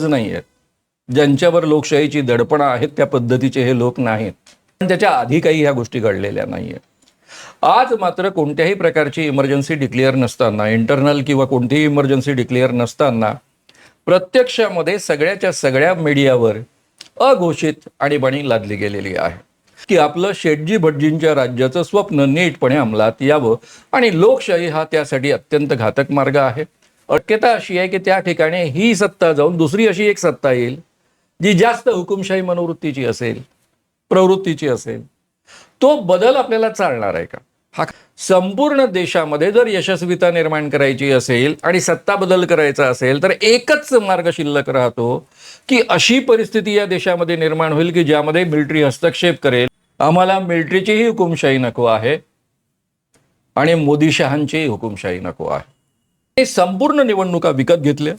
नाही आहेत. ज्यांच्यावर लोकशाहीची दडपणं आहेत त्या पद्धतीचे हे लोक नाहीत. पण त्याच्या आधी काही ह्या गोष्टी घडलेल्या नाहीयेत. आज मात्र कोणत्याही प्रकारची इमर्जन्सी डिक्लेअर नसताना, इंटरनल किंवा कोणतीही इमर्जन्सी डिक्लेअर नसताना प्रत्यक्षामध्ये सगळ्याच्या सगळ्या मीडियावर अघोषित आणीबाणी लादली गेलेली आहे की आपलं शेटजी भटजींच्या राज्याचं स्वप्न नीटपणे अंमलात यावं आणि लोकशाही हा त्यासाठी अत्यंत घातक मार्ग आहे. शक्यता अशी आहे की त्या ठिकाणी ही सत्ता जाऊन दुसरी अशी एक सत्ता येईल जी जास्त हुकुमशाही मनोवृत्तीची असेल, प्रवृत्तीची असेल. तो बदल आपल्याला चालणार आहे का? हा संपूर्ण देशामध्ये जर यशस्वीता निर्माण करायची असेल आणि सत्ता बदल करायचा असेल तर एकच मार्ग शिल्लक राहतो की अशी परिस्थिती या देशामध्ये निर्माण होईल की ज्यामध्ये मिलिटरी हस्तक्षेप करेल. आम्हाला मिलिटरीचीही हुकुमशाही नको आहे आणि मोदी शहांचीही हुकुमशाही नको आहे. हे संपूर्ण निवडणुका विकत घेतल्या.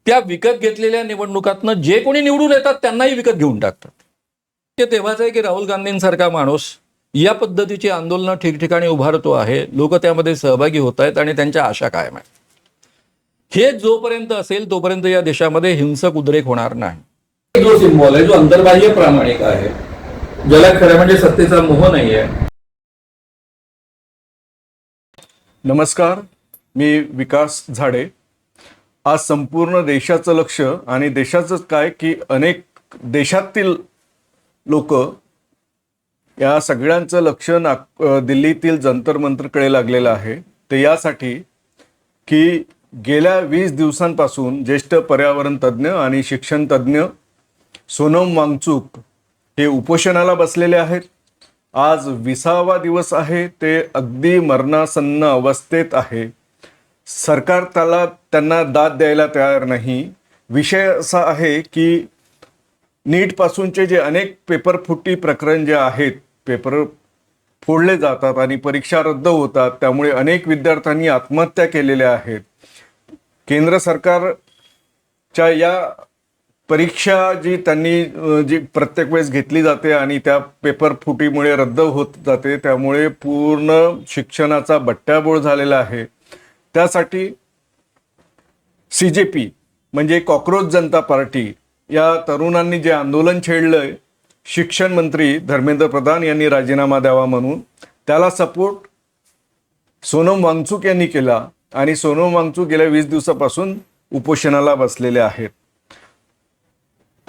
त्या विकत घेतलेल्या निवडणुकातनं जे कोणी निवडून येतात त्यांनाही विकत घेऊन टाकतात. ते तेव्हाच आहे की राहुल गांधींसारखा माणूस या पद्धतीची आंदोलनं ठिकठिकाणी उभारतो आहे. लोक त्यामध्ये सहभागी होत आहेत आणि त्यांच्या आशा कायम आहेत. हे जोपर्यंत असेल तोपर्यंत या देशामध्ये हिंसक उद्रेक होणार नाही. जो सिम्बॉल आहे, जो अंतर्बाह्य प्रामाणिक आहे, ज्याला खरं म्हणजे सत्तेचा मोह नाही आहे. नमस्कार, मी विकास झाडे. आज संपूर्ण देशाचं लक्ष आणि देशाचंच काय की अनेक देशातील लोक या सगळ्यांचं लक्ष दिल्लीतील जंतर मंतरकडे लागलेलं आहे. ते यासाठी की गेल्या 20 दिवसांपासून ज्येष्ठ पर्यावरण तज्ज्ञ आणि शिक्षण तज्ज्ञ सोनम वांगचुक हे उपोषणाला बसलेले आहेत. आज 20वा दिवस आहे. ते अगदी मरणासन्न अवस्थेत आहे. सरकार त्यांना दाद द्यायला तयार नाही. विषय असा आहे की नीटपासूनचे जे अनेक पेपर फुटी प्रकरण जे आहेत, पेपर फोडले जातात आणि परीक्षा रद्द होतात, त्यामुळे अनेक विद्यार्थ्यांनी आत्महत्या केलेल्या आहेत. केंद्र सरकारच्या या परीक्षा जी प्रत्येक वेळेस घेतली जाते आणि त्या पेपर फुटीमुळे रद्द होत जाते, त्यामुळे पूर्ण शिक्षणाचा बट्ट्याबोळ झालेला आहे. त्यासाठी CJP म्हणजे कॉक्रोच जनता पार्टी या तरुणांनी जे आंदोलन छेडलंय, शिक्षण मंत्री धर्मेंद्र प्रधान यांनी राजीनामा द्यावा म्हणून, त्याला सपोर्ट सोनम वांगचुक यांनी केला आणि सोनम वांगचुक गेल्या 20 दिवसापासून उपोषणाला बसलेले आहेत.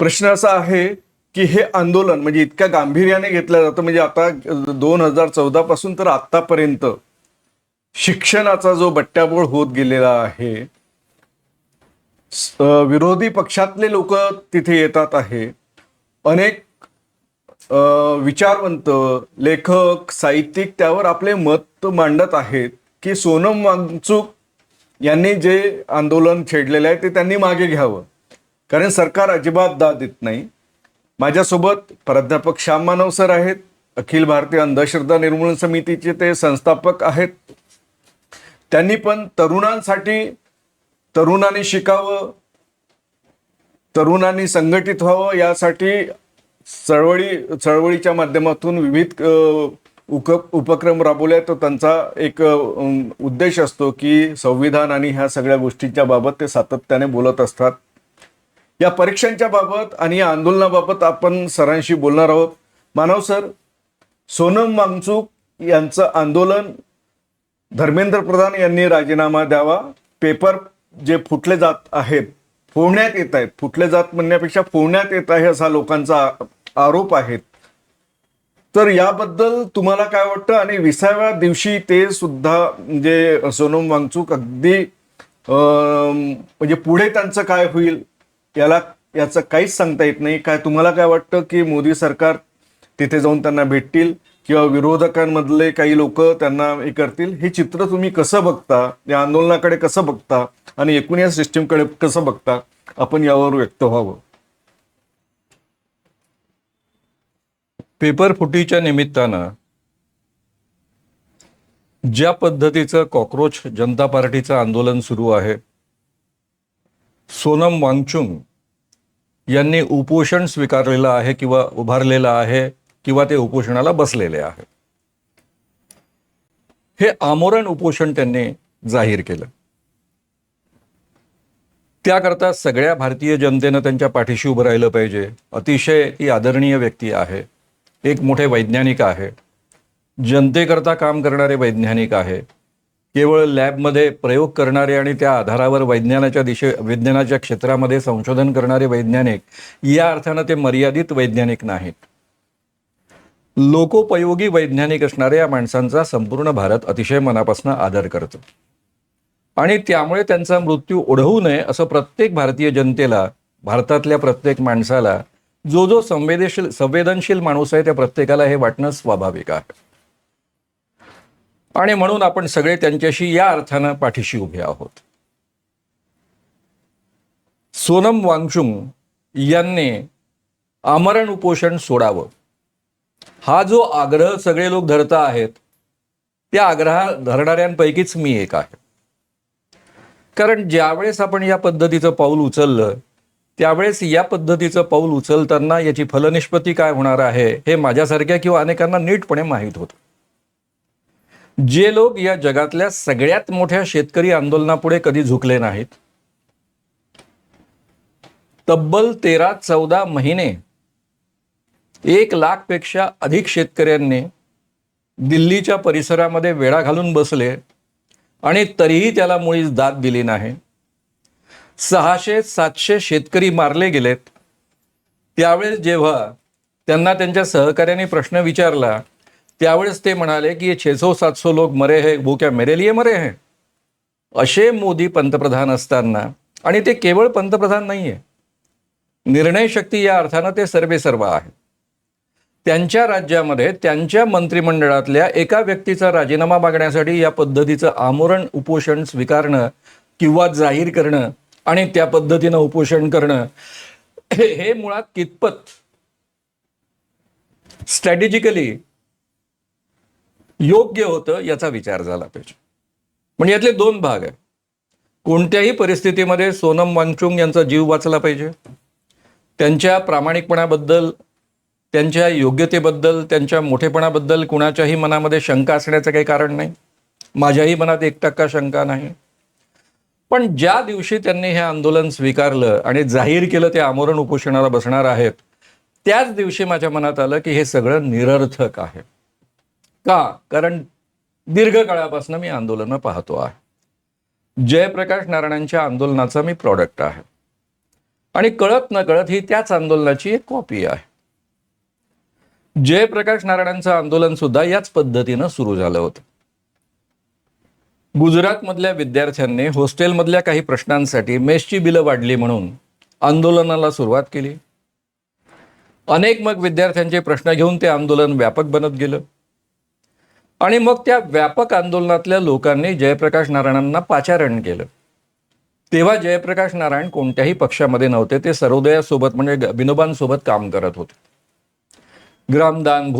प्रश्न असा आहे की हे आंदोलन म्हणजे इतक्या गांभीर्याने घेतलं जातं, म्हणजे आता 2014 पासून तर आतापर्यंत शिक्षणाचा जो बट्ट्याबोळ होत गेलेला आहे, विरोधी पक्षातले लोक तिथे येतात आहे. अनेक विचारवंत, लेखक, साहित्यिक त्यावर आपले मत मांडत आहेत की सोनम वांगचुक यांनी जे आंदोलन छेडलेलं आहे ते त्यांनी मागे घ्यावं, कारण सरकार अजिबात दाद देत नाही. माझ्यासोबत प्राध्यापक श्याम मानव सर आहेत. अखिल भारतीय अंधश्रद्धा निर्मूलन समितीचे ते संस्थापक आहेत. त्यांनी पण तरुणांनी शिकावं, तरुणांनी संघटित व्हावं यासाठी चळवळीच्या माध्यमातून विविध उपक्रम राबवले. तर त्यांचा एक उद्देश असतो की संविधान आणि ह्या सगळ्या गोष्टींच्या बाबत ते सातत्याने बोलत असतात. या परीक्षांच्या बाबत आणि या आंदोलनाबाबत आपण सरांशी बोलणार आहोत. मानव सर, सोनम वांगचुक यांचं आंदोलन धर्मेंद्र प्रधान यांनी राजीनामा द्यावा, पेपर जे फुटले जात आहेत, फोडण्यात येत आहेत, फुटले जात म्हणण्यापेक्षा फोडण्यात येत आहे असा लोकांचा आरोप आहे. तर याबद्दल तुम्हाला काय वाटतं? आणि 20व्या दिवशी ते सुद्धा म्हणजे सोनम वांगचुक अगदी म्हणजे पुढे त्यांचं काय होईल याचं काहीच सांगता येत नाही. काय तुम्हाला काय वाटतं की मोदी सरकार तिथे जाऊन त्यांना भेटतील किंवा विरोधकांमधले काही लोक त्यांना हे करतील? हे चित्र तुम्ही कसं बघता? या आंदोलनाकडे कसं बघता आणि एकूण या सिस्टीमकडे कसं बघता? आपण यावर व्यक्त व्हावं. पेपर फुटीच्या निमित्तानं ज्या पद्धतीचं कॉक्रोच जनता पार्टीचं आंदोलन सुरू आहे, सोनम वांगचुक यांनी उपोषण स्वीकारलेलं आहे किंवा उभारलेलं आहे किंवा ते उपोषणाला बसलेले आहे. हे आमोरण उपोषण त्यांनी जाहीर केलं. त्याकरता सगळ्या भारतीय जनतेनं त्यांच्या पाठीशी उभं राहिलं पाहिजे. अतिशय ती आदरणीय व्यक्ती आहे, एक मोठे वैज्ञानिक आहे, जनतेकरता काम करणारे वैज्ञानिक आहे, केवळ लॅबमध्ये प्रयोग करणारे आणि त्या आधारावर विज्ञानाच्या क्षेत्रामध्ये संशोधन करणारे वैज्ञानिक, या अर्थानं ते मर्यादित वैज्ञानिक नाहीत. लोकोपयोगी वैज्ञानिक असणाऱ्या या माणसांचा संपूर्ण भारत अतिशय मनापासून आदर करतो आणि त्यामुळे त्यांचा मृत्यू ओढवू नये असं प्रत्येक भारतीय जनतेला, भारतातल्या प्रत्येक माणसाला, जो संवेदनशील माणूस आहे त्या प्रत्येकाला हे वाटणं स्वाभाविक आहे. आणि म्हणून आपण सगळे त्यांच्याशी या अर्थानं पाठीशी उभे आहोत. सोनम वांगचुक यांनी आमरण उपोषण सोडावं, हा जो आग्रह सगळे लोक धरत आहेत, त्या आग्रह धरणाऱ्यांपैकीच मी एक आहे. कारण ज्यावेळेस आपण या पद्धतीचं पाऊल उचललं, त्यावेळेस या पद्धतीचं पाऊल उचलताना याची फलनिष्पत्ती काय होणार आहे हे माझ्यासारख्या किंवा अनेकांना नीटपणे माहीत होतं. जे लोक या जगातल्या सगळ्यात मोठ्या शेतकरी आंदोलनापुढे कधी झुकले नाहीत, तब्बल 13-14 महिने 1 लाखपेक्षा अधिक शेतकऱ्यांनी दिल्लीच्या परिसरामध्ये वेढा घालून बसले आणि तरीही त्याला मुळीच दाद दिली नाही. 600-700 शेतकरी मारले गेलेत. त्यावेळेस जेव्हा त्यांना त्यांच्या सहकार्याने प्रश्न विचारला, त्यावेळेस ते म्हणाले की ये 600-700 लोग मरे हैं, वो क्या मेरे लिए मरे हैं? असे मोदी पंतप्रधान असताना, आणि ते केवळ पंतप्रधान नाहीये, निर्णय शक्ती या अर्थानं ते सर्वेसर्व आहे. त्यांच्या राज्यामध्ये त्यांच्या मंत्रिमंडळातल्या एका व्यक्तीचा राजीनामा मागण्यासाठी या पद्धतीचं आमरण उपोषण स्वीकारणं किंवा जाहीर करणं आणि त्या पद्धतीनं उपोषण करणं हे मुळात कितपत स्ट्रॅटेजिकली योग्य होतं याचा विचार झाला पाहिजे. म्हणजे यातले 2 भाग आहेत. कोणत्याही परिस्थितीमध्ये सोनम वांगचुक यांचा जीव वाचला पाहिजे. त्यांच्या प्रामाणिकपणाबद्दल, त्यांच्या योग्यतेबद्दल, त्यांच्या मोठेपणाबद्दल कुणाच्याही मनामध्ये शंका असण्याचं काही कारण नाही. माझ्याही मनात 1% शंका नाही. पण ज्या दिवशी त्यांनी हे आंदोलन स्वीकारलं आणि जाहीर केलं ते आमरण उपोषणाला बसणार आहेत, त्याच दिवशी माझ्या मनात आलं की हे सगळं निरर्थक आहे. का? कारण दीर्घकाळापासून मी आंदोलनं पाहतो आहे. जयप्रकाश नारायणांच्या आंदोलनाचा मी प्रॉडक्ट आहे आणि कळत न कळत ही त्याच आंदोलनाची एक कॉपी आहे. जयप्रकाश नारायणांचं आंदोलन सुद्धा याच पद्धतीनं सुरू झालं होतं. गुजरातमधल्या विद्यार्थ्यांनी हॉस्टेलमधल्या काही प्रश्नांसाठी मेसची बिलं वाढली म्हणून आंदोलनाला सुरुवात केली. अनेक मग विद्यार्थ्यांचे प्रश्न घेऊन ते आंदोलन व्यापक बनत गेलं आणि मग त्या व्यापक आंदोलनातल्या लोकांनी जयप्रकाश नारायणांना पाचारण केलं. तेव्हा जयप्रकाश नारायण कोणत्याही पक्षामध्ये नव्हते. ते सर्वोदयासोबत म्हणजे विनोबांसोबत काम करत होते. ग्रामदान,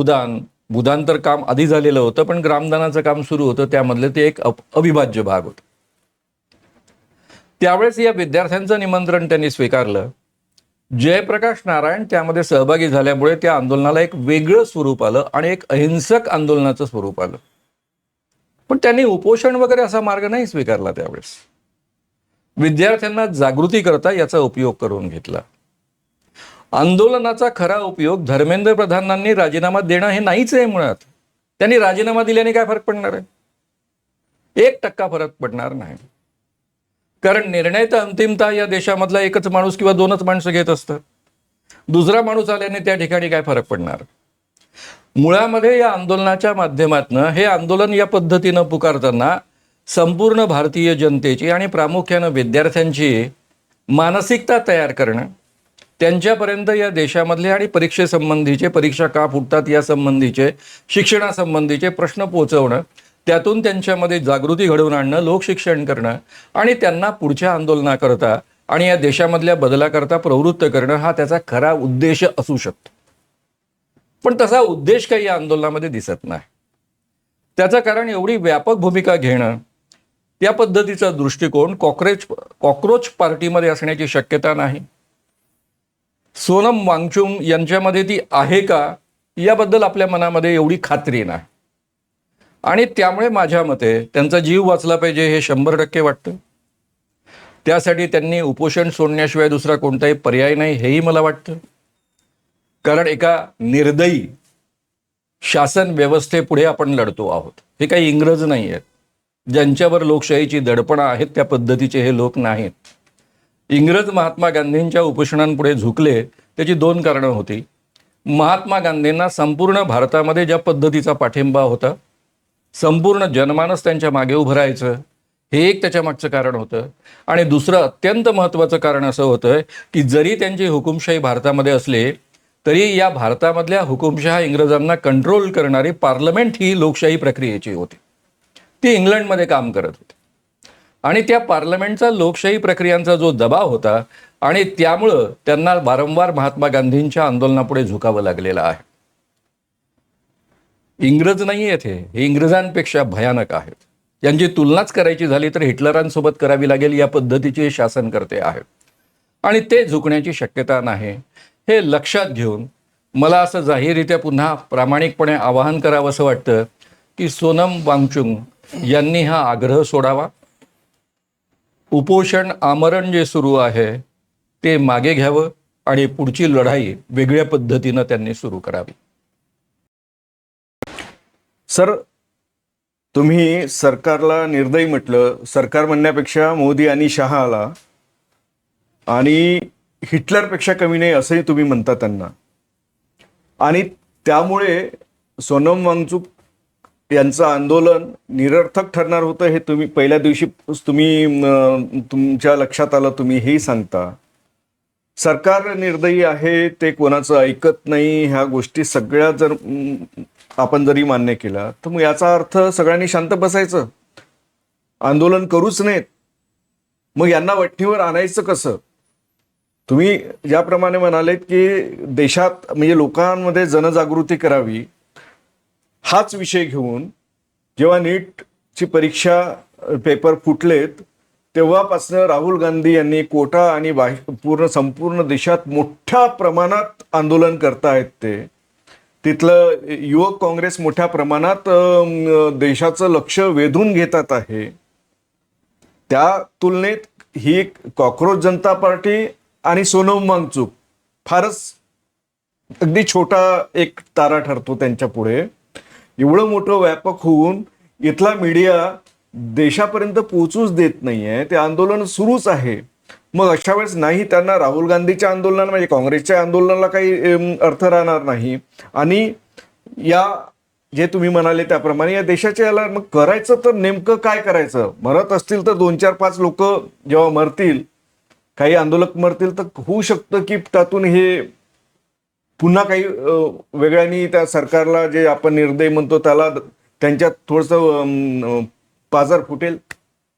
भूदान तर काम आधी झालेलं होतं, पण ग्रामदानाचं काम सुरू होतं, त्यामधले ते एक अविभाज्य भाग होतं. त्यावेळेस या विद्यार्थ्यांचं निमंत्रण त्यांनी स्वीकारलं. जयप्रकाश नारायण त्यामध्ये सहभागी झाल्यामुळे त्या आंदोलनाला एक वेगळं स्वरूप आलं आणि एक अहिंसक आंदोलनाचं स्वरूप आलं. पण त्यांनी उपोषण वगैरे असा मार्ग नाही स्वीकारला. त्यावेळेस विद्यार्थ्यांना जागृती करता याचा उपयोग करून घेतला. आंदोलनाचा खरा उपयोग धर्मेंद्र प्रधानांनी राजीनामा देणं हे नाहीच आहे. मुळात त्यांनी राजीनामा दिल्याने काय फरक पडणार आहे? 1% फरक पडणार नाही. कारण निर्णय तर अंतिमतः या देशामधला एकच माणूस किंवा 2च माणसं घेत असतात. दुसरा माणूस आल्याने त्या ठिकाणी काय फरक पडणार? मुळामध्ये या आंदोलनाच्या माध्यमातून हे आंदोलन या पद्धतीनं पुकारताना संपूर्ण भारतीय जनतेची आणि प्रामुख्यानं विद्यार्थ्यांची मानसिकता तयार करणं, त्यांच्यापर्यंत या देशामधले आणि परीक्षेसंबंधीचे, परीक्षा का फुटतात या संबंधीचे, शिक्षणासंबंधीचे प्रश्न पोहोचवणं, त्यातून त्यांच्यामध्ये जागृती घडवून आणणं, लोकशिक्षण करणं आणि त्यांना पुढच्या आंदोलनाकरता आणि या देशामधल्या बदलाकरता प्रवृत्त करणं हा त्याचा खरा उद्देश असू शकतो. पण तसा उद्देश काही या आंदोलनामध्ये दिसत नाही. त्याचं कारण एवढी व्यापक भूमिका घेणं, त्या पद्धतीचा दृष्टिकोन कॉक्रोच पार्टीमध्ये असण्याची शक्यता नाही. सोनम वांगचुक यांच्यामध्ये ती आहे का याबद्दल आपल्या मनामध्ये एवढी खात्री नाही आणि त्यामुळे माझ्या मते त्यांचा जीव वाचला पाहिजे हे 100% वाटतं. त्यासाठी त्यांनी उपोषण सोडण्याशिवाय दुसरा कोणताही पर्याय नाही हेही मला वाटतं. कारण एका निर्दयी शासन व्यवस्थेपुढे आपण लढतो आहोत. हे काही इंग्रज नाही आहेत ज्यांच्यावर लोकशाहीची दडपणं आहेत, त्या पद्धतीचे हे लोक नाहीत. इंग्रज महात्मा गांधींच्या उपोषणांपुढे झुकले त्याची दोन कारणं होती. महात्मा गांधींना संपूर्ण भारतामध्ये ज्या पद्धतीचा पाठिंबा होता, संपूर्ण जनमानस त्यांच्या मागे उभं राहायचं, हे एक त्याच्या मागचं कारण होतं. आणि दुसरं अत्यंत महत्त्वाचं कारण असं होतं की जरी त्यांची हुकुमशाही भारतामध्ये असले तरी या भारतामधल्या हुकुमशहा इंग्रजांना कंट्रोल करणारी पार्लमेंट ही लोकशाही प्रक्रियेची होती. ती इंग्लंडमध्ये काम करत होती आणि त्या पार्लमेंटचा लोकशाही प्रक्रियांचा जो दबाव होता आणि त्यामुळं त्यांना वारंवार महात्मा गांधींच्या आंदोलनापुढे झुकावं लागलेलं आहे. इंग्रज नाही आहेत हे इंग्रजांपेक्षा भयानक आहेत. यांची तुलनाच करायची झाली तर हिटलरांसोबत करावी लागेल या पद्धतीचे शासनकर्ते आहेत आणि ते झुकण्याची शक्यता नाही. हे लक्षात घेऊन मला असं जाहीररित्या पुन्हा प्रामाणिकपणे आवाहन करावं असं वाटतं की सोनम वांगचुक यांनी हा आग्रह सोडावा. उपोषण आमरण जे सुरू आहे ते मागे घ्यावं आणि पुढची लढाई वेगळ्या पद्धतीनं त्यांनी सुरू करावी. सर, तुम्ही सरकारला निर्दयी म्हटलं. सरकार म्हणण्यापेक्षा मोदी आणि शहाला आणि हिटलरपेक्षा कमी नाही असंही तुम्ही म्हणता त्यांना. आणि त्यामुळे सोनम वांगचुक यांचं आंदोलन निरर्थक ठरणार होतं हे तुम्ही पहिल्या दिवशी तुमच्या लक्षात आलं, तुम्ही हेही सांगता. सरकार निर्दयी आहे, ते कोणाचं ऐकत नाही, ह्या गोष्टी सगळ्या जर आपण जरी मान्य केला तर मग याचा अर्थ सगळ्यांनी शांत बसायचं, आंदोलन करूच नयेत. मग यांना वठणीवर आणायचं कसं? तुम्ही ज्याप्रमाणे म्हणालेत की देशात म्हणजे लोकांमध्ये जनजागृती करावी, हाच विषय घेऊन जेव्हा नीटची परीक्षा पेपर फुटलेत तेव्हापासनं राहुल गांधी यांनी कोटा आणि संपूर्ण देशात मोठ्या प्रमाणात आंदोलन करतायत. ते तिथलं युवक काँग्रेस मोठ्या प्रमाणात देशाचं लक्ष वेधून घेतात आहे. त्या तुलनेत ही कॉक्रोच जनता पार्टी आणि सोनम वांगचुक फारच अगदी छोटा एक तारा ठरतो त्यांच्या पुढे. एवढं मोठं व्यापक होऊन इथला मीडिया देशापर्यंत पोहोचूच देत नाहीये, ते आंदोलन सुरूच आहे. मग अशा वेळेस नाही त्यांना राहुल गांधीच्या आंदोलनाला म्हणजे काँग्रेसच्या आंदोलनाला काही अर्थ राहणार नाही. आणि या जे तुम्ही म्हणाले त्याप्रमाणे या देशाच्या याला मग करायचं तर नेमकं काय करायचं? मरत असतील तर 2-4-5 लोक जेव्हा मरतील, काही आंदोलक मरतील, तर होऊ शकतं की त्यातून हे पुन्हा काही वेगळ्यानी त्या सरकारला जे आपण निर्दयी म्हणतो त्याला त्यांच्यात थोडंसं पाजार फुटेल,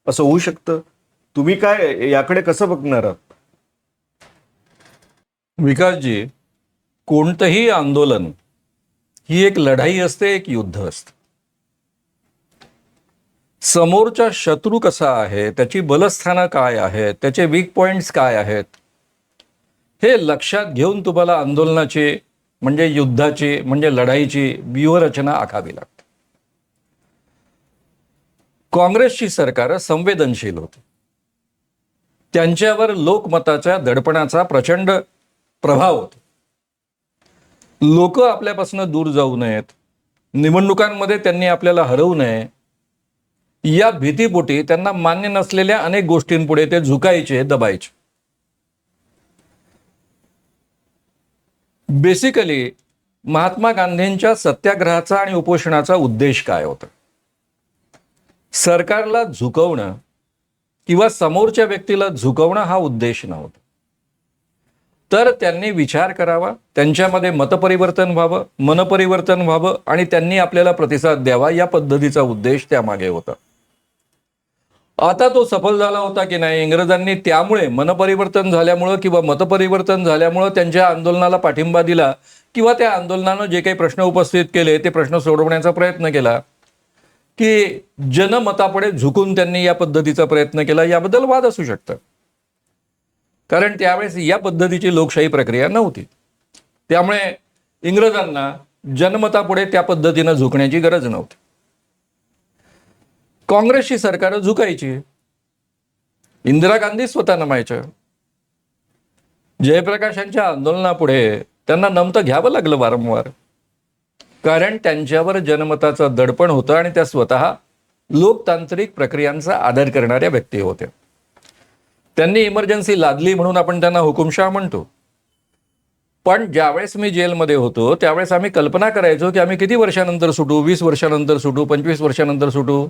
असं होऊ शकतं. तुम्ही काय याकडे कसं बघणार आहात? विकासजी, कोणतंही आंदोलन ही एक लढाई असते, एक युद्ध असतं. समोरचा शत्रू कसा आहे, त्याची बलस्थानं काय आहेत, त्याचे वीक पॉइंट्स काय आहेत, हे लक्षात घेऊन तुम्हाला आंदोलनाची म्हणजे युद्धाची म्हणजे लढाईची व्यूहरचना आखावी लागते. काँग्रेसची सरकार संवेदनशील होती. त्यांच्यावर लोकमताच्या दडपणाचा प्रचंड प्रभाव होता. लोक आपल्यापासून दूर जाऊ नयेत, निवडणुकांमध्ये त्यांनी आपल्याला हरवू नये, या भीतीपोटी त्यांना मान्य नसलेल्या अनेक गोष्टींपुढे ते झुकायचे, दबायचे. बेसिकली महात्मा गांधींच्या सत्याग्रहाचा आणि उपोषणाचा उद्देश काय होता? सरकारला झुकवणं किंवा समोरच्या व्यक्तीला झुकवणं हा उद्देश नव्हता. तर त्यांनी विचार करावा, त्यांच्यामध्ये मतपरिवर्तन व्हावं, मनपरिवर्तन व्हावं आणि त्यांनी आपल्याला प्रतिसाद द्यावा, या पद्धतीचा उद्देश त्यामागे होता. आता तो सफल झाला होता की नाही? इंग्रजांनी त्यामुळे मनपरिवर्तन झाल्यामुळं किंवा मतपरिवर्तन झाल्यामुळं त्यांच्या आंदोलनाला पाठिंबा दिला किंवा त्या आंदोलनानं जे काही प्रश्न उपस्थित केले ते प्रश्न सोडवण्याचा प्रयत्न केला की जनमतापुढे झुकून त्यांनी या पद्धतीचा प्रयत्न केला, याबद्दल वाद असू शकतात. कारण त्यावेळेस या पद्धतीची लोकशाही प्रक्रिया नव्हती. त्यामुळे इंग्रजांना जनमतापुढे त्या पद्धतीनं झुकण्याची गरज नव्हती. काँग्रेसची सरकार झुकायची. इंदिरा गांधी स्वतः नमायच्या. जयप्रकाशांच्या आंदोलनापुढे त्यांना नमतं घ्यावं लागलं वारंवार, कारण त्यांच्यावर जनमताचं दडपण होतं आणि त्या स्वतः लोकतांत्रिक प्रक्रियांचा आदर करणाऱ्या व्यक्ती होत्या. त्यांनी इमर्जन्सी लादली म्हणून आपण त्यांना हुकुमशाह म्हणतो. पण ज्यावेळेस मी जेलमध्ये होतो त्यावेळेस आम्ही कल्पना करायचो की आम्ही किती वर्षानंतर सुटू, 20 वर्षानंतर सुटू, 25 वर्षानंतर सुटू.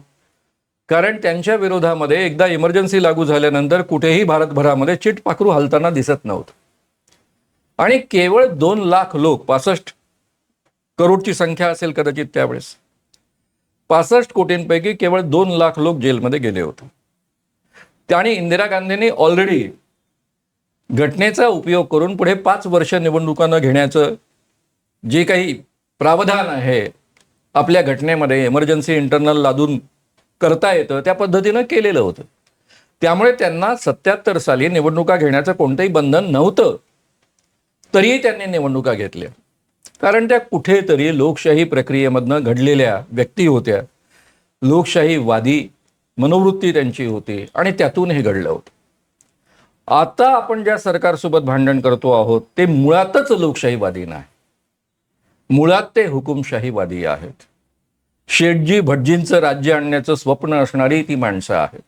कारण त्यांच्या विरोधामध्ये एकदा इमर्जन्सी लागू झाल्यानंतर कुठेही भारतभरामध्ये चिटपाखरू हलताना दिसत नव्हतं. आणि केवळ 2 लाख लोक, 65 करोडची संख्या असेल कदाचित त्यावेळेस, 65 कोटींपैकी केवळ 2 लाख लोक जेलमध्ये गेले होते. आणि इंदिरा गांधींनी ऑलरेडी घटनेचा उपयोग करून पुढे 5 वर्ष निवडणुका न घेण्याचं जे काही प्रावधान आहे आपल्या घटनेमध्ये, इमर्जन्सी इंटरनल लादून करता येतं त्या पद्धतीनं केलेलं होतं. त्यामुळे त्यांना 77 साली निवडणुका घेण्याचं कोणतंही बंधन नव्हतं. तरीही त्यांनी निवडणुका घेतल्या, कारण त्या कुठेतरी लोकशाही प्रक्रियेमधनं घडलेल्या व्यक्ती होत्या. लोकशाहीवादी मनोवृत्ती त्यांची होती आणि त्यातून हे घडलं होतं. आता आपण ज्या सरकारसोबत भांडण करतो आहोत ते मुळातच लोकशाहीवादी नाही, मुळात ते हुकुमशाहीवादी आहेत. शेठजी भटजींचं राज्य आणण्याचं स्वप्न असणारी ती माणसं आहेत.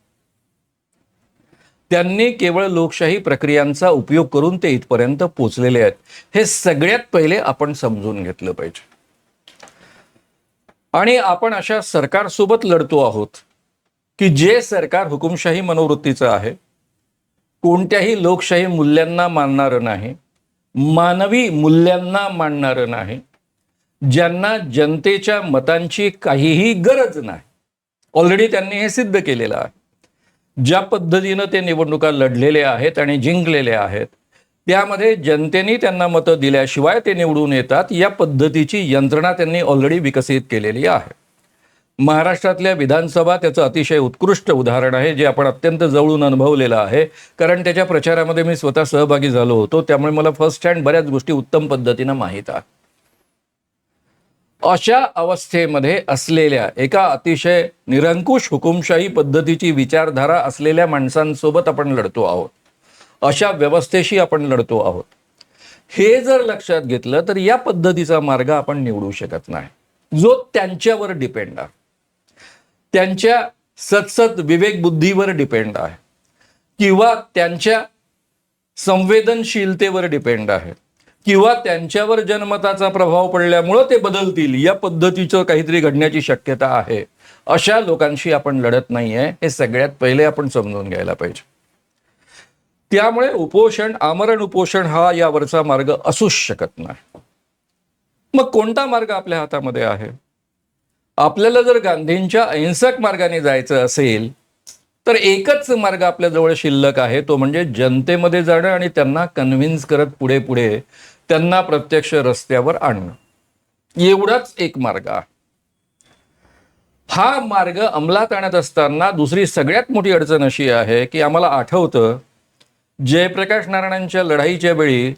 त्यांनी केवळ लोकशाही प्रक्रियांचा उपयोग करून ते इथपर्यंत पोचलेले आहेत. हे सगळ्यात पहिले आपण समजून घेतलं पाहिजे. आणि आपण अशा सरकारसोबत लढतो आहोत की जे सरकार हुकुमशाही मनोवृत्तीचं आहे, कोणत्याही लोकशाही मूल्यांना मानणारं नाही, मानवी मूल्यांना मानणारं नाही, ज्यांना जनतेच्या मतांची काहीही गरज नाही. ऑलरेडी त्यांनी हे सिद्ध केलेलं आहे. ज्या पद्धतीनं ते निवडणुका लढलेले आहेत आणि जिंकलेले आहेत त्यामध्ये जनतेने त्यांना मतं दिल्याशिवाय ते निवडून येतात, या पद्धतीची यंत्रणा त्यांनी ऑलरेडी विकसित केलेली आहे. महाराष्ट्रातल्या विधानसभा त्याचं अतिशय उत्कृष्ट उदाहरण आहे, जे आपण अत्यंत जवळून अनुभवलेलं आहे, कारण त्याच्या प्रचारामध्ये मी स्वतः सहभागी झालो होतो. त्यामुळे मला फर्स्ट हँड बऱ्याच गोष्टी उत्तम पद्धतीनं माहीत आहेत. अशा अवस्थेमध्ये असलेल्या एका अतिशय निरंकुश हुकुमशाही पद्धतीची विचारधारा असलेल्या माणसांसोबत आपण लढतो आहोत, अशा व्यवस्थेशी आपण लढतो आहोत. हे जर लक्षात घेतलं तर या पद्धतीचा मार्ग आपण निवडू शकत नाही, जो त्यांच्यावर डिपेंड आहे, त्यांच्या सतसत विवेक बुद्धीवर डिपेंड आहे, किंवा त्यांच्या संवेदनशीलतेवर डिपेंड आहे, किंवा त्यांच्यावर जनमताचा प्रभाव पडल्यामुळं ते बदलतील, या पद्धतीचं काहीतरी घडण्याची शक्यता आहे. अशा लोकांशी आपण लढत नाहीये, हे सगळ्यात पहिले आपण समजून घ्यायला पाहिजे. त्यामुळे उपोषण, आमरण उपोषण हा यावरचा मार्ग असूच शकत नाही. मग कोणता मार्ग आपल्या हातामध्ये आहे? आपल्याला जर गांधींच्या अहिंसक मार्गाने जायचं असेल तर एकच मार्ग आपल्याजवळ शिल्लक आहे, तो म्हणजे जनतेमध्ये जाणं आणि त्यांना कन्व्हिन्स करत पुढे पुढे त्यांना प्रत्यक्ष रस्त्यावर आणणं. एवढाच एक मार्ग आहे. हा मार्ग अंमलात आणत असताना दुसरी सगळ्यात मोठी अडचण अशी आहे की आम्हाला आठवतं जयप्रकाश नारायणांच्या लढाईच्या वेळी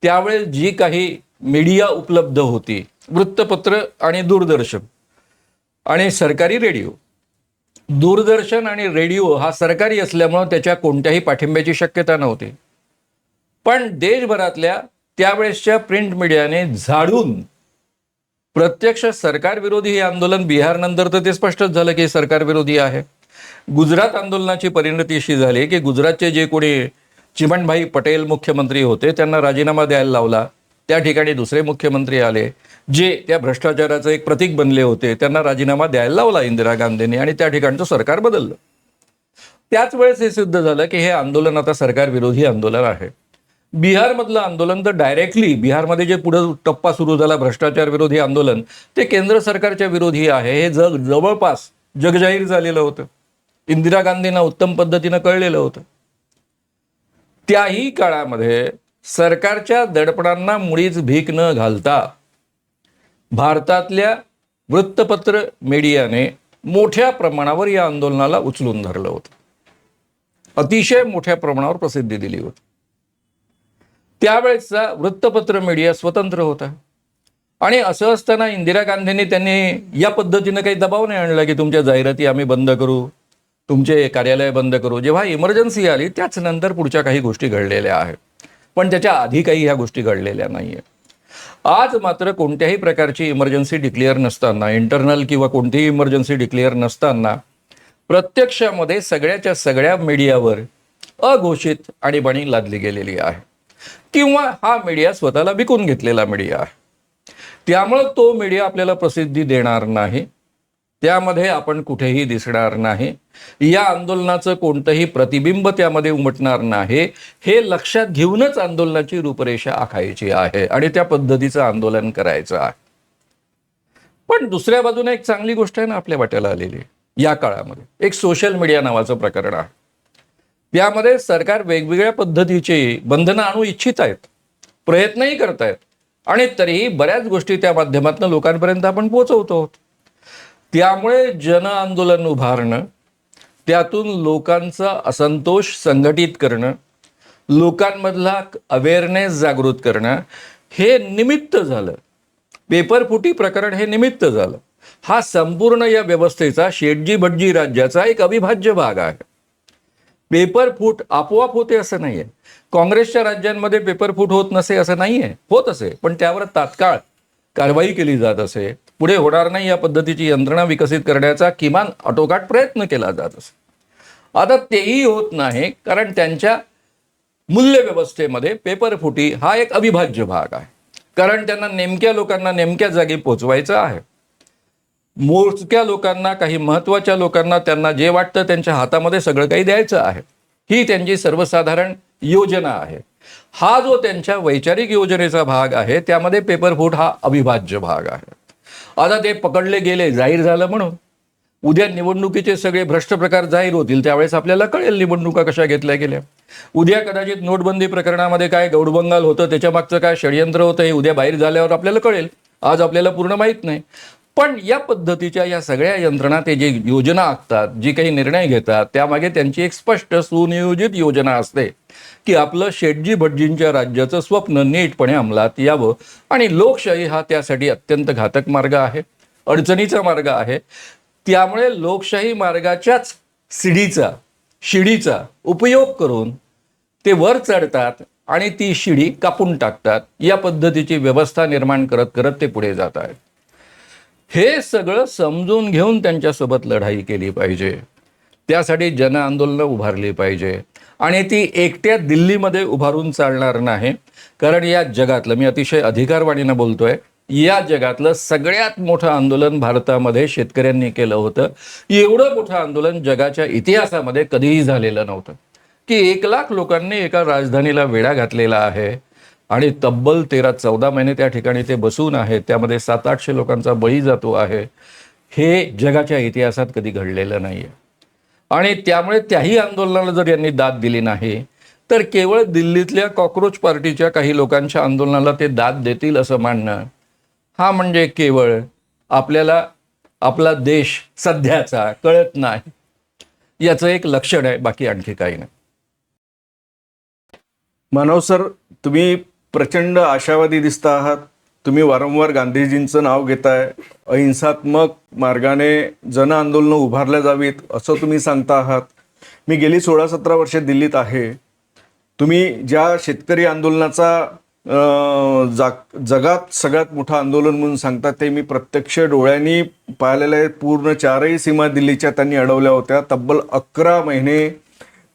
त्यावेळेस जी काही मीडिया उपलब्ध होती, वृत्तपत्र आणि दूरदर्शन आणि सरकारी रेडिओ. दूरदर्शन आणि रेडिओ हा सरकारी असल्यामुळं त्याच्या कोणत्याही पाठिंब्याची शक्यता नव्हती. पण देशभरातल्या त्यावेळेसच्या प्रिंट मीडियाने झाडून प्रत्यक्ष सरकार विरोधी हे आंदोलन, बिहारनंतर तर ते स्पष्टच झालं की सरकार विरोधी आहे. गुजरात आंदोलनाची परिणती अशी झाली की गुजरातचे जे कोणी चिमणभाई पटेल मुख्यमंत्री होते त्यांना राजीनामा द्यायला लावला. त्या ठिकाणी दुसरे मुख्यमंत्री आले जे त्या भ्रष्टाचाराचं एक प्रतीक बनले होते, त्यांना राजीनामा द्यायला लावला इंदिरा गांधींनी आणि त्या ठिकाणचं सरकार बदललं. त्याच वेळेस हे सिद्ध झालं की हे आंदोलन आता सरकार विरोधी आंदोलन आहे. बिहारमधलं आंदोलन तर डायरेक्टली, बिहारमध्ये जे पुढे टप्पा सुरू झाला भ्रष्टाचार विरोधी आंदोलन, ते केंद्र सरकारच्या विरोधी आहे. हे जवळपास जगजाहीर झालेलं होतं. इंदिरा गांधींना उत्तम पद्धतीनं कळलेलं होतं. त्याही काळामध्ये सरकारच्या दडपणांना मुळीच भीक न घालता भारतातल्या वृत्तपत्र मीडियाने मोठ्या प्रमाणावर या आंदोलनाला उचलून धरलं होतं. अतिशय मोठ्या प्रमाणावर प्रसिद्धी दिली होती. त्यावेळेसचा वृत्तपत्र मीडिया स्वतंत्र होता. आणि असं असताना इंदिरा गांधींनी त्यांनी या पद्धतीनं काही दबाव नाही आणला की तुमच्या जाहिराती आम्ही बंद करू, तुमचे कार्यालय बंद करू. जेव्हा इमर्जन्सी आली त्याच नंतर पुढच्या काही गोष्टी घडलेल्या आहेत, पण त्याच्या आधी काही ह्या गोष्टी घडलेल्या नाही आहे. आज मात्र कोणत्याही प्रकारची इमर्जन्सी डिक्लेअर नसताना, इंटरनल किंवा कोणतीही इमर्जन्सी डिक्लेअर नसताना प्रत्यक्षामध्ये सगळ्याच्या सगळ्या मीडियावर अघोषित आणीबाणी लादली गेलेली आहे, किंवा हा मीडिया स्वतःला विकून घेतलेला मीडिया आहे. त्यामुळे तो मीडिया आपल्याला प्रसिद्धी देणार नाही, त्यामध्ये आपण कुठेही दिसणार नाही, या आंदोलनाचं कोणतंही प्रतिबिंब त्यामध्ये उमटणार नाही. हे लक्षात घेऊनच आंदोलनाची रूपरेषा आखायची आहे आणि त्या पद्धतीचं आंदोलन करायचं आहे. पण दुसऱ्या बाजूने एक चांगली गोष्ट आहे ना आपल्या वाट्याला आलेली या काळामध्ये, एक सोशल मीडिया नावाचं प्रकरण आहे. त्यामध्ये सरकार वेगवेगळ्या पद्धतीची बंधनं आणू इच्छित आहेत, प्रयत्नही करतायत, आणि तरीही बऱ्याच गोष्टी त्या माध्यमातून लोकांपर्यंत आपण पोहोचवतो आहोत. त्यामुळे जन आंदोलन उभारणं, त्यातून लोकांचा असंतोष संघटित करणं, लोकांमधला अवेअरनेस जागृत करणं हे निमित्त झालं. पेपरफुटी प्रकरण हे निमित्त झालं. हा संपूर्ण या व्यवस्थेचा, शेटजी भटजी राज्याचा एक अविभाज्य भाग आहे. पेपरफूट आपोआप होते असं नाही आहे. काँग्रेसच्या राज्यांमध्ये पेपरफूट होत नसे असं नाही आहे, होत असे, पण त्यावर तात्काळ कारवाई केली जात असे. पुढे होणार नाही या पद्धतीची यंत्रणा विकसित करण्याचा किमान आटोकाट प्रयत्न केला जात असे. आता तेही होत नाही, कारण त्यांच्या मूल्यव्यवस्थेमध्ये पेपरफुटी हा एक अविभाज्य भाग आहे. कारण त्यांना नेमक्या लोकांना नेमक्या जागी पोचवायचं आहे. मोजक्या लोकांना, काही महत्त्वाच्या लोकांना, त्यांना जे वाटतं त्यांच्या हातामध्ये सगळं काही द्यायचं आहे. ही त्यांची सर्वसाधारण योजना आहे. हा जो त्यांच्या वैचारिक योजनेचा भाग आहे, त्यामध्ये पेपरफूट हा अविभाज्य भाग आहे. आता ते पकडले गेले, जाहीर झालं म्हणून उद्या निवडणुकीचे सगळे भ्रष्ट प्रकार जाहीर होतील, त्यावेळेस आपल्याला कळेल निवडणुका कशा घेतल्या गेल्या. उद्या कदाचित नोटबंदी प्रकरणामध्ये काय गौडबंगाल होतं, त्याच्या मागचं काय षडयंत्र होतं, हे उद्या बाहेर झाल्यावर आपल्याला कळेल. आज आपल्याला पूर्ण माहीत नाही. पण या पद्धतीच्या या सगळ्या यंत्रणा, ते जे योजना आखतात, जी काही निर्णय घेतात, त्यामागे त्यांची एक स्पष्ट सुनियोजित योजना असते की आपलं शेटजी भटजींच्या राज्याचं स्वप्न नीटपणे अंमलात यावं. आणि लोकशाही हा त्यासाठी अत्यंत घातक मार्ग आहे, अडचणीचा मार्ग आहे. त्यामुळे लोकशाही मार्गाच्याच शिडीचा उपयोग करून ते वर चढतात आणि ती शिडी कापून टाकतात. या पद्धतीची व्यवस्था निर्माण करत करत ते पुढे जात आहेत. हे सगळं समजून घेऊन त्यांच्यासोबत लढाई केली पाहिजे. त्यासाठी जन आंदोलनं उभारली पाहिजे, आणि ती एकट्या दिल्लीमध्ये उभारून चालणार नाही. कारण या जगातलं, मी अतिशय अधिकारवाणीनं बोलतोय, या जगातलं सगळ्यात मोठं आंदोलन भारतामध्ये शेतकऱ्यांनी केलं होतं. एवढं मोठं आंदोलन जगाच्या इतिहासामध्ये कधीही झालेलं नव्हतं, की 1,00,000 लोकांनी एका राजधानीला वेढा घातलेला आहे आणि तब्बल 13-14 महिने त्या ठिकाणी ते बसून आहेत. त्यामध्ये 700-800 लोकांचा बळी जातो आहे. हे जगाच्या इतिहासात कधी घडलेलं नाही आहे. आणि त्यामुळे त्याही आंदोलनाला जर यांनी दाद दिली नाही, तर केवळ दिल्लीतल्या कॉकरोच पार्टीच्या काही लोकांच्या आंदोलनाला ते दाद देतील असं मानणं, हा म्हणजे केवळ आपल्याला आपला देश सध्याचा कळत नाही याचं एक लक्षण आहे, बाकी आणखी काही नाही. मानव सर, तुम्ही प्रचंड आशावादी दिसता आहात. तुम्ही वारंवार गांधीजींचं नाव घेताय. अहिंसात्मक मार्गाने जन आंदोलनं उभारल्या जावीत असं तुम्ही सांगता आहात. मी गेली 16-17 वर्षे दिल्लीत आहे. तुम्ही ज्या शेतकरी आंदोलनाचा जगात सगळ्यात मोठं आंदोलन म्हणून सांगतात, ते मी प्रत्यक्ष डोळ्यांनी पाहिलेलं आहे. पूर्ण 4ही सीमा दिल्लीच्या त्यांनी अडवल्या होत्या. तब्बल 11 महिने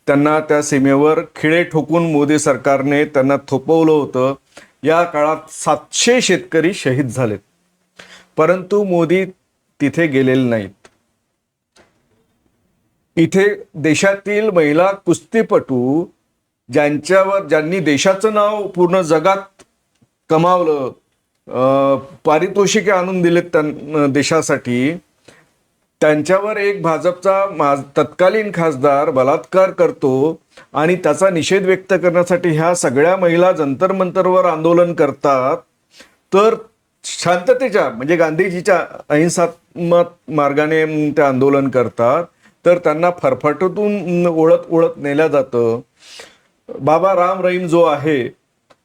त्यांना त्या सीमेवर खिळे ठोकून मोदी सरकारने त्यांना थोपवलं होतं. या काळात 700 शेतकरी शहीद झालेत, परंतु मोदी तिथे गेलेले नाहीत. इथे देशातील महिला कुस्तीपटू ज्यांनी देशाचं नाव पूर्ण जगात कमावलं, पारितोषिके आणून दिलेत त्यांना देशासाठी, त्यांच्यावर एक भाजपचा तत्कालीन खासदार बलात्कार करतो आणि त्याचा निषेध व्यक्त करण्यासाठी ह्या सगळ्या महिला जंतर मंतरवर आंदोलन करतात. तर शांततेच्या, म्हणजे गांधीजीच्या अहिंसात्मक मार्गाने ते आंदोलन करतात, तर त्यांना फरफटून ओळत नेल्या जातं. बाबा राम रहीम जो आहे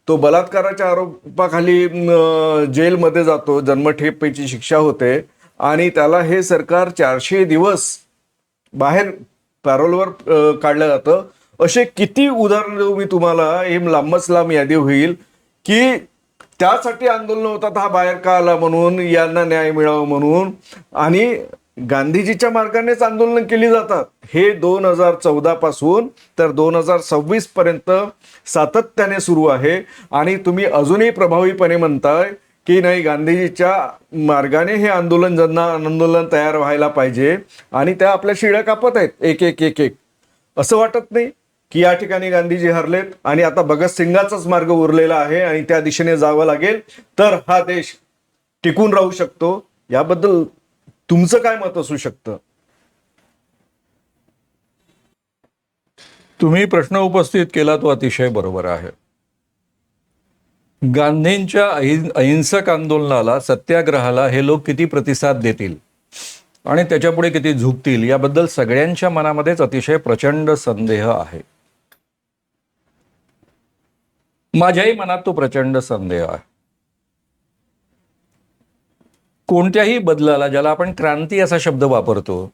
तो बलात्काराच्या आरोपाखाली जेलमध्ये जातो, जन्मठेपेची शिक्षा होते, आणि त्याला हे सरकार 400 दिवस बाहेर पॅरोलवर काढलं जातं. असे किती उदाहरण देऊ मी तुम्हाला, हे लांबच लांब यादी होईल की त्यासाठी आंदोलन होतात, हा बाहेर का आला म्हणून, यांना न्याय मिळावा म्हणून. आणि गांधीजीच्या मार्गानेच आंदोलन केली जातात. हे 2014 पासून तर 2026 पर्यंत सातत्याने सुरू आहे. आणि तुम्ही अजूनही प्रभावीपणे म्हणताय की नाही, गांधीजीच्या मार्गाने हे आंदोलन तयार व्हायला पाहिजे, आणि त्या आपल्या शिड्या कापत आहेत एक एक एक एक. असं वाटत नाही की या ठिकाणी गांधीजी हरलेत आणि आता भगतसिंगाचाच मार्ग उरलेला आहे आणि त्या दिशेने जावं लागेल तर हा देश टिकून राहू शकतो? याबद्दल तुमचं काय मत असू शकतं? तुम्ही प्रश्न उपस्थित केला तो अतिशय बरोबर आहे. गांधींच्या अहिंसक आंदोलनाला, सत्याग्रहाला हे लोक किती प्रतिसाद देतील आणि त्याच्यापुढे किती झुकतील याबद्दल सगळ्यांच्या मनामध्येच अतिशय प्रचंड संदेह आहे. माझ्याही मनात तो प्रचंड संदेह आहे. कोणत्याही बदलाला, ज्याला आपण क्रांती असा शब्द वापरतो,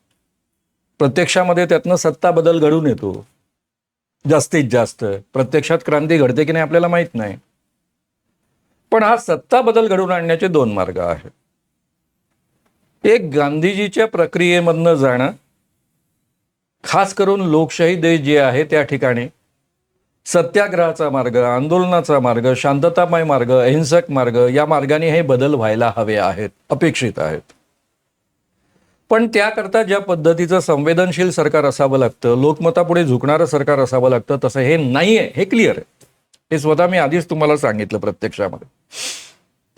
प्रत्यक्षामध्ये त्यातनं सत्ता बदल घडून येतो जास्तीत जास्त. प्रत्यक्षात क्रांती घडते की नाही आपल्याला माहित नाही, पण हा सत्ता बदल घडवून आणण्याचे दोन मार्ग आहेत. एक, गांधीजीच्या प्रक्रियेमधनं जाणं, खास करून लोकशाही देश जे आहे त्या ठिकाणी सत्याग्रहाचा मार्ग, आंदोलनाचा मार्ग, शांततामय मार्ग, अहिंसक मार्ग, या मार्गाने हे बदल व्हायला हवे आहेत, अपेक्षित आहेत. पण त्याकरता ज्या पद्धतीचं संवेदनशील सरकार असावं लागतं, लोकमतापुढे झुकणारं सरकार असावं लागतं, तसं हे नाहीये, हे क्लिअर आहे. हे स्वतः मी आधीच तुम्हाला सांगितलं प्रत्यक्षामध्ये.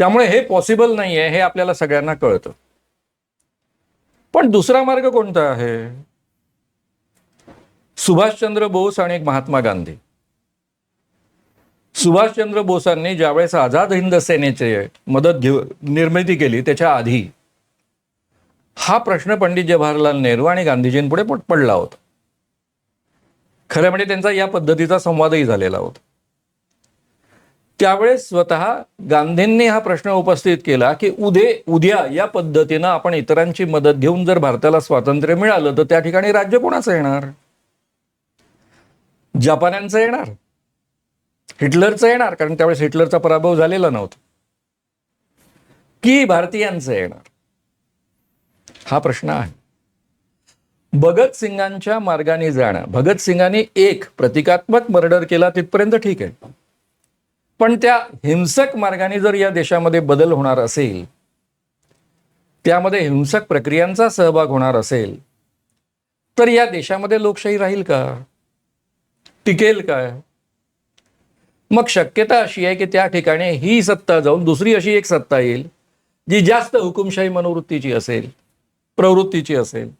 त्यामुळे हे पॉसिबल नाहीये, हे आपल्याला सगळ्यांना कळतं. पण दुसरा मार्ग कोणता आहे? सुभाषचंद्र बोस आणि महात्मा गांधी. सुभाषचंद्र बोसांनी ज्यावेळेस आझाद हिंद सेनेचे निर्मिती केली, त्याच्या आधी हा प्रश्न पंडित जवाहरलाल नेहरू आणि गांधीजींपुढे पडला होता. खरं म्हणजे त्यांचा या पद्धतीचा संवादही झालेला होता. त्यावेळेस स्वतः गांधींनी हा प्रश्न उपस्थित केला की उद्या या पद्धतीनं आपण इतरांची मदत घेऊन जर भारताला स्वातंत्र्य मिळालं तर त्या ठिकाणी राज्य कोणाचं येणार? जपान्यांचं येणार? हिटलरचं येणार? कारण त्यावेळेस हिटलरचा पराभव झालेला नव्हता. की भारतीयांचं येणार? हा प्रश्न आहे. भगतसिंगांच्या मार्गाने जाणं, भगतसिंगांनी एक प्रतिकात्मक मर्डर केला तिथपर्यंत ठीक आहे, पण त्या हिंसक मार्गाने जर या देशामध्ये बदल होणार असेल, त्यामध्ये हिंसक प्रक्रियांचा सहभाग होणार असेल, तर या देशामध्ये लोकशाही राहील का? टिकेल का? मग शक्यता अशी आहे की त्या ठिकाणी ही सत्ता जाऊन दुसरी अशी एक सत्ता येईल जी जास्त हुकुमशाही मनोवृत्तीची असेल, प्रवृत्तीची असेल.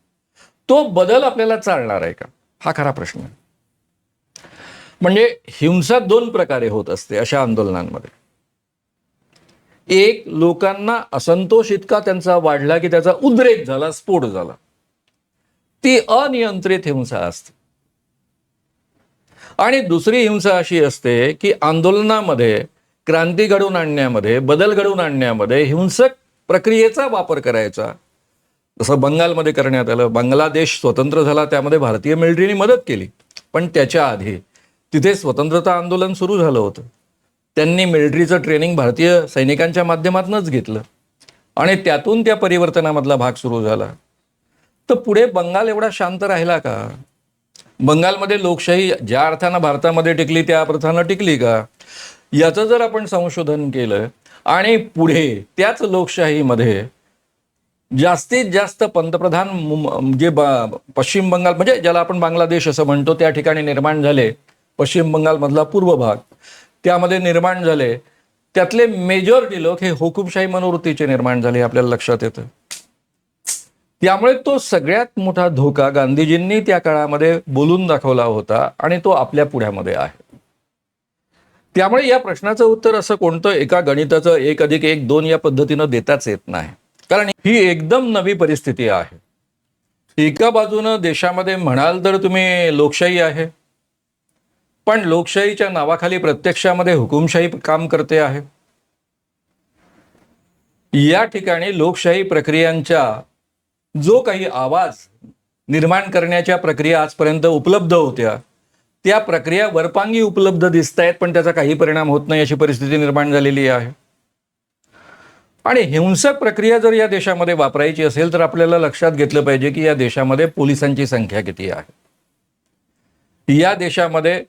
तो बदल आपल्याला चालणार आहे का? हा खरा प्रश्न आहे. म्हणजे हिंसा दोन प्रकारे होत असते अशा आंदोलनांमध्ये. एक, लोकांना असंतोष इतका त्यांचा वाढला की त्याचा उद्रेक झाला, स्फोट झाला, ती अनियंत्रित हिंसा असते. आणि दुसरी हिंसा अशी असते की आंदोलनामध्ये, क्रांती घडवून आणण्यामध्ये, बदल घडवून आणण्यामध्ये हिंसक प्रक्रियेचा वापर करायचा, जसं बंगालमध्ये करण्यात आलं. बांगलादेश स्वतंत्र झाला, त्यामध्ये भारतीय मिलिटरीने मदत केली, पण त्याच्या आधी तिथे स्वतंत्रता आंदोलन सुरू झालं होतं. त्यांनी मिलिटरीचं ट्रेनिंग भारतीय सैनिकांच्या माध्यमातूनच घेतलं आणि त्यातून त्या परिवर्तनामधला भाग सुरू झाला. तर पुढे बंगाल एवढा शांत राहिला का? बंगालमध्ये लोकशाही ज्या अर्थानं भारतामध्ये टिकली त्या अर्थानं टिकली का? याचं जर आपण संशोधन केलं आणि पुढे त्याच लोकशाहीमध्ये जास्तीत जास्त पंतप्रधान जे पश्चिम बंगाल, म्हणजे ज्याला आपण बांगलादेश असं म्हणतो, त्या ठिकाणी निर्माण झाले, पश्चिम बंगालमधला पूर्व भाग, त्यामध्ये निर्माण झाले, त्यातले मेजॉरिटी लोक हे हुकुमशाही मनोवृत्तीचे निर्माण झाले, आपल्याला लक्षात येतं. त्यामुळे तो सगळ्यात मोठा धोका गांधीजींनी त्या काळामध्ये बोलून दाखवला होता आणि तो आपल्या पुढ्यामध्ये आहे. त्यामुळे या प्रश्नाचं उत्तर असं कोणतं एका गणिताचं 1+1=2 या पद्धतीनं देताच येत नाही, कारण ही एकदम नवी परिस्थिती आहे. एका बाजूनं देशामध्ये म्हणाल तर तुम्ही लोकशाही आहे, पण लोकशाहीच्या नावाखाली प्रत्यक्षामध्ये हुकुमशाही काम करते आहे. या ठिकाणी लोकशाही प्रक्रियांचा जो काही आवाज निर्माण करण्याच्या प्रक्रिया आजपर्यंत उपलब्ध होत्या, त्या प्रक्रिया वरपांगी उपलब्ध दिसत आहेत, पण त्याचा काही परिणाम होत नाही अशी परिस्थिती निर्माण झालेली आहे. आणि हिंसक प्रक्रिया जर या देशामध्ये वापरायची असेल तर आपल्याला लक्षात घेतलं पाहिजे की या देशामध्ये पोलिसांची संख्या किती आहे. या देशामध्ये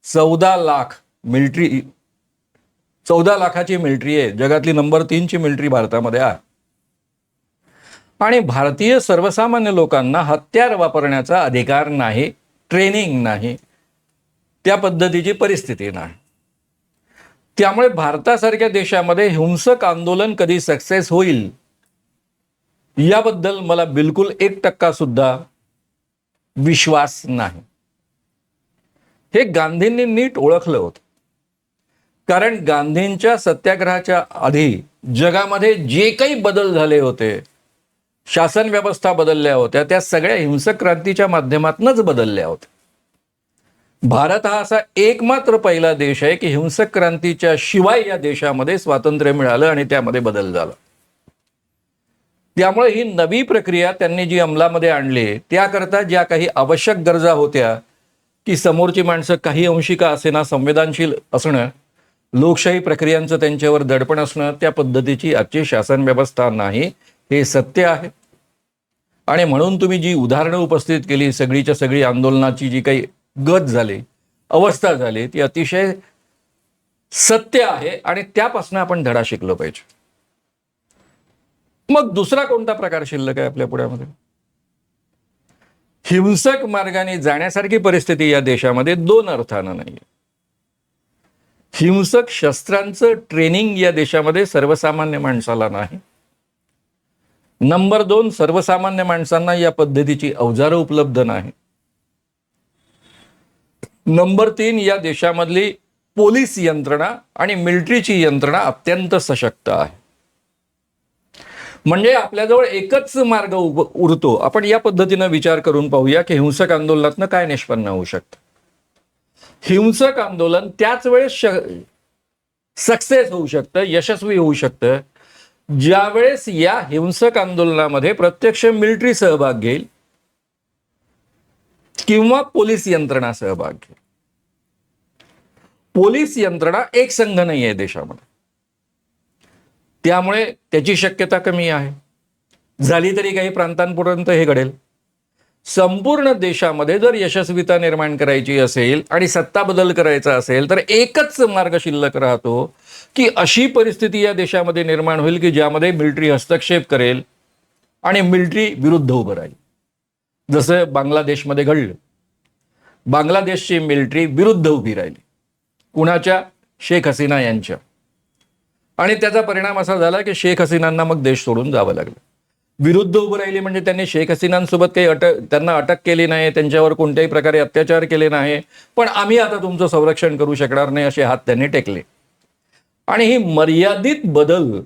14 लाख मिलिटरी 14 लाखाची मिलिटरी आहे. जगातली नंबर 3 ची मिलिटरी भारतामध्ये आहे. आणि भारतीय सर्वसामान्य लोकांना हत्यार वापरण्याचा अधिकार नाही, ट्रेनिंग नाही, त्या पद्धतीची परिस्थिती नाही. त्यामुळे भारतासारख्या देशामध्ये हिंसक आंदोलन कधी सक्सेस होईल याबद्दल मला बिलकुल 1% सुद्धा विश्वास नाही. हे गांधींनी नीट ओळखलं होतं. कारण गांधींच्या सत्याग्रहाच्या आधी जगामध्ये जे काही बदल झाले होते, शासन व्यवस्था बदलल्या होत्या, त्या सगळ्या हिंसक क्रांतीच्या माध्यमातूनच बदलल्या होत्या. भारत हा असा एकमात्र पहिला देश आहे की हिंसक क्रांतीच्या शिवाय या देशामध्ये स्वातंत्र्य मिळालं आणि त्यामध्ये बदल झाला. त्यामुळे ही नवी प्रक्रिया त्यांनी जी अंमलामध्ये आणली, त्याकरता ज्या काही आवश्यक गरजा होत्या की समोरची माणसं काही अंशी का असेना संवेदनशील असणं, लोकशाही प्रक्रियांचं त्यांच्यावर दडपण असणं, त्या पद्धतीची आजची शासन व्यवस्था नाही, हे सत्य आहे. आणि म्हणून तुम्ही जी उदाहरणं उपस्थित केली, सगळीच्या सगळी आंदोलनाची जी काही गत झाली, अवस्था झाली, ती अतिशय सत्य आहे आणि त्यापासून आपण धडा शिकलो पाहिजे. मग दुसरा कोणता प्रकार शिल्लक आहे आपल्या पुढ्यामध्ये? हिंसक मार्गाने जाण्यासारखी परिस्थिती या देशामध्ये 2 अर्थानं नाही. हिंसक शस्त्रांचं ट्रेनिंग या देशामध्ये सर्वसामान्य माणसाला नाही. नंबर 2, सर्वसामान्य माणसांना या पद्धतीची अवजारं उपलब्ध नाही. नंबर 3, या देशामधली पोलीस यंत्रणा आणि मिलिटरीची यंत्रणा अत्यंत सशक्त आहे. म्हणजे आपल्याजवळ एकच मार्ग उरतो. आपण या पद्धतीनं विचार करून पाहूया की हिंसक आंदोलनातनं काय निष्पन्न होऊ शकतं. हिंसक आंदोलन त्याच वेळेस सक्सेस होऊ शकतं, यशस्वी होऊ शकतं, ज्यावेळेस या हिंसक आंदोलनामध्ये प्रत्यक्ष मिलिटरी सहभाग घेईल किंवा पोलीस यंत्रणा सहभाग घेईल. पोलीस यंत्रणा एक संघ नाही आहे देशामध्ये, त्यामुळे त्याची शक्यता कमी आहे. झाली तरी काही प्रांतांपर्यंत हे घडेल. संपूर्ण देशामध्ये जर यशस्वीता निर्माण करायची असेल आणि सत्ता बदल करायचा असेल तर एकच मार्ग शिल्लक राहतो की अशी परिस्थिती या देशामध्ये निर्माण होईल की ज्यामध्ये मिलिटरी हस्तक्षेप करेल आणि मिलिटरी विरुद्ध उभं राहील. जसं बांगलादेशमध्ये घडलं. बांगलादेशची मिलिटरी विरुद्ध उभी राहिली. कुणाच्या? शेख हसीना यांच्या. आणि त्याचा परिणाम असा झाला की शेख हसीनांना मग देश सोडून जावं लागलं. विरुद्ध उभं राहिली म्हणजे त्यांनी शेख हसीनांसोबत काही त्यांना अटक केली नाही, त्यांच्यावर कोणत्याही प्रकारे अत्याचार केले नाही, पण आम्ही आता तुमचं संरक्षण करू शकणार नाही असे हात त्यांनी टेकले. आणि ही मर्यादित बदल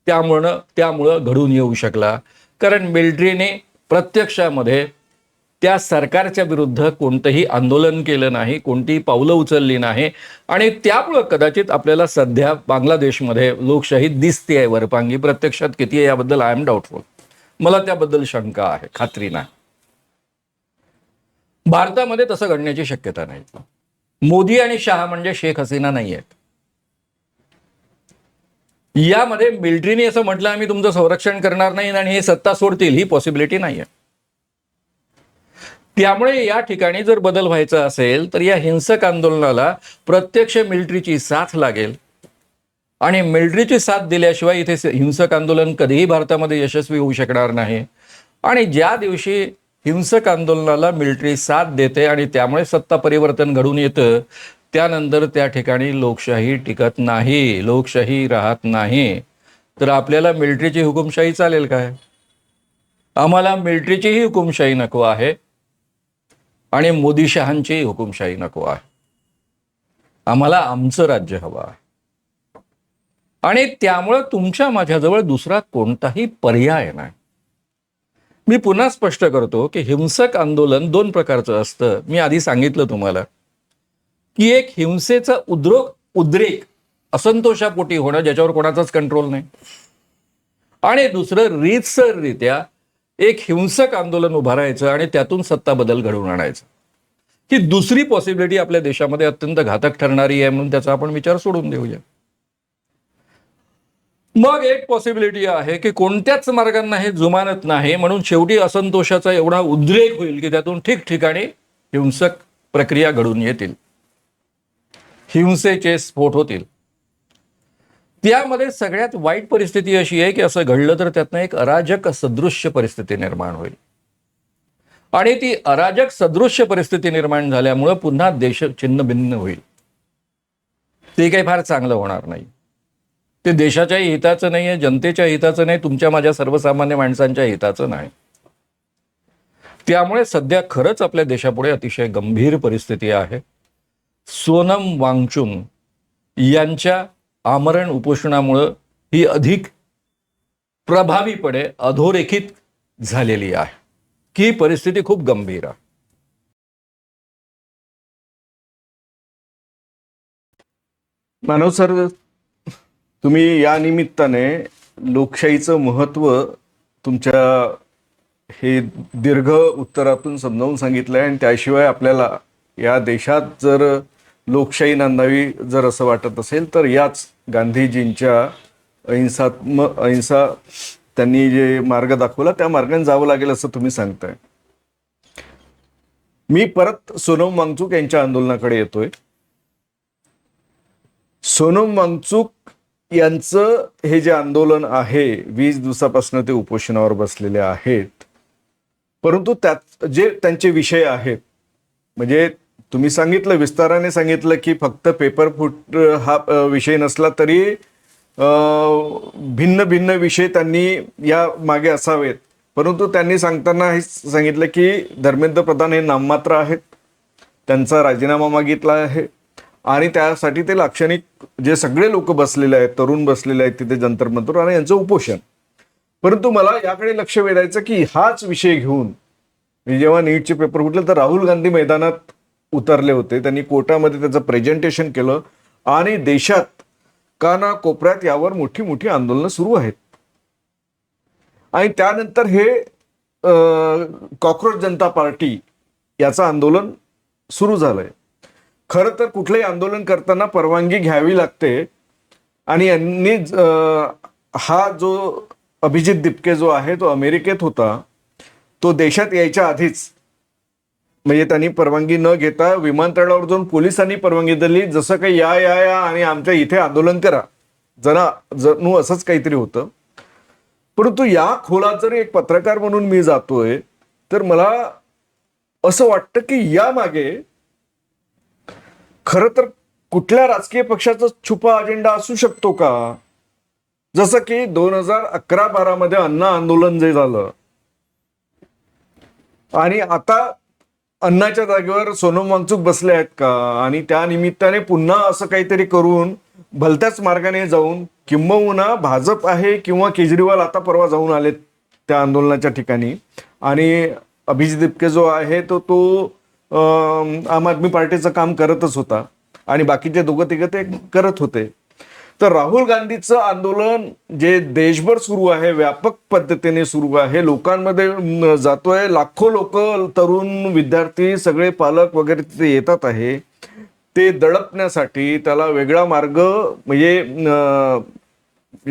त्यामुळं घडून येऊ शकला. कारण मिलिटरीने प्रत्यक्षामध्ये त्या सरकारच्या विरुद्ध कोणतंही आंदोलन केलं नाही, कोणतीही पावलं उचलली नाही. आणि त्यामुळं कदाचित आपल्याला सध्या बांगलादेशमध्ये लोकशाही दिसते आहे वरपांगी. प्रत्यक्षात किती आहे याबद्दल आय एम डाऊटफुल. मला त्याबद्दल शंका आहे, खात्री नाही. भारतामध्ये तसं घडण्याची शक्यता नाही. मोदी आणि शहा म्हणजे शेख हसीना नाही आहेत. यामध्ये मिलिटरीने असं म्हटलं आम्ही तुमचं संरक्षण करणार नाही आणि हे सत्ता सोडतील, ही पॉसिबिलिटी नाही आहे. त्यामुळे या ठिकाणी जर बदल व्हायचा असेल तर या हिंसक आंदोलनाला प्रत्यक्ष मिलिटरीची साथ लागेल. आणि मिलिटरीची साथ दिल्याशिवाय इथे हिंसक आंदोलन कधीही भारतामध्ये यशस्वी होऊ शकणार नाही. आणि ज्या दिवशी हिंसक आंदोलनाला मिलिटरी साथ देते आणि त्यामुळे सत्ता परिवर्तन घडून येतं, त्यानंतर त्या ठिकाणी लोकशाही टिकत नाही, लोकशाही राहत नाही. तर आपल्याला मिलिटरीची हुकुमशाही चालेल काय? आम्हाला मिलिटरीचीही हुकुमशाही नको आहे आणि मोदी शहांची हुकुमशाही नको आहे. आम्हाला आमचं राज्य हवं आहे. आणि त्यामुळं तुमच्या माझ्याजवळ दुसरा कोणताही पर्याय नाही. मी पुन्हा स्पष्ट करतो की हिंसक आंदोलन 2 प्रकारचं असतं. मी आधी सांगितलं तुम्हाला की एक हिंसेचा उद्रेक असंतोषापोटी होणं ज्याच्यावर कोणाचाच कंट्रोल नाही, आणि दुसरं रीतसररित्या एक हिंसक आंदोलन उभारायचं आणि त्यातून सत्ता बदल घडवून आणायचं. ही दुसरी पॉसिबिलिटी आपल्या देशामध्ये अत्यंत घातक ठरणारी आहे, म्हणून त्याचा आपण विचार सोडून देऊया. मग एक पॉसिबिलिटी आहे की कोणत्याच मार्गांना हे जुमानत नाही, म्हणून शेवटी असंतोषाचा एवढा उद्रेक होईल की त्यातून ठिकठिकाणी हिंसक प्रक्रिया घडून येतील, हिंसेचे स्फोट होतील. त्यामध्ये सगळ्यात वाईट परिस्थिती अशी आहे की असं घडलं तर त्यातनं एक अराजक सदृश्य परिस्थिती निर्माण होईल. आणि ती अराजक सदृश्य परिस्थिती निर्माण झाल्यामुळं पुन्हा देश छिन्नभिन्न होईल. ते काही फार चांगलं होणार नाही. ते देशाच्याही हिताचं नाही आहे, जनतेच्या हिताचं नाही, तुमच्या माझ्या सर्वसामान्य माणसांच्या हिताचं नाही. त्यामुळे सध्या खरंच आपल्या देशापुढे अतिशय गंभीर परिस्थिती आहे. सोनम वांगचुक यांच्या आमरण उपोषणामुळं ही अधिक प्रभावीपणे अधोरेखित झालेली आहे की परिस्थिती खूप गंभीर आहे. मानव सर, तुम्ही या निमित्ताने लोकशाहीचं महत्त्व तुमच्या हे दीर्घ उत्तरातून समजावून सांगितलं आहे. आणि त्याशिवाय आपल्याला या देशात जर लोकशाही नांदावी जर असं वाटत असेल तर याच गांधीजींच्या अहिंसा त्यांनी जे मार्ग दाखवला त्या मार्गाने जावं लागेल असं तुम्ही सांगताय. मी परत सोनम वांगचुक यांच्या आंदोलनाकडे येतोय. सोनम वांगचुक यांचं हे जे आंदोलन आहे 20 दिवसापासून ते उपोषणावर बसलेले आहेत, परंतु त्यात जे त्यांचे विषय आहेत, म्हणजे तुम्ही सांगितलं, विस्ताराने सांगितलं की फक्त पेपर फुट हा विषय नसला तरी भिन्न भिन्न विषय त्यांनी या मागे असावेत. परंतु त्यांनी सांगताना हे सांगितलं की धर्मेंद्र प्रधान हे नाममात्र आहेत, त्यांचा राजीनामा मागितला आहे आणि त्यासाठी ते लाक्षणिक जे सगळे लोक बसलेले आहेत, तरुण बसलेले आहेत तिथे जंतर मंतर आणि यांचं उपोषण. परंतु मला याकडे लक्ष वेधायचं की हाच विषय घेऊन जेव्हा नीटचे पेपर फुटले तर राहुल गांधी मैदानात उतरले होते. त्यांनी कोर्टामध्ये त्याचं प्रेझेंटेशन केलं आणि देशात काना कोपऱ्यात यावर मोठी मोठी आंदोलनं सुरू आहेत. आणि त्यानंतर हे कॉक्रोच जनता पार्टी याचं आंदोलन सुरू झालंय. खरं तर कुठलंही आंदोलन करताना परवानगी घ्यावी लागते आणि यांनी हा जो अभिजित दिपके जो आहे तो अमेरिकेत होता, तो देशात यायच्या आधीच म्हणजे त्यांनी परवानगी न घेता विमानतळावर जाऊन पोलिसांनी परवानगी दिली, जसं काही या या या आणि आमच्या इथे आंदोलन करा, जणू असंच काहीतरी होतं. परंतु या खोलात जर एक पत्रकार म्हणून मी जातोय तर मला असं वाटतं की यामागे खरं तर कुठल्या राजकीय पक्षाचा छुपा अजेंडा असू शकतो का? जसं की 2011-12 मध्ये अण्णा आंदोलन जे झालं आणि आता अण्णाच्या जागेवर सोनम वांगचुक बसले आहेत का? आणि त्या निमित्ताने पुन्हा असं काहीतरी करून भलत्याच मार्गाने जाऊन, किंबहुना भाजप आहे किंवा केजरीवाल आता परवा जाऊन आले त्या आंदोलनाच्या ठिकाणी आणि अभिजित दिपके जो आहे तो आम आदमी पार्टीचं काम करतच होता आणि बाकीचे दोघं तिघं ते करत होते. तर राहुल गांधीचं आंदोलन जे देशभर सुरू आहे, व्यापक पद्धतीने सुरू आहे, लोकांमध्ये जातोय, लाखो लोक, तरुण, विद्यार्थी, सगळे पालक वगैरे तिथे येतात आहे. ते दडपण्यासाठी त्याला वेगळा मार्ग म्हणजे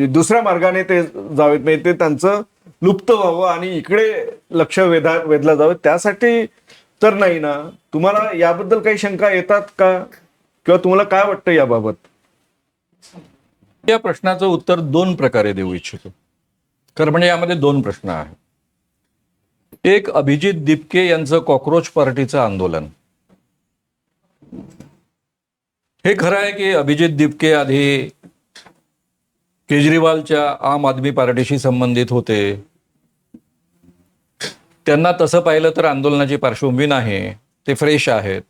दुसऱ्या मार्गाने ते जावेत, म्हणजे ते त्यांचं लुप्त व्हावं आणि इकडे लक्ष वेधलं जावं, त्यासाठी तर नाही ना. तुम्हाला याबद्दल काही शंका येतात का किंवा तुम्हाला काय वाटतं याबाबत? या प्रश्नाचं उत्तर दोन प्रकारे देऊ इच्छितो. खरं म्हणजे यामध्ये दोन प्रश्न आहेत. एक, अभिजित दिपके यांचं कॉक्रोच पार्टीचं आंदोलन. हे खरं आहे की अभिजित दिपके आधी केजरीवालच्या आम आदमी पार्टीशी संबंधित होते. त्यांना तसं पाहिलं तर आंदोलनाची पार्श्वभूमी नाही, ते फ्रेश आहेत.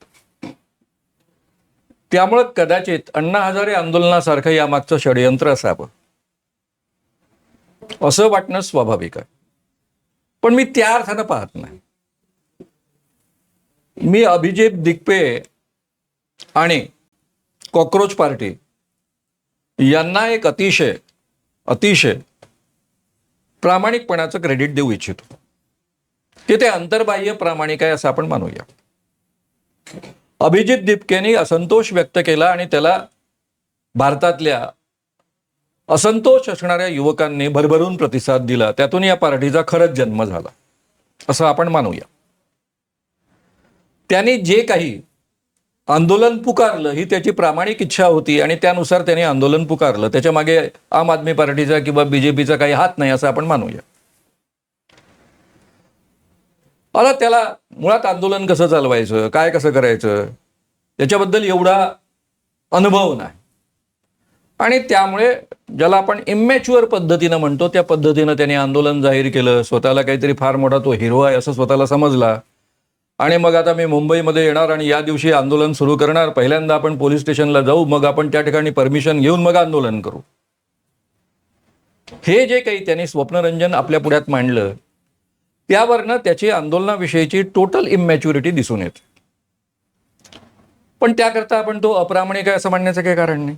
त्यामुळे कदाचित अण्णा हजारे आंदोलनासारखं यामागचं षडयंत्र असावं असं वाटणं स्वाभाविक आहे. पण मी त्या अर्थानं पाहत नाही. मी अभिजित दिपके आणि कॉक्रोच पार्टी यांना एक अतिशय प्रामाणिकपणाचं क्रेडिट देऊ इच्छितो. की ते अंतर्बाह्य प्रामाणिक आहे असं आपण मानूया. अभिजित दिपकेनी असंतोष व्यक्त केला आणि त्याला भारतातल्या असंतोष असणाऱ्या युवकांनी भरभरून प्रतिसाद दिला. त्यातून या पार्टीचा खरंच जन्म झाला असं आपण मानूया. त्यांनी जे काही आंदोलन पुकारलं ही त्याची प्रामाणिक इच्छा होती आणि त्यानुसार त्यांनी आंदोलन पुकारलं. त्याच्या मागे आम आदमी पार्टीचा किंवा बीजेपीचा काही हात नाही असं आपण मानूया. आता त्याला मुळात आंदोलन कसं चालवायचं, काय कसं करायचं याच्याबद्दल एवढा अनुभव नाही आणि त्यामुळे ज्याला आपण इमॅच्युअर पद्धतीनं म्हणतो त्या पद्धतीनं त्याने आंदोलन जाहीर केलं. स्वतःला काहीतरी फार मोठा तो हिरो आहे असं स्वतःला समजला आणि मग आता मी मुंबईमध्ये येणार आणि या दिवशी आंदोलन सुरू करणार. पहिल्यांदा आपण पोलीस स्टेशनला जाऊ, मग आपण त्या ठिकाणी परमिशन घेऊन मग आंदोलन करू. हे जे काही त्यांनी स्वप्नरंजन आपल्या पुढ्यात मांडलं त्यावरनं त्याची आंदोलनाविषयीची टोटल इमॅच्युरिटी दिसून येते. पण त्याकरता आपण तो अप्रामाणिक आहे असं म्हणण्याचं काही कारण नाही.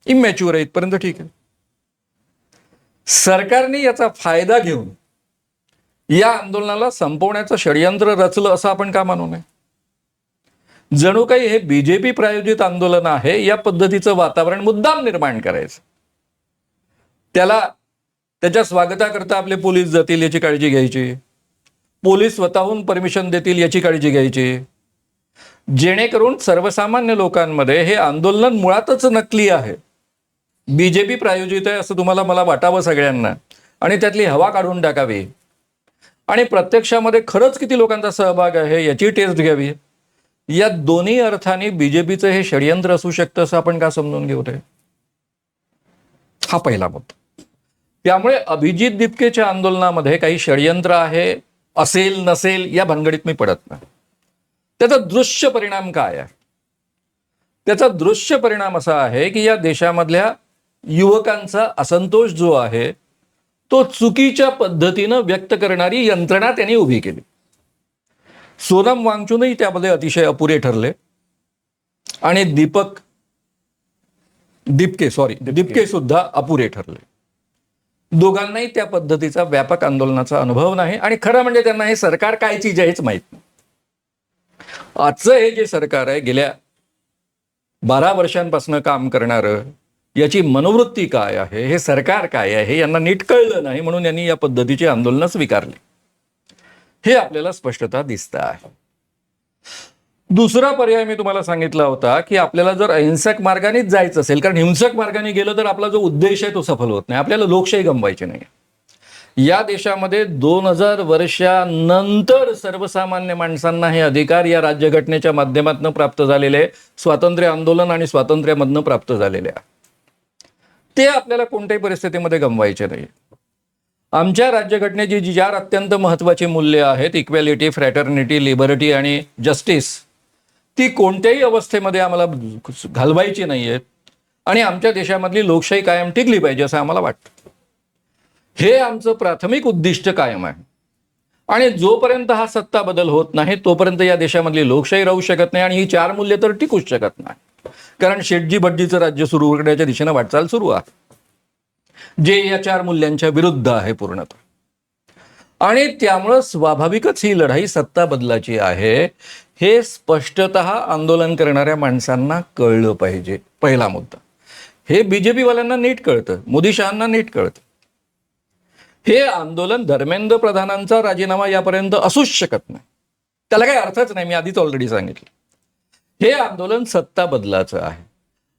इमॅच्युअर आहे इथपर्यंत ठीक आहे. सरकारने याचा फायदा घेऊन या आंदोलनाला संपवण्याचं षडयंत्र रचलं असं आपण का मानू नये. जणू काही हे बीजेपी प्रायोजित आंदोलन आहे या पद्धतीचं वातावरण मुद्दाम निर्माण करायचं. त्याला त्याच्या स्वागताकरता आपले पोलीस जातील याची काळजी घ्यायची, पोलीस स्वतःहून परमिशन देतील याची काळजी घ्यायची, जेणेकरून सर्वसामान्य लोकांमध्ये हे आंदोलन मुळातच नकली आहे, बीजेपी प्रायोजित आहे असं तुम्हाला मला वाटावं सगळ्यांना आणि त्यातली हवा काढून टाकावी आणि प्रत्यक्षामध्ये खरंच किती लोकांचा सहभाग आहे याची टेस्ट घ्यावी. या दोन्ही अर्थाने बीजेपीचं हे षडयंत्र असू शकतं असं आपण का समजून घेऊ नये. हा पहिला मुद्दा. त्यामुळे अभिजित दिपकेच्या आंदोलनामध्ये काही षडयंत्र आहे असेल नसेल या भानगडीत मी पडत नाही. त्याचा दृश्य परिणाम काय आहे. त्याचा दृश्य परिणाम असा आहे की या देशामधल्या युवकांचा असंतोष जो आहे तो चुकीच्या पद्धतीनं व्यक्त करणारी यंत्रणा त्यांनी उभी केली. सोनम वांगचुकही त्यामध्ये अतिशय अपुरे ठरले आणि दिपके सुद्धा अपुरे ठरले. दोघांनाही त्या पद्धतीचा व्यापक आंदोलनाचा अनुभव नाही आणि खरं म्हणजे त्यांना हे सरकार काय चीज आहे हेच माहीत नाही. आजचं हे जे सरकार आहे गेल्या 12 वर्षांपासून काम करणारं याची मनोवृत्ती काय आहे, हे सरकार काय आहे हे यांना नीट कळलं नाही म्हणून यांनी या पद्धतीची आंदोलनं स्वीकारली. हे आपल्याला स्पष्टता दिसतं आहे. दुसरा पर्याय मी तुम्हाला सांगितला होता की आपल्याला जर अहिंसक मार्गानेच जायचं असेल, कारण हिंसक मार्गाने गेलं तर आपला जो उद्देश आहे तो सफल होत नाही. आपल्याला लोकशाही गमवायची नाही. या देशामध्ये 2000 वर्षानंतर सर्वसामान्य माणसांना हे अधिकार या राज्यघटनेच्या माध्यमातून प्राप्त झालेले, स्वातंत्र्य आंदोलन आणि स्वातंत्र्यामधनं प्राप्त झालेले आहे. ते आपल्याला कोणत्याही परिस्थितीमध्ये गमवायचे नाही. आमच्या राज्यघटनेची जी 4 अत्यंत महत्त्वाची मूल्ये आहेत, इक्वॅलिटी, फ्रॅटर्निटी, लिबर्टी आणि जस्टिस, ती कोणत्याही अवस्थेमध्ये आम्हाला घालवायची नाही आहेत आणि आमच्या देशामधली लोकशाही कायम टिकली पाहिजे असं आम्हाला वाटतं. हे आमचं प्राथमिक उद्दिष्ट कायम आहे आणि जोपर्यंत हा सत्ता बदल होत नाही तोपर्यंत या देशामधली लोकशाही राहू शकत नाही आणि ही 4 मूल्य तर टिकूच शकत नाही. कारण शेटजी भटजीचं राज्य सुरू करण्याच्या दिशेनं वाटचाल सुरू आहे जे या 4 मूल्यांच्या विरुद्ध आहे पूर्णतः. आणि त्यामुळं स्वाभाविकच ही लढाई सत्ता बदलाची आहे हे स्पष्टतः आंदोलन करणाऱ्या माणसांना कळलं पाहिजे. पहिला मुद्दा. हे बीजेपीवाल्यांना नीट कळतं, मोदी शहांना नीट कळतं. हे आंदोलन धर्मेंद्र प्रधानांचा राजीनामा यापर्यंत असूच शकत नाही. त्याला काही अर्थच नाही, मी आधीच ऑलरेडी सांगितलं. हे आंदोलन सत्ता बदलाचं आहे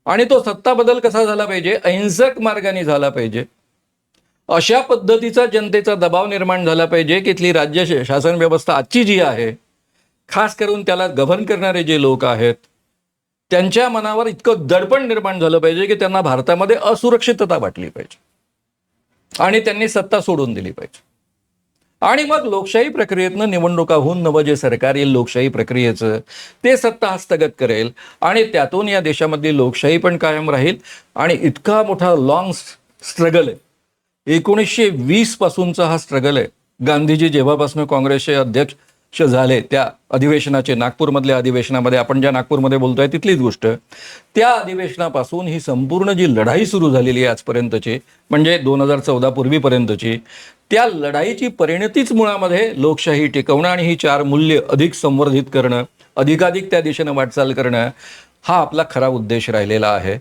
आणि तो सत्ता बदल कसा झाला पाहिजे, अहिंसक मार्गाने झाला पाहिजे. अशा पद्धतीचा जनतेचा दबाव निर्माण झाला पाहिजे की इथली राज्य शासन व्यवस्था आजची जी आहे, खास करून त्याला गव्हर्न करणारे जे लोक आहेत त्यांच्या मनावर इतकं दडपण निर्माण झालं पाहिजे की त्यांना भारतामध्ये असुरक्षितता वाटली पाहिजे आणि त्यांनी सत्ता सोडून दिली पाहिजे. आणि मग लोकशाही प्रक्रियेतनं निवडणुका होऊन नवं जे सरकार येईल लोकशाही प्रक्रियेचं ते सत्ता हस्तगत करेल आणि त्यातून या देशामधली लोकशाही पण कायम राहील. आणि इतका मोठा लॉंग स्ट्रगल आहे, 1920 पासूनचा हा स्ट्रगल आहे. गांधीजी जेव्हापासून काँग्रेसचे अध्यक्ष झाले त्या अधिवेशनाचे, नागपूरमधल्या अधिवेशनामध्ये, आपण ज्या नागपूरमध्ये बोलतोय तिथलीच गोष्ट, त्या अधिवेशनापासून ही संपूर्ण जी लढाई सुरू झालेली आहे आजपर्यंतची, म्हणजे 2014 पूर्वीपर्यंतची, त्या लढाईची परिणतीच मुळामध्ये लोकशाही टिकवणं आणि ही 4 मूल्य अधिक संवर्धित करणं, अधिकाधिक त्या दिशेनं वाटचाल करणं हा आपला खरा उद्देश राहिलेला आहे.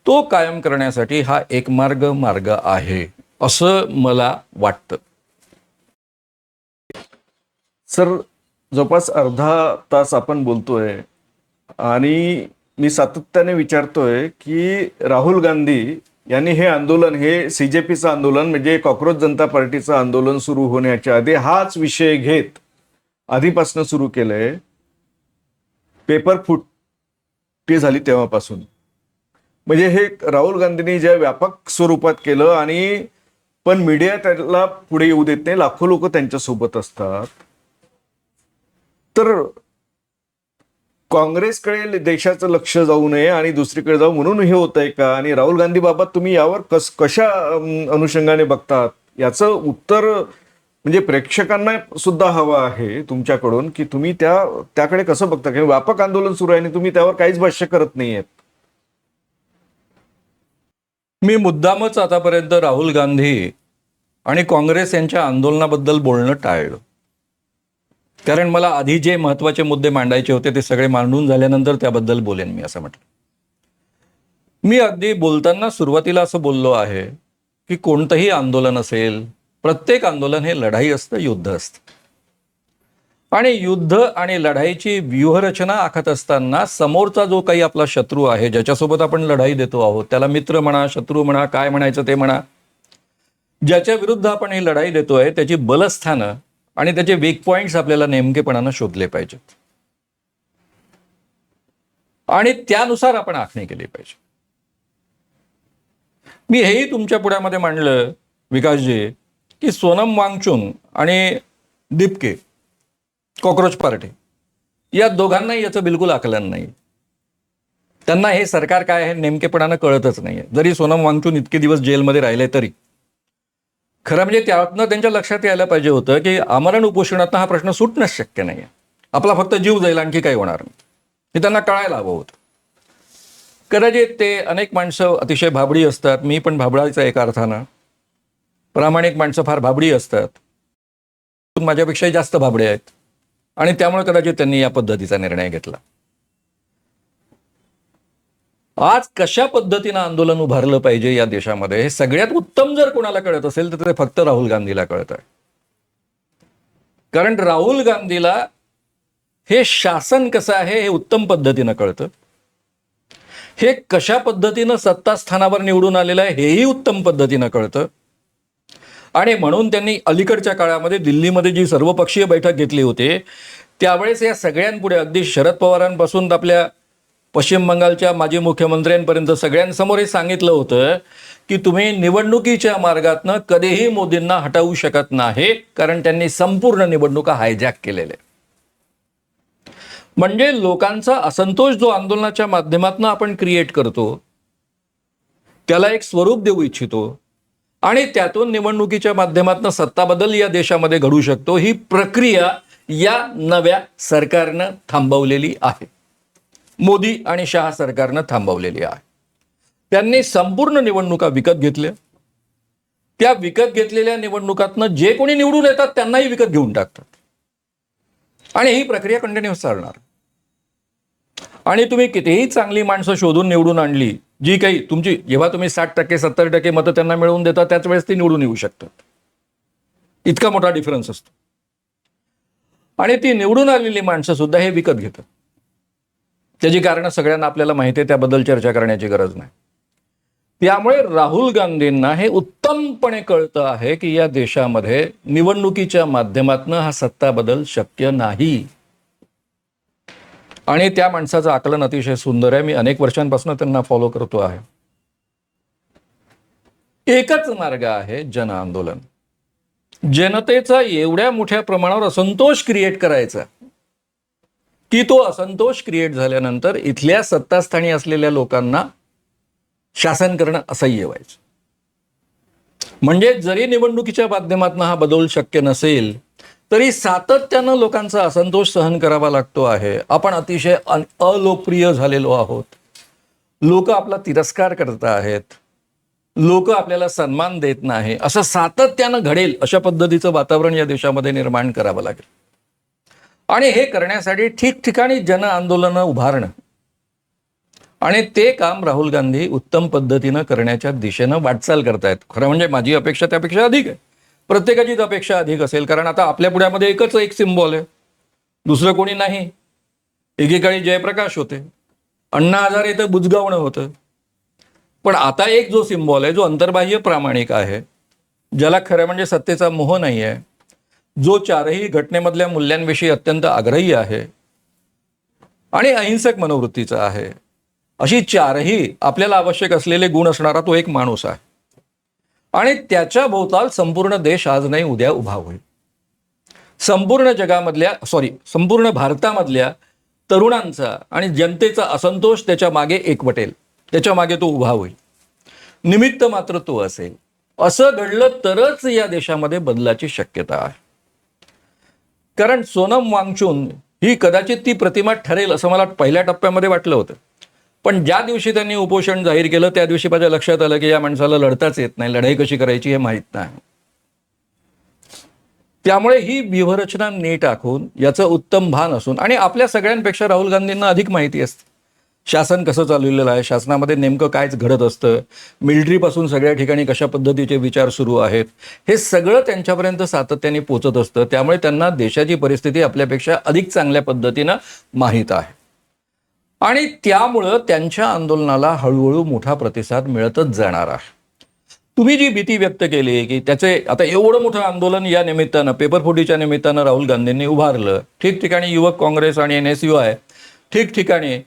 तो कायम करण्यासाठी हा एक मार्ग आहे असं मला वाटतं. सर, जवळपास अर्धा तास आपण बोलतोय आणि मी सातत्याने विचारतोय की राहुल गांधी यांनी हे आंदोलन, हे CJPचं आंदोलन म्हणजे कॉक्रोच जनता पार्टीचं आंदोलन सुरू होण्याच्या आधी हाच विषय घेत आधीपासून सुरू केलंय. पेपर फुटी झाली तेव्हापासून. म्हणजे हे राहुल गांधींनी ज्या व्यापक स्वरूपात केलं आणि पण मीडिया त्याला पुढे येऊ देत नाही. लाखो लोक त्यांच्या सोबत असतात. तर काँग्रेसकडे देशाचं लक्ष जाऊ नये आणि दुसरीकडे जाऊ म्हणून हे होत आहे का? आणि राहुल गांधी बाबत तुम्ही यावर कशा अनुषंगाने बघतात याचं उत्तर म्हणजे प्रेक्षकांना सुद्धा हवं आहे तुमच्याकडून की तुम्ही त्याकडे कसं बघता? की व्यापक आंदोलन सुरू आहे आणि तुम्ही त्यावर काहीच भाष्य करत नाहीयेत. मी मुद्दामच आतापर्यंत राहुल गांधी आणि काँग्रेस यांच्या आंदोलनाबद्दल बोलणं टाळलं. कारण मला आधी जे महत्त्वाचे मुद्दे मांडायचे होते ते सगळे मांडून झाल्यानंतर त्याबद्दल बोलेन मी असं म्हटलं. मी अगदी बोलताना सुरुवातीला असं बोललो आहे की कोणतंही आंदोलन असेल, प्रत्येक आंदोलन हे लढाई असतं, युद्ध असतं. आणि युद्ध आणि लढाईची व्यूहरचना आखत असताना समोरचा जो काही आपला शत्रू आहे, ज्याच्यासोबत आपण लढाई देतो आहोत, त्याला मित्र म्हणा, शत्रू म्हणा, काय म्हणायचं ते म्हणा, ज्याच्या विरुद्ध आपण ही लढाई देतोय त्याची बलस्थानं आणि त्याचे वीक पॉइंट्स आपल्याला नेमकेपणानं शोधले पाहिजेत आणि त्यानुसार आपण आखणी केली पाहिजे. मी हेही तुमच्या पुढ्यामध्ये मांडलं विकासजी की सोनम वांगचुक आणि दीपके, कॉक्रोच पार्टी, या दोघांनाही याचं बिलकुल आकलन नाही. त्यांना हे सरकार काय आहे नेमकेपणानं कळतच नाहीये. जरी सोनम वांगचुक इतके दिवस जेलमध्ये राहिले तरी खरं म्हणजे त्यातनं त्यांच्या लक्षात यायला पाहिजे होतं की आमरण उपोषणातनं हा प्रश्न सुटणंच शक्य नाही आहे. आपला फक्त जीव जाईल, आणखी काही होणार नाही, हे त्यांना कळायला हवं होतं. कदाचित ते अनेक माणसं अतिशय भाबडी असतात. मी पण भाबडायचा एका अर्थानं. प्रामाणिक माणसं फार भाबडी असतात. माझ्यापेक्षाही जास्त भाबडे आहेत आणि त्यामुळे कदाचित त्यांनी या पद्धतीचा निर्णय घेतला. आज कशा पद्धतीनं आंदोलन उभारलं पाहिजे या देशामध्ये हे सगळ्यात उत्तम जर कोणाला कळत असेल तर ते फक्त राहुल गांधीला कळत आहे. कारण राहुल गांधीला हे शासन कसं आहे हे उत्तम पद्धतीनं कळतं. हे कशा पद्धतीनं सत्तास्थानावर निवडून आलेलं आहे हेही उत्तम पद्धतीनं कळतं. आणि म्हणून त्यांनी अलीकडच्या काळामध्ये दिल्लीमध्ये जी सर्वपक्षीय बैठक घेतली होती त्यावेळेस या सगळ्यांपुढे अगदी शरद पवारांपासून आपल्या पश्चिम बंगालच्या माजी मुख्यमंत्र्यांपर्यंत सगळ्यांसमोर हे सांगितलं होतं की तुम्ही निवडणुकीच्या मार्गातनं कधीही मोदींना हटवू शकत नाही, कारण त्यांनी संपूर्ण निवडणुका हायजॅक केलेल्या. म्हणजे लोकांचा असंतोष जो आंदोलनाच्या माध्यमातून आपण क्रिएट करतो त्याला एक स्वरूप देऊ इच्छितो आणि त्यातून निवडणुकीच्या माध्यमातून सत्ता बदल या देशामध्ये घडू शकतो. ही प्रक्रिया या नव्या सरकारनं थांबवलेली आहे. मोदी आणि शहा सरकारनं थांबवलेली आहे. त्यांनी संपूर्ण निवडणुका विकत घेतल्या. त्या विकत घेतलेल्या निवडणुकातनं जे कोणी निवडून येतात त्यांनाही विकत घेऊन टाकतात आणि ही प्रक्रिया कंटिन्यूअस चालणार. आणि तुम्ही कितीही चांगली माणसं शोधून निवडून आणली, जी काही तुमची, जेव्हा तुम्ही 60% 70% मतं त्यांना मिळवून देता त्याच वेळेस ती निवडून येऊ शकतात. इतका मोठा डिफरन्स असतो. आणि ती निवडून आलेली माणसं सुद्धा हे विकत घेतात. त्याची कारणं सगळ्यांना आपल्याला माहिती आहे, त्याबद्दल चर्चा करण्याची गरज नाही. त्यामुळे राहुल गांधींना हे उत्तमपणे कळतं आहे की या देशामध्ये निवडणुकीच्या माध्यमातून हा सत्ता बदल शक्य नाही. आणि त्या माणसाचं आकलन अतिशय सुंदर आहे. मी अनेक वर्षांपासून त्यांना फॉलो करतो आहे. एकच मार्ग आहे, जन आंदोलन. जनतेचा एवढ्या मोठ्या प्रमाणावर असंतोष क्रिएट करायचा की तो असंतोष क्रिएट झाल्यानंतर इथल्या सत्तास्थानी असलेल्या लोकांना शासन करणं असह्य व्हायचं. म्हणजे जरी निवडणुकीच्या माध्यमातून हा बदल शक्य नसेल तरी सातत्यानं लोकांचा असंतोष सहन करावा लागतो आहे. आपण अतिशय अलोकप्रिय झालेलो आहोत. लोक आपला तिरस्कार करत आहेत. लोक आपल्याला सन्मान देत नाही, असं सातत्यानं घडेल अशा पद्धतीचं वातावरण या देशामध्ये निर्माण करावं लागेल. आणि हे करण्यासाठी ठिकठिकाणी जन आंदोलनं उभारणं आणि ते काम राहुल गांधी उत्तम पद्धतीनं करण्याच्या दिशेनं वाटचाल करतायत. खरं म्हणजे माझी अपेक्षा त्यापेक्षा अधिक आहे. प्रत्येकाचीच अपेक्षा अधिक असेल, कारण आता आपल्या पुढ्यामध्ये एकच एक सिम्बॉल आहे, दुसरं कोणी नाही. एकेकाळी जयप्रकाश होते, अण्णा हजारे तर बुजगावणं होतं. पण आता एक जो सिम्बॉल आहे, जो अंतर्बाह्य प्रामाणिक आहे, ज्याला खरं म्हणजे सत्तेचा मोह नाही आहे, जो चारही घटनेमधल्या मूल्यांविषयी अत्यंत आग्रही आहे आणि अहिंसक मनोवृत्तीचा आहे, अशी चारही आपल्याला आवश्यक असलेले गुण असणारा तो एक माणूस आहे. आणि त्याच्या भोवताल संपूर्ण देश आज नाही उद्या उभा होईल. संपूर्ण भारतामधल्या तरुणांचा आणि जनतेचा असंतोष त्याच्या मागे एकवटेल, त्याच्या मागे तो उभा होईल. निमित्त मात्र तो असेल. असं घडलं तरच या देशामध्ये बदलाची शक्यता आहे. कारण सोनम वांगचुक ही कदाचित ती प्रतिमा ठरेल असं मला पहिल्या टप्प्यामध्ये वाटलं होतं. पण ज्या दिवशी त्यांनी उपोषण जाहीर केलं त्या दिवशी माझ्या लक्षात आलं की या माणसाला लढताच येत नाही, लढाई कशी करायची हे माहीत नाही. त्यामुळे ही व्यूहरचना नीट आखून, याचं उत्तम भान असून, आणि आपल्या सगळ्यांपेक्षा राहुल गांधींना अधिक माहिती असते शासन कसं चालवलेलं आहे, शासनामध्ये नेमकं कायच घडत असतं, मिलिटरीपासून सगळ्या ठिकाणी कशा पद्धतीचे विचार सुरू आहेत, हे सगळं त्यांच्यापर्यंत सातत्याने पोचत असतं. त्यामुळे त्यांना देशाची परिस्थिती आपल्यापेक्षा अधिक चांगल्या पद्धतीनं माहीत आहे. आणि त्यामुळं त्यांच्या आंदोलनाला हळूहळू मोठा प्रतिसाद मिळतच जाणार आहे. तुम्ही जी भीती व्यक्त केली की त्याचे आता एवढं मोठं आंदोलन या निमित्तानं, पेपरफुटीच्या निमित्तानं राहुल गांधींनी उभारलं, ठिकठिकाणी युवक काँग्रेस आणि NSUI ठिकठिकाणी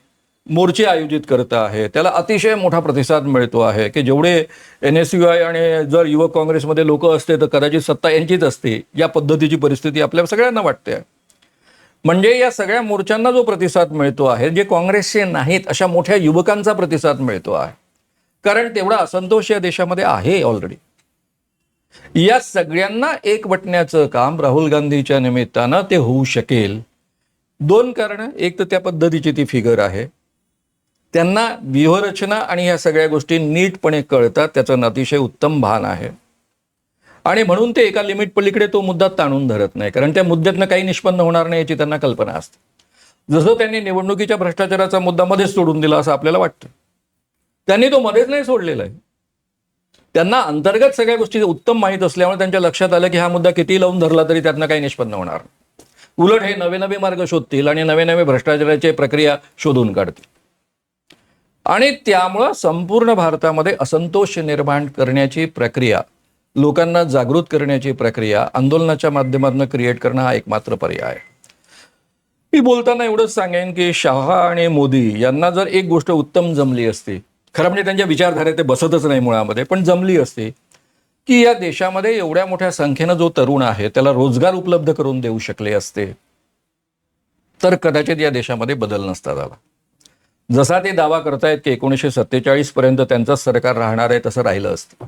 मोर्चे आयोजित करत आहे, त्याला अतिशय मोठा प्रतिसाद मिळतो आहे की जेवढे NSUI आणि जर युवक काँग्रेसमध्ये लोक असते तर कदाचित सत्ता यांचीच असते, या पद्धतीची परिस्थिती आपल्या सगळ्यांना वाटते. म्हणजे या सगळ्या मोर्चांना जो प्रतिसाद मिळतो आहे, जे काँग्रेसचे नाहीत अशा मोठ्या युवकांचा प्रतिसाद मिळतो आहे, कारण तेवढा असंतोष या देशामध्ये आहे ऑलरेडी. या सगळ्यांना एकवटण्याचं काम राहुल गांधीच्या निमित्तानं ते होऊ शकेल. दोन कारणं. एक तर त्या पद्धतीची ती फिगर आहे, त्यांना व्यूहरचना आणि ह्या सगळ्या गोष्टी नीटपणे कळतात, त्याचं अतिशय उत्तम भान आहे. आणि म्हणून ते एका लिमिट पलीकडे तो मुद्दा ताणून धरत नाही, कारण त्या मुद्द्यातनं काही निष्पन्न होणार नाही याची त्यांना कल्पना असते. जसं त्यांनी निवडणुकीच्या भ्रष्टाचाराचा मुद्दा मध्येच सोडून दिला असं आपल्याला वाटतं, त्यांनी तो मध्येच नाही सोडलेला आहे. त्यांना अंतर्गत सगळ्या गोष्टी उत्तम माहीत असल्यामुळे त्यांच्या लक्षात आलं की हा मुद्दा किती लावून धरला तरी त्यातनं काही निष्पन्न होणार. उलट हे नवे नवे मार्ग शोधतील आणि नवे नवे भ्रष्टाचाराची प्रक्रिया शोधून काढतील. आणि त्यामुळं संपूर्ण भारतामध्ये असंतोष निर्माण करण्याची प्रक्रिया, लोकांना जागृत करण्याची प्रक्रिया आंदोलनाच्या माध्यमातून क्रिएट करणं हा एकमात्र पर्याय आहे. मी बोलताना एवढंच सांगेन की शहा आणि मोदी यांना जर एक गोष्ट उत्तम जमली असती, खरं म्हणजे त्यांच्या विचारधारेत ते बसतच नाही मुळामध्ये, पण जमली असती की या देशामध्ये एवढ्या मोठ्या संख्येनं जो तरुण आहे त्याला रोजगार उपलब्ध करून देऊ शकले असते, तर कदाचित या देशामध्ये बदल नसता झाला. जसा ते दावा करतायत की 1947 पर्यंत त्यांचंच सरकार राहणार आहे तसं राहिलं असतं.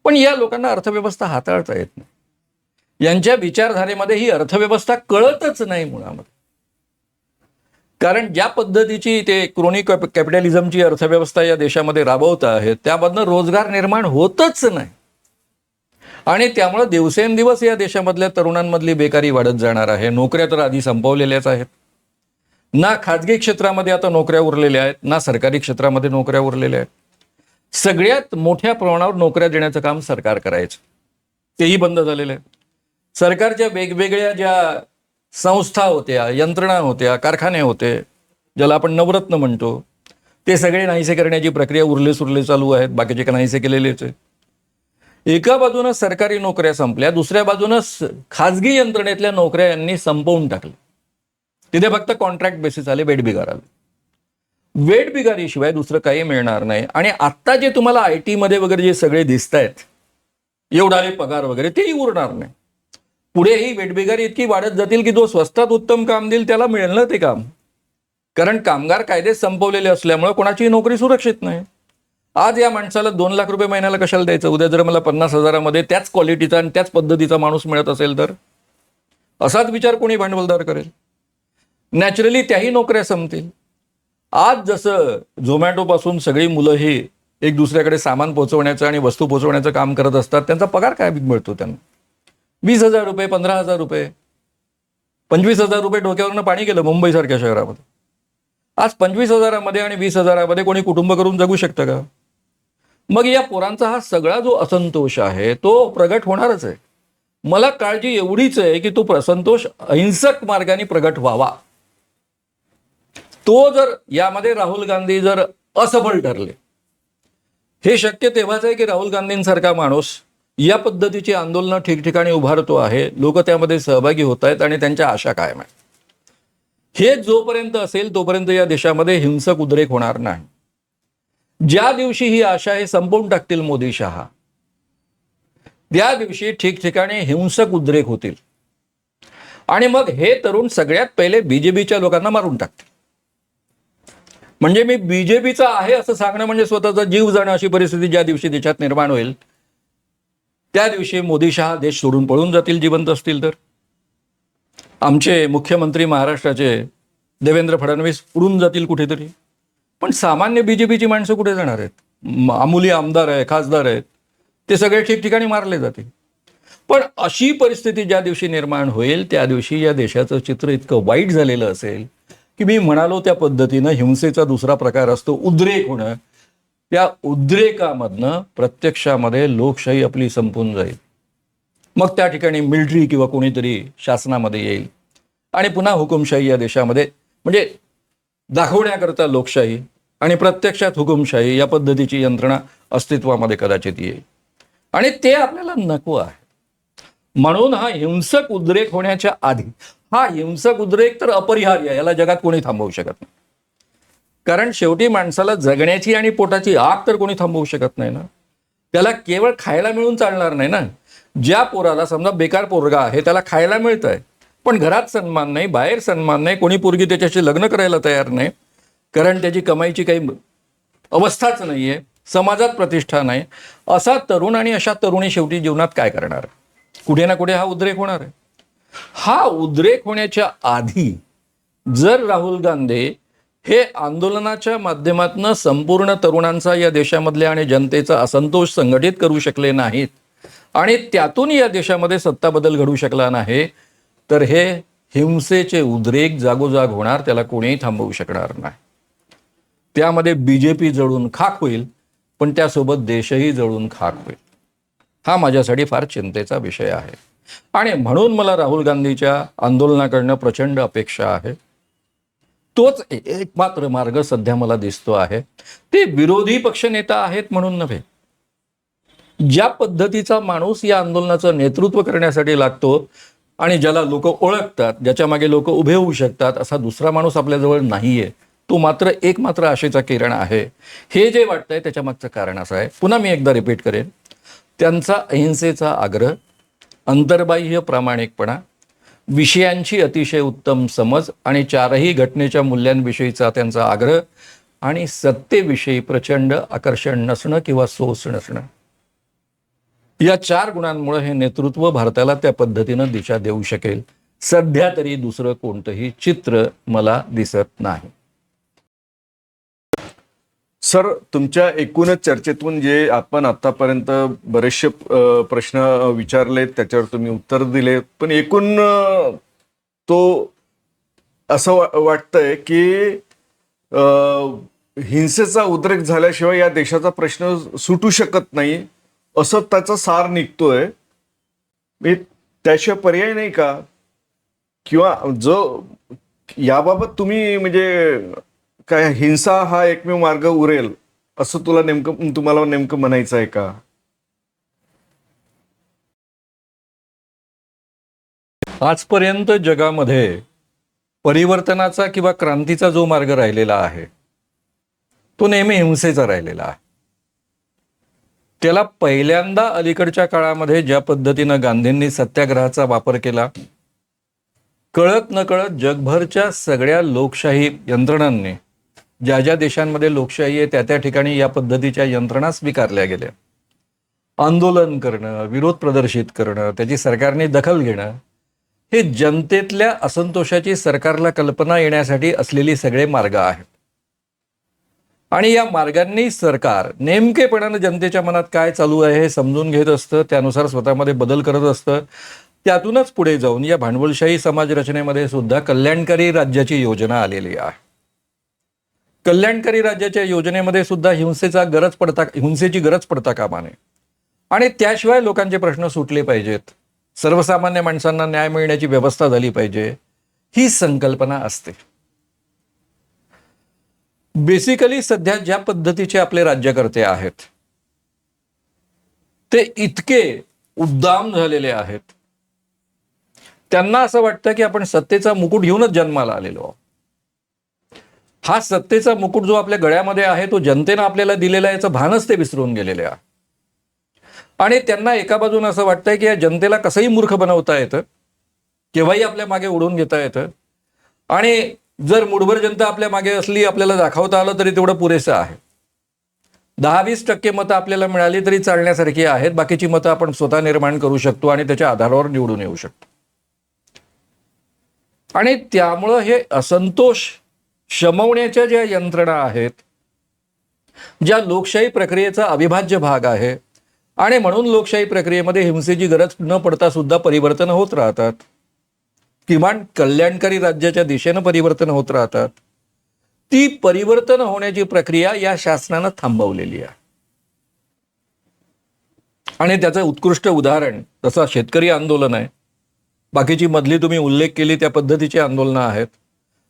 पण या लोकांना अर्थव्यवस्था हाताळता येत नाही, यांच्या विचारधारेमध्ये ही अर्थव्यवस्था कळतच नाही मुळामध्ये. कारण ज्या पद्धतीची ते क्रोनी कॅपिटलिझमची अर्थव्यवस्था या देशामध्ये राबवत आहेत त्यामधनं रोजगार निर्माण होतच नाही. आणि त्यामुळे दिवसेंदिवस या देशामधल्या तरुणांमधली बेकारी वाढत जाणार आहे. नोकऱ्या तर आधी संपवलेल्याच आहेत, ना खाजगी क्षेत्रामध्ये आता नोकऱ्या उरलेल्या आहेत, ना सरकारी क्षेत्रामध्ये नोकऱ्या उरलेल्या आहेत. सगळ्यात मोठ्या प्रमाणावर नोकऱ्या देण्याचं काम सरकार करायचं, तेही बंद झालेलं आहे. सरकारच्या वेगवेगळ्या ज्या संस्था होत्या, यंत्रणा होत्या, कारखाने होते, ज्याला आपण नवरत्न म्हणतो, ते सगळे नाहीसे करण्याची प्रक्रिया उरले सुरले चालू आहेत, बाकीचे का नाहीसे केलेलेच आहेत. एका बाजूनं सरकारी नोकऱ्या संपल्या, दुसऱ्या बाजूनं खाजगी यंत्रणेतल्या नोकऱ्या यांनी संपवून टाकल्या. तिथे फक्त कॉन्ट्रॅक्ट बेसिस आले, वेठबिगार आले. वेठबिगारीशिवाय दुसरं काही मिळणार नाही. आणि आत्ता जे तुम्हाला IT मध्ये वगैरे जे सगळे दिसत आहेत, एवढाले पगार वगैरे, तेही उरणार नाही. पुढे ही वेठबिगारी इतकी वाढत जातील की जो स्वस्तात उत्तम काम देईल त्याला मिळेल ना ते काम. कारण कामगार कायदे संपवलेले असल्यामुळे कोणाची नोकरी सुरक्षित नाही. आज या माणसाला 2 लाख रुपये महिन्याला कशाला द्यायचं? उद्या जर मला 50,000मध्ये त्याच क्वालिटीचा आणि त्याच पद्धतीचा माणूस मिळत असेल तर असाच विचार कोणी भांडवलदार करेल. नॅचरली त्याही नोकऱ्या संपतील. आज जसं झोमॅटोपासून सगळी मुलं ही एक दुसऱ्याकडे सामान पोहोचवण्याचं आणि वस्तू पोहोचवण्याचं काम करत असतात, त्यांचा पगार काय मिळतो त्यांना? 20,000 रुपये, 15,000 रुपये, 25,000 रुपये डोक्यावरनं पाणी गेलं मुंबईसारख्या शहरामध्ये. आज 25,000मध्ये आणि 20,000मध्ये कोणी कुटुंब करून जगू शकतं का? मग या पोरांचा हा सगळा जो असंतोष आहे तो प्रगट होणारच आहे. मला काळजी एवढीच आहे की तो असंतोष अहिंसक मार्गाने प्रगट व्हावा. तो जर यामध्ये राहुल गांधी जर असफल ठरले, हे शक्य तेव्हाच आहे की राहुल गांधींसारखा माणूस या पद्धतीची आंदोलनं ठिकठिकाणी उभारतो आहे, लोक त्यामध्ये सहभागी होत आहेत आणि त्यांच्या आशा कायम आहेत. हे जोपर्यंत असेल तोपर्यंत या देशामध्ये हिंसक उद्रेक होणार नाही. ज्या दिवशी ही आशा हे संपवून टाकतील मोदी शहा, त्या दिवशी ठिकठिकाणी हिंसक उद्रेक होतील आणि मग हे तरुण सगळ्यात पहिले बीजेपीच्या लोकांना मारून टाकतील. म्हणजे मी बीजेपीचा आहे असं सांगणं म्हणजे स्वतःचा जीव जाणं अशी परिस्थिती ज्या दिवशी देशात निर्माण होईल, त्या दिवशी मोदी शहा देश सोडून पळून जातील जिवंत असतील तर. आमचे मुख्यमंत्री महाराष्ट्राचे देवेंद्र फडणवीस उडून जातील कुठेतरी, पण सामान्य बीजेपीची माणसं कुठे जाणार आहेत? मामुली आमदार आहे, खासदार आहेत, ते सगळे ठिकठिकाणी मारले जातील. पण अशी परिस्थिती ज्या दिवशी निर्माण होईल त्या दिवशी या देशाचं चित्र इतकं वाईट झालेलं असेल की मी म्हणालो त्या पद्धतीनं हिंसेचा दुसरा प्रकार असतो उद्रेक होणं, त्या उद्रेकामधनं प्रत्यक्षामध्ये लोकशाही आपली संपून जाईल. मग त्या ठिकाणी मिलिटरी किंवा कोणीतरी शासनामध्ये येईल आणि पुन्हा हुकुमशाही या देशामध्ये, म्हणजे दाखवण्याकरता लोकशाही आणि प्रत्यक्षात हुकुमशाही या पद्धतीची यंत्रणा अस्तित्वामध्ये कदाचित येईल आणि ते आपल्याला नको आहे. म्हणून हा हिंसक उद्रेक होण्याच्या आधी, हा हिंसक उद्रेक तर अपरिहार्य, याला जगात कोणी थांबवू शकत नाही. कारण शेवटी माणसाला जगण्याची आणि पोटाची आग तर कोणी थांबवू शकत नाही ना. त्याला केवळ खायला मिळून चालणार नाही ना. ज्या पोराला समजा बेकार पोरगा आहे, त्याला खायला मिळतंय पण घरात सन्मान नाही, बाहेर सन्मान नाही, कोणी पोरगी त्याच्याशी लग्न करायला तयार नाही कारण त्याची कमाईची काही अवस्थाच नाहीये, समाजात प्रतिष्ठा नाही, असा तरुण आणि अशा तरुणी शेवटी जीवनात काय करणार? कुठे ना कुठे हा उद्रेक होणार आहे. हा उद्रेक होण्याच्या आधी जर राहुल गांधी हे आंदोलनाच्या माध्यमातून संपूर्ण तरुणांचा या देशामधल्या आणि जनतेचा असंतोष संघटित करू शकले नाहीत आणि त्यातून या देशामध्ये सत्ता बदल घडू शकला नाही, तर हे हिंसेचे उद्रेक जागोजाग होणार, त्याला कोणीही थांबवू शकणार नाही. त्यामध्ये बीजेपी जळून खाक होईल, पण त्यासोबत देशही जळून खाक होईल. हा माझ्यासाठी फार चिंतेचा विषय आहे आणि म्हणून मला राहुल गांधीच्या आंदोलनाकडनं प्रचंड अपेक्षा आहे. तोच एकमात्र मार्ग सध्या मला दिसतो आहे. ते विरोधी पक्षनेता आहेत म्हणून नव्हे, ज्या पद्धतीचा माणूस या आंदोलनाचं नेतृत्व करण्यासाठी लागतो आणि ज्याला लोक ओळखतात, ज्याच्या मागे लोक उभे होऊ शकतात, असा दुसरा माणूस आपल्याजवळ नाहीये. तो मात्र एकमात्र आशेचा किरण आहे. हे जे वाटतंय त्याच्या मागचं कारण असं आहे, पुन्हा मी एकदा रिपीट करेन, त्यांचा अहिंसेचा आग्रह, अंतर्बाह्य प्रामाणिकपणा, विषयांची अतिशय उत्तम समज आणि चारही घटनेच्या मूल्यांविषयीचा त्यांचा आग्रह आणि सत्तेविषयी प्रचंड आकर्षण नसणं किंवा सोच नसणं, या 4 गुणांमुळे हे नेतृत्व भारताला त्या पद्धतीनं दिशा देऊ शकेल. सध्या तरी दुसरं कोणतंही चित्र मला दिसत नाही. सर, तुमच्या एकूणच चर्चेतून जे आपण आतापर्यंत बरेचसे प्रश्न विचारले त्याच्यावर तुम्ही उत्तर दिले, पण एकूण तो असं वाटतंय की हिंसेचा उद्रेक झाल्याशिवाय या देशाचा प्रश्न सुटू शकत नाही असं त्याचा सार निघतोय. त्याशिवाय पर्याय नाही का? किंवा जो याबाबत तुम्ही म्हणजे काय हिंसा हा एकमेव मार्ग उरेल असं तुम्हाला नेमकं म्हणायचं आहे का? आजपर्यंत जगामध्ये परिवर्तनाचा किंवा क्रांतीचा जो मार्ग राहिलेला आहे तो नेहमी हिंसेचा राहिलेला आहे. त्याला पहिल्यांदा अलीकडच्या काळामध्ये ज्या पद्धतीनं गांधींनी सत्याग्रहाचा वापर केला, कळत नकळत जगभरच्या सगळ्या लोकशाही यंत्रणांनी, ज्या ज्या देशांमध्ये लोकशाही आहे त्या त्या ठिकाणी या पद्धतीच्या यंत्रणा स्वीकारल्या गेल्या. आंदोलन करणं, विरोध प्रदर्शित करणं, त्याची सरकारने दखल घेणं, हे जनतेतल्या असंतोषाची सरकारला कल्पना येण्यासाठी असलेली सगळे मार्ग आहेत. आणि या मार्गांनी सरकार नेमकेपणानं जनतेच्या मनात काय चालू आहे हे समजून घेत असतं, त्यानुसार स्वतःमध्ये बदल करत असतं. त्यातूनच पुढे जाऊन या भांडवलशाही समाज रचनेमध्ये सुद्धा कल्याणकारी राज्याची योजना आलेली आहे. कल्याणकारी राज्याच्या योजनेमध्ये सुद्धा हिंसेची गरज पडता कामा नये आणि त्याशिवाय लोकांचे प्रश्न सुटले पाहिजेत, सर्वसामान्य माणसांना न्याय मिळण्याची व्यवस्था झाली पाहिजे, ही संकल्पना असते. बेसिकली सध्या ज्या पद्धतीचे आपले राज्यकर्ते आहेत ते इतके उद्दाम झालेले आहेत, त्यांना असं वाटतं की आपण सत्तेचा मुकुट घेऊनच जन्माला आलेलो आहोत. हा सत्तेचा मुकुट जो आपल्या गळ्यामध्ये आहे तो जनतेनं आपल्याला दिलेला, याचं भानच ते विसरून गेलेले आहे. आणि त्यांना एका बाजून असं वाटतंय की या जनतेला कसंही मूर्ख बनवता येतं, केव्हाही आपल्या मागे उडवून घेता येतं, आणि जर मुठभर जनता आपल्या मागे असली, आपल्याला दाखवता आलं तरी तेवढं पुरेसं आहे. 10-20% मतं आपल्याला मिळाली तरी चालण्यासारखी आहेत, बाकीची मतं आपण स्वतः निर्माण करू शकतो आणि त्याच्या आधारावर निवडून येऊ शकतो. आणि त्यामुळं हे असंतोष शमवण्याच्या ज्या यंत्रणा आहेत, ज्या लोकशाही प्रक्रियेचा अविभाज्य भाग आहे, आणि म्हणून लोकशाही प्रक्रियेमध्ये हिंसेची गरज न पडता सुद्धा परिवर्तन होत राहतात, किमान कल्याणकारी राज्याच्या दिशेनं परिवर्तन होत राहतात, ती परिवर्तन होण्याची प्रक्रिया या शासनानं थांबवलेली आहे. आणि त्याचं उत्कृष्ट उदाहरण तसं शेतकरी आंदोलन आहे, बाकीची मधली तुम्ही उल्लेख केली त्या पद्धतीची आंदोलनं आहेत,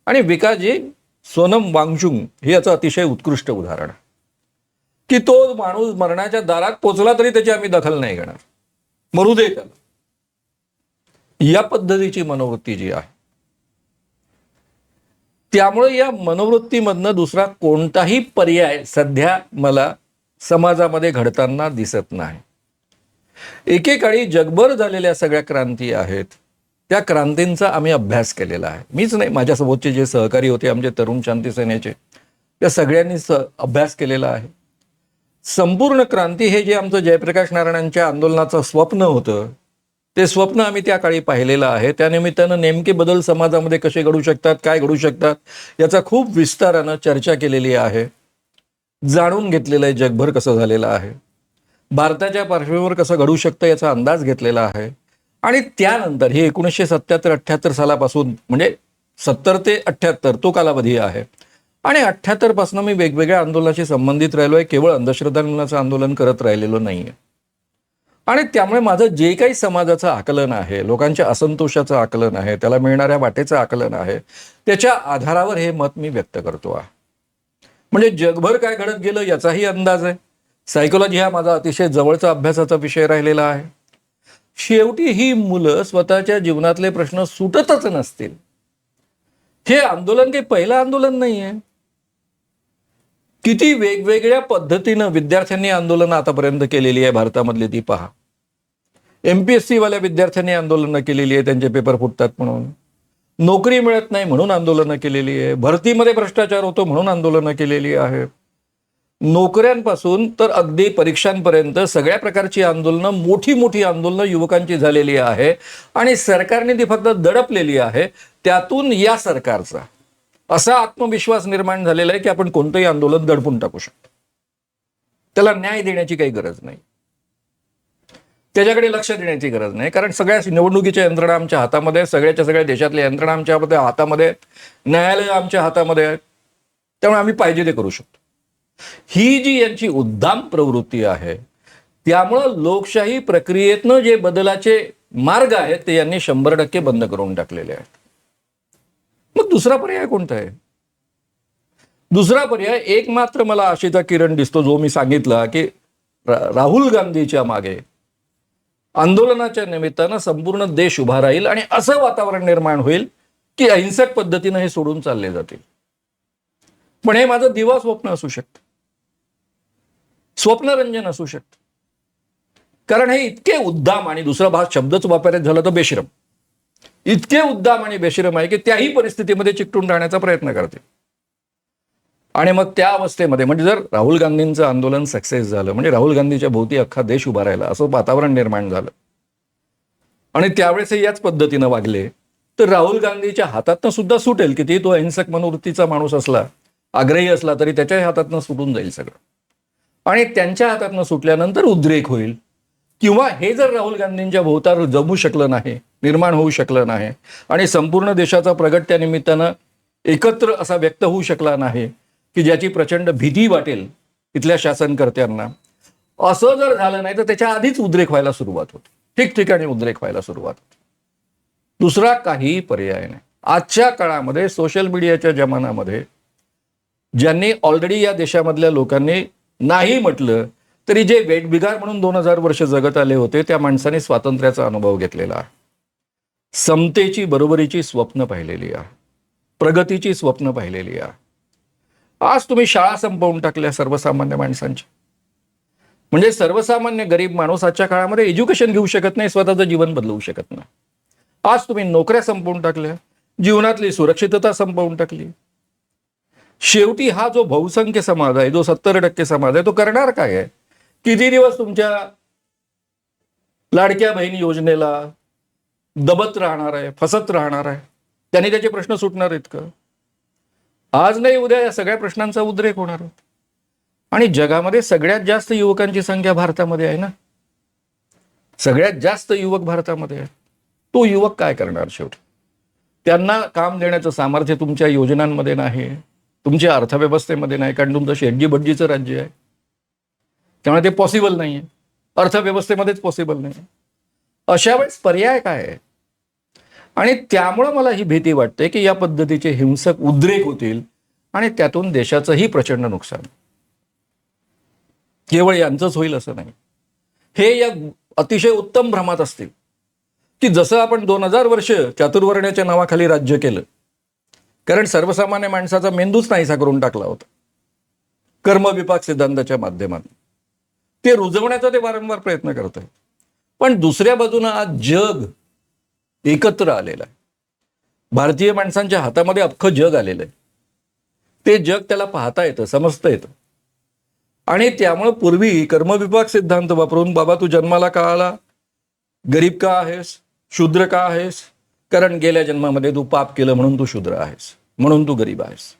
आणि विकासजी सोनम वांगचुक हे याचं अतिशय उत्कृष्ट उदाहरण आहे की तो माणूस मरणाच्या दारात पोचला तरी त्याची आम्ही दखल नाही घेणार, मरू दे त्याला. या पद्धतीची मनोवृत्ती जी आहे, त्यामुळे या मनोवृत्तीमधनं दुसरा कोणताही पर्याय सध्या मला समाजामध्ये घडताना दिसत नाही. एकेकाळी जगभर झालेल्या सगळ्या क्रांती आहेत, त्या क्रांतींचा आम्ही अभ्यास केलेला आहे. मीच नाही, माझ्यासोबतचे जे सहकारी होते आमचे तरुण शांती सेनेचे, त्या सगळ्यांनी अभ्यास केलेला आहे. संपूर्ण क्रांती हे जे आमचं जयप्रकाश नारायणांच्या आंदोलनाचं स्वप्न होतं, ते स्वप्न आम्ही त्या काळी पाहिलेलं आहे. त्यानिमित्तानं नेमके बदल समाजामध्ये कसे घडू शकतात, काय घडू शकतात, याचा खूप विस्तारानं चर्चा केलेली आहे, जाणून घेतलेलं आहे जगभर कसं झालेलं आहे, भारताच्या पार्श्वभूमीवर कसं घडू शकतं याचा अंदाज घेतलेला आहे. आणि त्यानंतर हे 1977-78 सालापासून, म्हणजे 70 ते 78 तो कालावधी आहे, आणि 78 पासून मी वेगवेगळ्या आंदोलनाशी संबंधित राहिलो आहे, केवळ अंधश्रद्धा निर्मूलनाचं आंदोलन करत राहिलेलो नाहीये. आणि त्यामुळे माझं जे काही समाजाचं आकलन आहे, लोकांच्या असंतोषाचं आकलन आहे, त्याला मिळणाऱ्या वाटेचं आकलन आहे, त्याच्या आधारावर हे मत मी व्यक्त करतो आहे. म्हणजे जगभर काय घडत गेलं याचाही अंदाज आहे. सायकोलॉजी हा माझा अतिशय जवळचा अभ्यासाचा विषय राहिलेला आहे. शेवटी ही मुलं स्वतःच्या जीवनातले प्रश्न सुटतच नसतील. हे आंदोलन काही पहिलं आंदोलन नाहीये. किती वेगवेगळ्या पद्धतीनं विद्यार्थ्यांनी आंदोलनं आतापर्यंत केलेली आहे भारतामधली ती पहा. MPSC वाल्या विद्यार्थ्यांनी आंदोलनं केलेली आहे, त्यांचे पेपर फुटतात म्हणून. नोकरी मिळत नाही म्हणून आंदोलनं केलेली आहे. भरतीमध्ये भ्रष्टाचार होतो म्हणून आंदोलनं केलेली आहे. नोकऱ्यांपासून तर अगदी परीक्षांपर्यंत सगळ्या प्रकारची आंदोलनं, मोठी मोठी आंदोलनं युवकांची झालेली आहे, आणि सरकारने ती फक्त दडपलेली आहे. त्यातून या सरकारचा असा आत्मविश्वास निर्माण झालेला आहे की आपण कोणतंही आंदोलन दडपून टाकू शकतो. त्याला न्याय देण्याची काही गरज नाही, त्याच्याकडे लक्ष देण्याची गरज नाही, कारण सगळ्या निवडणुकीच्या यंत्रणा आमच्या हातामध्ये, सगळ्याच्या सगळ्या देशातल्या यंत्रणा आमच्या हातामध्ये, न्यायालय आमच्या हातामध्ये आहेत, त्यामुळे आम्ही पाहिजे ते करू शकतो. ही जी यांची उद्दाम प्रवृत्ती आहे, त्यामुळं लोकशाही प्रक्रियेतनं जे बदलाचे मार्ग आहेत ते यांनी 100% बंद करून टाकलेले आहेत. मग दुसरा पर्याय कोणता आहे? दुसरा पर्याय एक मात्र मला आशेचा किरण दिसतो, जो मी सांगितला की राहुल गांधीच्या मागे आंदोलनाच्या निमित्तानं संपूर्ण देश उभा राहील आणि असं वातावरण निर्माण होईल की अहिंसक पद्धतीनं हे सोडून चालले जातील. पण हे माझं दिवा स्वप्न असू शकतं, स्वप्नरंजन असू शकतं, कारण हे इतके उद्दाम, आणि दुसरा शब्दच वापरायचं झालं तर बेशरम, इतके उद्दाम आणि बेशरम आहे की त्याही परिस्थितीमध्ये चिकटून राहण्याचा प्रयत्न करते. आणि मग त्या अवस्थेमध्ये, म्हणजे जर राहुल गांधींचं आंदोलन सक्सेस झालं, म्हणजे राहुल गांधीच्या भोवती अख्खा देश उभा राहिला, असं वातावरण निर्माण झालं, आणि त्यावेळेस याच पद्धतीनं वागले, तर राहुल गांधीच्या हातातनं सुद्धा सुटेल, किती तो अहिंसक मनोवृत्तीचा माणूस असला आग्रही असला तरी त्याच्या हातातनं सुटून जाईल सगळं, आणि त्यांच्या हातातनं सुटल्यानंतर उद्रेक होईल. किंवा हे जर राहुल गांधींच्या भोवतार जमू शकलं नाही, निर्माण होऊ शकलं नाही, आणि संपूर्ण देशाचा प्रगट त्या निमित्तानं एकत्र असा व्यक्त होऊ शकला नाही की ज्याची प्रचंड भीती वाटेल इथल्या शासनकर्त्यांना, असं जर झालं नाही तर त्याच्या आधीच उद्रेक व्हायला सुरुवात होते, ठिकठिकाणी उद्रेक व्हायला सुरुवात होते. दुसरा काही पर्याय नाही. आजच्या काळामध्ये सोशल मीडियाच्या जमान्यामध्ये ज्यांनी ऑलरेडी या देशामधल्या लोकांनी नाही म्हटलं तरी जे वेठबिगार म्हणून 2000 वर्ष जगत आले होते त्या माणसाने स्वातंत्र्याचा अनुभव घेतलेला आहे, समतेची बरोबरीची स्वप्न पाहिलेली आहे, प्रगतीची स्वप्न पाहिलेली आहे. आज तुम्ही शाळा संपवून टाकल्या सर्वसामान्य माणसांची. म्हणजे सर्वसामान्य गरीब माणूस आजच्या काळामध्ये एज्युकेशन घेऊ शकत नाही, स्वतःचं जीवन बदलवू शकत नाही. आज तुम्ही नोकऱ्या संपवून टाकल्या, जीवनातली सुरक्षितता संपवून टाकली. शेवटी हा जो बहुसंख्य समाज आहे, जो 70% समाज आहे, तो करणार काय आहे? किती दिवस तुमच्या लाडक्या बहीण योजनेला दबत राहणार आहे, फसत राहणार आहे? त्यांनी त्याचे प्रश्न सुटणार आहेत का? आज नाही उद्या या सगळ्या प्रश्नांचा उद्रेक होणार आहे. आणि जगामध्ये सगळ्यात जास्त युवकांची संख्या भारतामध्ये आहे ना, सगळ्यात जास्त युवक भारतामध्ये आहे. तो युवक काय करणार शेवटी? त्यांना काम देण्याचं सामर्थ्य तुमच्या योजनांमध्ये नाही, तुमच्या अर्थव्यवस्थेमध्ये नाही, कारण तुमचं शेटजी बड्जीचं राज्य आहे. त्यामुळे ते पॉसिबल नाही आहे, अर्थव्यवस्थेमध्येच पॉसिबल नाही. अशा वेळेस पर्याय काय आहे? आणि त्यामुळं मला ही भीती वाटते की या पद्धतीचे हिंसक उद्रेक होतील आणि त्यातून देशाचंही प्रचंड नुकसान. केवळ यांचंच होईल असं नाही. हे या अतिशय उत्तम भ्रमात असतील की जसं आपण 2000 वर्ष चातुर्वर्ण्याच्या नावाखाली राज्य केलं, कारण सर्वसामान्य माणसाचा मेंदूच नाहीसा करून टाकला होता कर्मविपाक सिद्धांताच्या माध्यमातून, ते रुजवण्याचा ते वारंवार प्रयत्न करत आहेत. पण दुसऱ्या बाजूनं आज जग एकत्र आलेलं आहे. भारतीय माणसांच्या हातामध्ये अख्खं जग आलेलं आहे. ते जग त्याला पाहता येतं, समजता येतं. आणि त्यामुळं पूर्वी कर्मविपाक सिद्धांत वापरून बाबा तू जन्माला का आला, गरीब का आहेस, शूद्र का आहेस, कारण गेल्या जन्मामध्ये तू पाप केलं म्हणून तू शूद्र आहेस, म्हणून तू गरीब आहेस.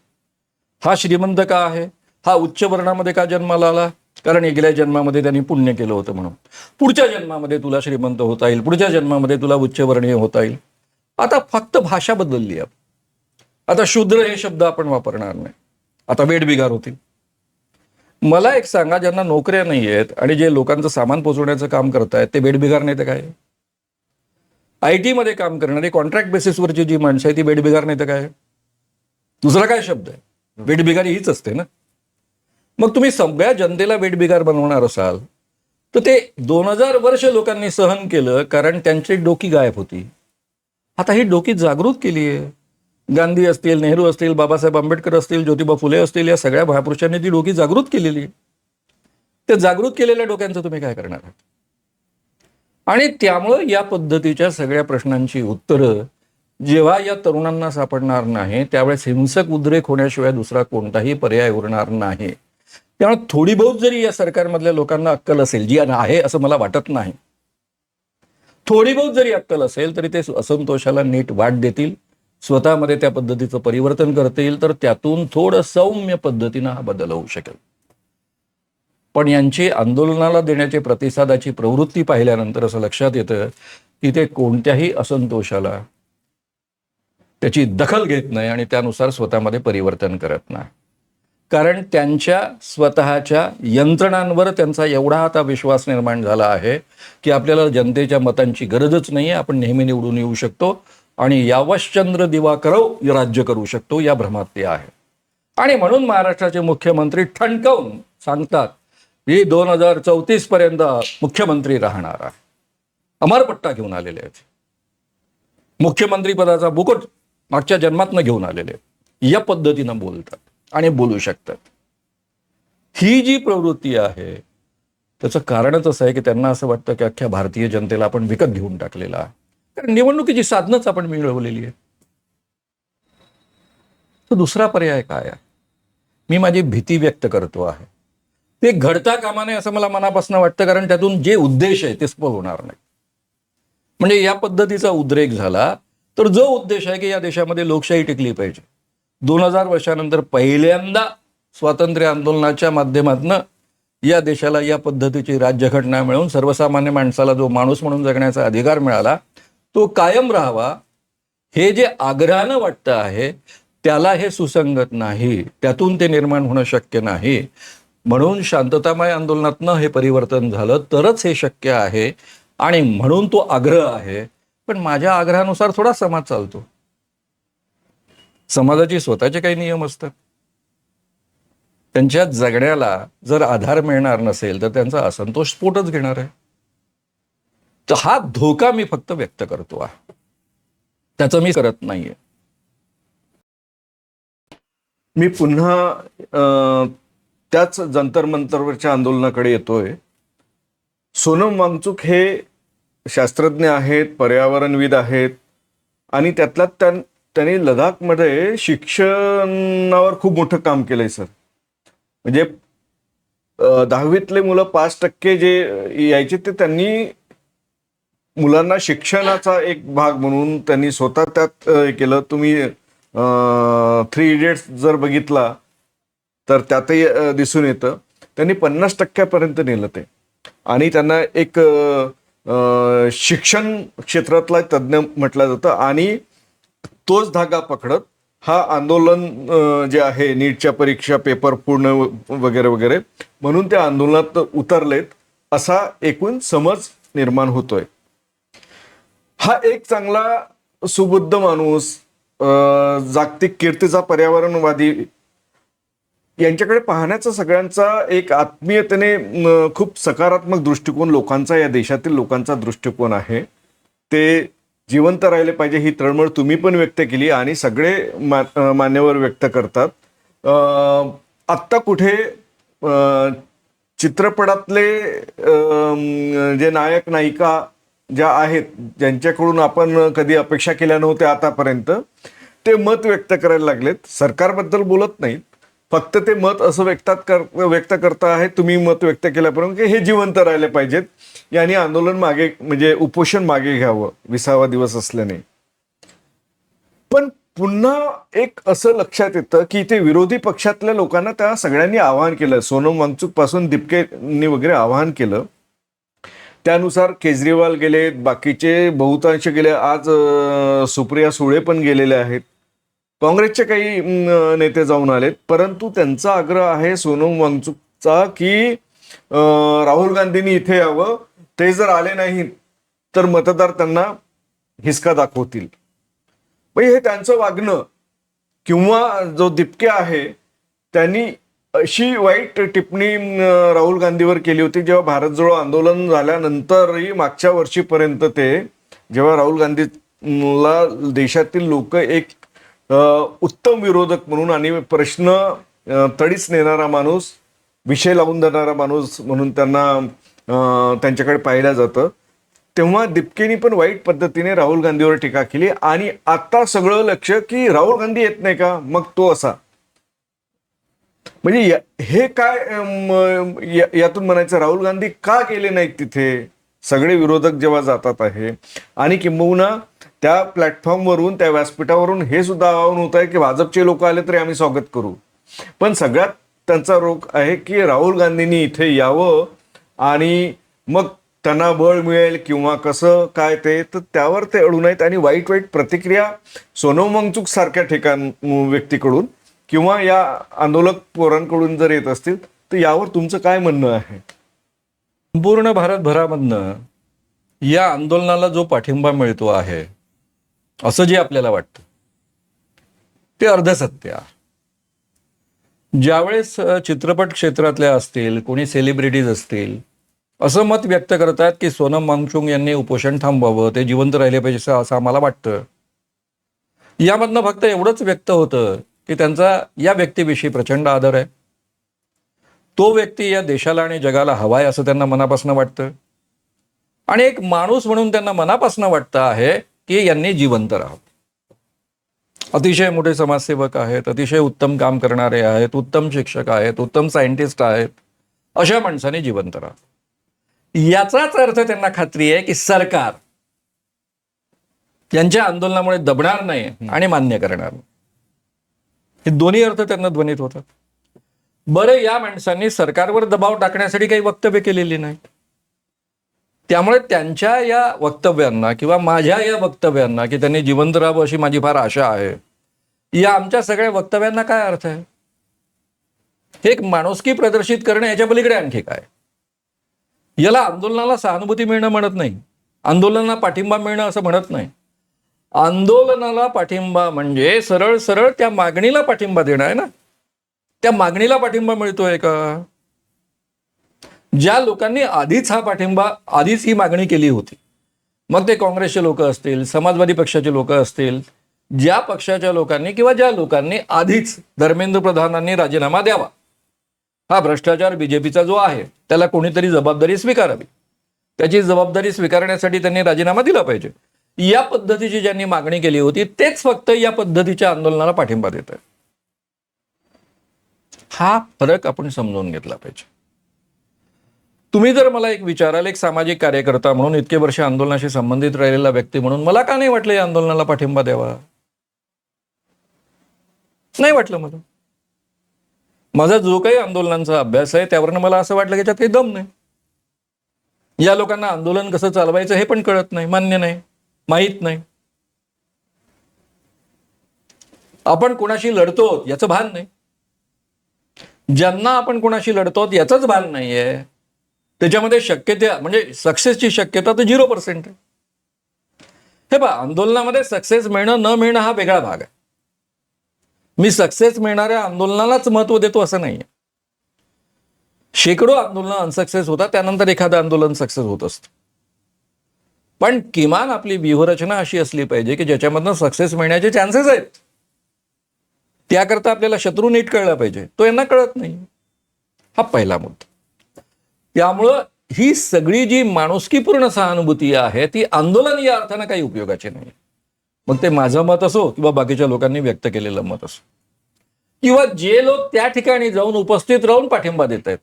हा श्रीमंत का आहे, हा उच्च वर्णामध्ये का जन्माला आला, कारण गेल्या जन्मामध्ये त्यांनी पुण्य केलं होतं म्हणून. पुढच्या जन्मामध्ये तुला श्रीमंत होता येईल, पुढच्या जन्मामध्ये तुला उच्चवर्णीय होता येईल. आता फक्त भाषा बदलली आहे. आता शूद्र हे शब्द आपण वापरणार नाही, आता वेठबिगार होतील. मला एक सांगा, ज्यांना नोकऱ्या नाही आहेत आणि जे लोकांचं सामान पोचवण्याचं काम करतायत ते वेठबिगार नाही तर काय? IT मध्ये काम करणारी कॉन्ट्रॅक्ट बेसिसवरची जी माणसं आहे ती वेठबिगार नाही तर काय? दुसरा काय शब्द आहे? वेठबिगारी हीच असते ना. मग तुम्ही सगळ्या जनतेला वेठबिगार बनवणार असाल तर ते 2000 वर्ष लोकांनी सहन केलं कारण त्यांची डोकी गायब होती. आता ही डोकी जागृत केली आहे. गांधी असतील, नेहरू असतील, बाबासाहेब आंबेडकर असतील, ज्योतिबा फुले असतील, या सगळ्या महापुरुषांनी ती डोकी जागृत केलेली आहे. त्या जागृत केलेल्या डोक्यांचं तुम्ही काय करणार आहात? आणि त्यामुळं या पद्धतीच्या सगळ्या प्रश्नांची उत्तरं जेव्हा या तरुणांना सापडणार नाही त्यावेळेस हिंसक उद्रेक होण्याशिवाय दुसरा कोणताही पर्याय उरणार नाही. त्यामुळे थोडी बहुत जरी या सरकारमधल्या लोकांना अक्कल असेल, जी आहे असं मला वाटत नाही, थोडी बहुत जरी अक्कल असेल तरी ते असंतोषाला नीट वाट देतील, स्वतःमध्ये त्या पद्धतीचं परिवर्तन करतील, तर त्यातून थोडं सौम्य पद्धतीनं हा बदल होऊ शकेल. पण यांची आंदोलनाला देण्याची प्रतिसादाची प्रवृत्ती पाहिल्यानंतर असं लक्षात येतं की ते कोणत्याही असंतोषाला त्याची दखल घेत नाही आणि त्यानुसार स्वतःमध्ये परिवर्तन करत नाही. कारण त्यांच्या स्वतःच्या यंत्रणांवर त्यांचा एवढा आता विश्वास निर्माण झाला आहे की आपल्याला जनतेच्या मतांची गरजच नाही आहे, आपण नेहमी निवडून येऊ शकतो आणि यावश्चंद्र दिवाकरव राज्य करू शकतो, या भ्रमात ते आहे. आणि म्हणून महाराष्ट्राचे मुख्यमंत्री ठणकावून सांगतात की 2034 पर्यंत मुख्यमंत्री राहणार आहे. अमरपट्टा घेऊन आलेले आहेत, मुख्यमंत्री पदाचा मुकुट मागच्या जन्मातनं घेऊन आलेले, या पद्धतीनं बोलतात आणि बोलू शकतात. ही जी प्रवृत्ती आहे त्याचं कारणच असं आहे की त्यांना असं वाटतं की अख्ख्या भारतीय जनतेला आपण विकत घेऊन टाकलेला आहे, कारण निवडणुकीची साधनच आपण मिळवलेली आहे. तर दुसरा पर्याय काय आहे? मी माझी भीती व्यक्त करतो आहे, ते घडता कामा नये असं मला मनापासून वाटतं, कारण त्यातून जे उद्देश आहे ते सफल होणार नाही. म्हणजे या पद्धतीचा उद्रेक झाला तर जो उद्देश आहे की या देशामध्ये लोकशाही टिकली पाहिजे, 2000 वर्षानंतर पहिल्यांदा स्वातंत्र्य आंदोलनाच्या माध्यमातून या देशाला या पद्धतीची राज्यघटना मिळवून सर्वसामान्य माणसाला जो माणूस म्हणून जगण्याचा अधिकार मिळाला तो कायम राहावा, हे जे आग्रहानं वाटतं आहे त्याला हे सुसंगत नाही, त्यातून ते निर्माण होणं शक्य नाही. म्हणून शांततामय आंदोलनातनं हे परिवर्तन झालं तरच हे शक्य आहे आणि म्हणून तो आग्रह आहे. पण माझ्या आग्रहानुसार थोडा समाज चालतो. समाजाचे स्वतःचे काही नियम असतात. त्यांच्या जगण्याला जर आधार मिळणार नसेल तर त्यांचा असंतोष स्फोटच घेणार आहे. तर हा धोका मी फक्त व्यक्त करतो आहे, त्याचं मी करत नाहीये. मी पुन्हा त्याच जंतर मंतरवरच्या आंदोलनाकडे येतोय. सोनम वांगचुक हे शास्त्रज्ञ आहेत, पर्यावरणविद आहेत आणि त्यातल्यात त्यांनी लडाखमध्ये शिक्षणावर खूप मोठं काम केलंय सर. म्हणजे 10वीतले मुलं 5% जे यायचे ते त्यांनी मुलांना शिक्षणाचा एक भाग म्हणून त्यांनी स्वतः त्यात हे केलं. तुम्ही 3 इडियट्स जर बघितला तर त्यातही दिसून येतं त्यांनी 50% नेलं ते. आणि त्यांना एक शिक्षण क्षेत्रातला तज्ज्ञ म्हटलं जातं आणि तोच धागा पकडत हा आंदोलन जे आहे नीटच्या परीक्षा पेपर पूर्ण वगैरे वगैरे म्हणून त्या आंदोलनात उतरलेत असा एकूण समज निर्माण होतोय. हा एक चांगला सुबुद्ध माणूस, जागतिक कीर्तीचा पर्यावरणवादी, यांच्याकडे पाहण्याचा सगळ्यांचा एक आत्मीयतेने खूप सकारात्मक दृष्टिकोन लोकांचा, या देशातील लोकांचा दृष्टिकोन आहे. ते जिवंत राहिले पाहिजे ही तळमळ तुम्ही पण व्यक्त केली आणि सगळे मान्यवर व्यक्त करतात. आत्ता कुठे चित्रपटातले जे नायक नायिका ज्या आहेत ज्यांच्याकडून आपण कधी अपेक्षा केल्या नव्हत्या आतापर्यंत, ते मत व्यक्त करायला लागलेत. सरकारबद्दल बोलत नाहीत, फक्त ते मत असं व्यक्त करता आहेत तुम्ही मत व्यक्त केल्यापर्यंत हे जिवंत राहिले पाहिजेत, यांनी आंदोलन मागे म्हणजे उपोषण मागे घ्यावं 20वा दिवस असल्याने. पण पुन्हा एक असं लक्षात येतं की ते विरोधी पक्षातल्या लोकांना त्या सगळ्यांनी आवाहन केलं. सोनम वांगचुक पासून दिपकेंनी वगैरे आवाहन केलं. त्यानुसार केजरीवाल गेले, बाकीचे बहुतांश गेले. आज सुप्रिया सुळे पण गेलेले आहेत. काँग्रेसचे काही नेते जाऊन आलेत. परंतु त्यांचा आग्रह आहे सोनम वांगचुकचा की राहुल गांधींनी इथे यावं. ते जर आले नाहीत तर मतदार त्यांना हिसका दाखवतील. हे त्यांचं वागणं किंवा जो दिपके आहे त्यांनी अशी वाईट टिप्पणी राहुल गांधीवर केली होती जेव्हा भारत जोडो आंदोलन झाल्यानंतरही मागच्या वर्षीपर्यंत ते जेव्हा राहुल गांधीला देशातील लोक एक उत्तम विरोधक म्हणून आणि प्रश्न तडीच नेणारा माणूस, विषय लावून देणारा माणूस म्हणून त्यांच्याकडे पाहिलं जातं. तेव्हा दिपकेनी पण वाईट पद्धतीने राहुल गांधीवर टीका केली आणि आता सगळं लक्ष की राहुल गांधी येत नाही का, मग तो असा. म्हणजे हे काय यातून म्हणायचं राहुल गांधी का गेले नाहीत तिथे, सगळे विरोधक जेव्हा जातात आहे. आणि किंबहुना त्या प्लॅटफॉर्मवरून, त्या व्यासपीठावरून हे सुद्धा आवाहन होत आहे की भाजपचे लोक आले तरी आम्ही स्वागत करू. पण सगळ्यात त्यांचा रोख आहे की राहुल गांधींनी इथे यावं आणि मग त्यांना बळ मिळेल किंवा कसं काय ते, तर त्यावर ते अडू नयेत. आणि वाईट वाईट प्रतिक्रिया सोनम वांगचुक सारख्या व्यक्तीकडून किंवा या आंदोलक पोरांकडून जर येत असतील तर यावर तुमचं काय म्हणणं आहे? संपूर्ण भारतभरामधनं या आंदोलनाला जो पाठिंबा मिळतो आहे असं जे आपल्याला वाटतं ते अर्धसत्य आहे. ज्यावेळेस चित्रपट क्षेत्रातल्या असतील, कोणी सेलिब्रिटीज असतील, असं मत व्यक्त करतात की सोनम वांगचुक यांनी उपोषण थांबवावं, ते जिवंत राहिले पाहिजे असं आम्हाला वाटतं. यामधनं फक्त एवढंच व्यक्त होतं की त्यांचा या व्यक्तीविषयी प्रचंड आदर आहे. तो व्यक्ती या देशाला आणि जगाला हवाय असं त्यांना मनापासून वाटतं. आणि एक माणूस म्हणून त्यांना मनापासून वाटतं आहे की यांनी जिवंत राहावं. अतिशय मोठे समाजसेवक आहेत, अतिशय उत्तम काम करणारे आहेत, उत्तम शिक्षक आहेत, उत्तम सायंटिस्ट आहेत, अशा माणसाने जिवंत राहावं. याचाच अर्थ त्यांना खात्री आहे की सरकार यांच्या आंदोलनामुळे दबणार नाही आणि मान्य करणार. हे दोन्ही अर्थ त्यांना ध्वनीत होतात. बरं, या माणसांनी सरकारवर दबाव टाकण्यासाठी काही वक्तव्य केलेली नाही. त्यामुळे त्यांच्या या वक्तव्यांना किंवा माझ्या या वक्तव्यांना की त्यांनी जिवंत राहावं अशी माझी फार आशा आहे, या आमच्या सगळ्या वक्तव्यांना काय अर्थ आहे? हे एक माणुसकी प्रदर्शित करणं, याच्या पलीकडे आणखी काय? याला आंदोलनाला सहानुभूती मिळणं म्हणत नाही, आंदोलनाला पाठिंबा मिळणं असं म्हणत नाही. आंदोलनाला पाठिंबा म्हणजे सरळ सरळ त्या मागणीला पाठिंबा देणं आहे ना. त्या मागणीला पाठिंबा मिळतोय का? ज्या लोकांनी आधीच ही मागणी केली होती, मग ते काँग्रेसचे लोक असतील, समाजवादी पक्षाचे लोक असतील, ज्या पक्षाच्या लोकांनी किंवा ज्या लोकांनी आधीच धर्मेंद्र प्रधानांनी राजीनामा द्यावा, हा भ्रष्टाचार बीजेपीचा जो आहे त्याला कोणीतरी जबाबदारी स्वीकारावी, त्याची जबाबदारी स्वीकारण्यासाठी त्यांनी राजीनामा दिला पाहिजे, या पद्धतीची ज्यांनी मागणी केली होती तेच फक्त या पद्धतीच्या आंदोलनाला पाठिंबा देत आहेत. हा फरक आपण समजून घेतला पाहिजे. तुम्ही जर मला एक विचाराल, एक सामाजिक कार्यकर्ता म्हणून, इतके वर्ष आंदोलनाशी संबंधित राहिलेला व्यक्ती म्हणून, मला का नाही वाटलं या आंदोलनाला पाठिंबा द्यावा? नाही वाटलं मला. माझा जो काही आंदोलनांचा अभ्यास आहे त्यावरनं मला असं वाटलं की याच्यात काही दम नाही. या लोकांना आंदोलन कसं चालवायचं हे पण कळत नाही, मान्य नाही, माहीत नाही. आपण कोणाशी लढतो याचं भान नाही. ज्यांना आपण कोणाशी लढतो याचंच भान नाहीये, त्याच्यामध्ये शक्यता म्हणजे सक्सेसची शक्यता तर 0% आहे. हे पहा, आंदोलनामध्ये सक्सेस मिळणं न मिळणं हा वेगळा भाग आहे. मी सक्सेस मिळणाऱ्या आंदोलनालाच महत्व देतो असं नाहीये. शेकडो आंदोलनं अनसक्सेस होतात, त्यानंतर एखादं आंदोलन सक्सेस होत असतं. पण किमान आपली व्यूहरचना अशी असली पाहिजे की ज्याच्यामधनं सक्सेस मिळण्याचे चान्सेस आहेत. त्याकरता आपल्याला शत्रू नीट कळला पाहिजे, तो यांना कळत नाही. हा पहिला मुद्दा. त्यामुळं ही सगळी जी माणुसकीपूर्ण सहानुभूती आहे ती आंदोलन या अर्थानं काही उपयोगाची नाही. मग ते माझं मत असो किंवा बाकीच्या लोकांनी व्यक्त केलेलं मत असो, किंवा जे लोक त्या ठिकाणी जाऊन उपस्थित राहून पाठिंबा देत आहेत,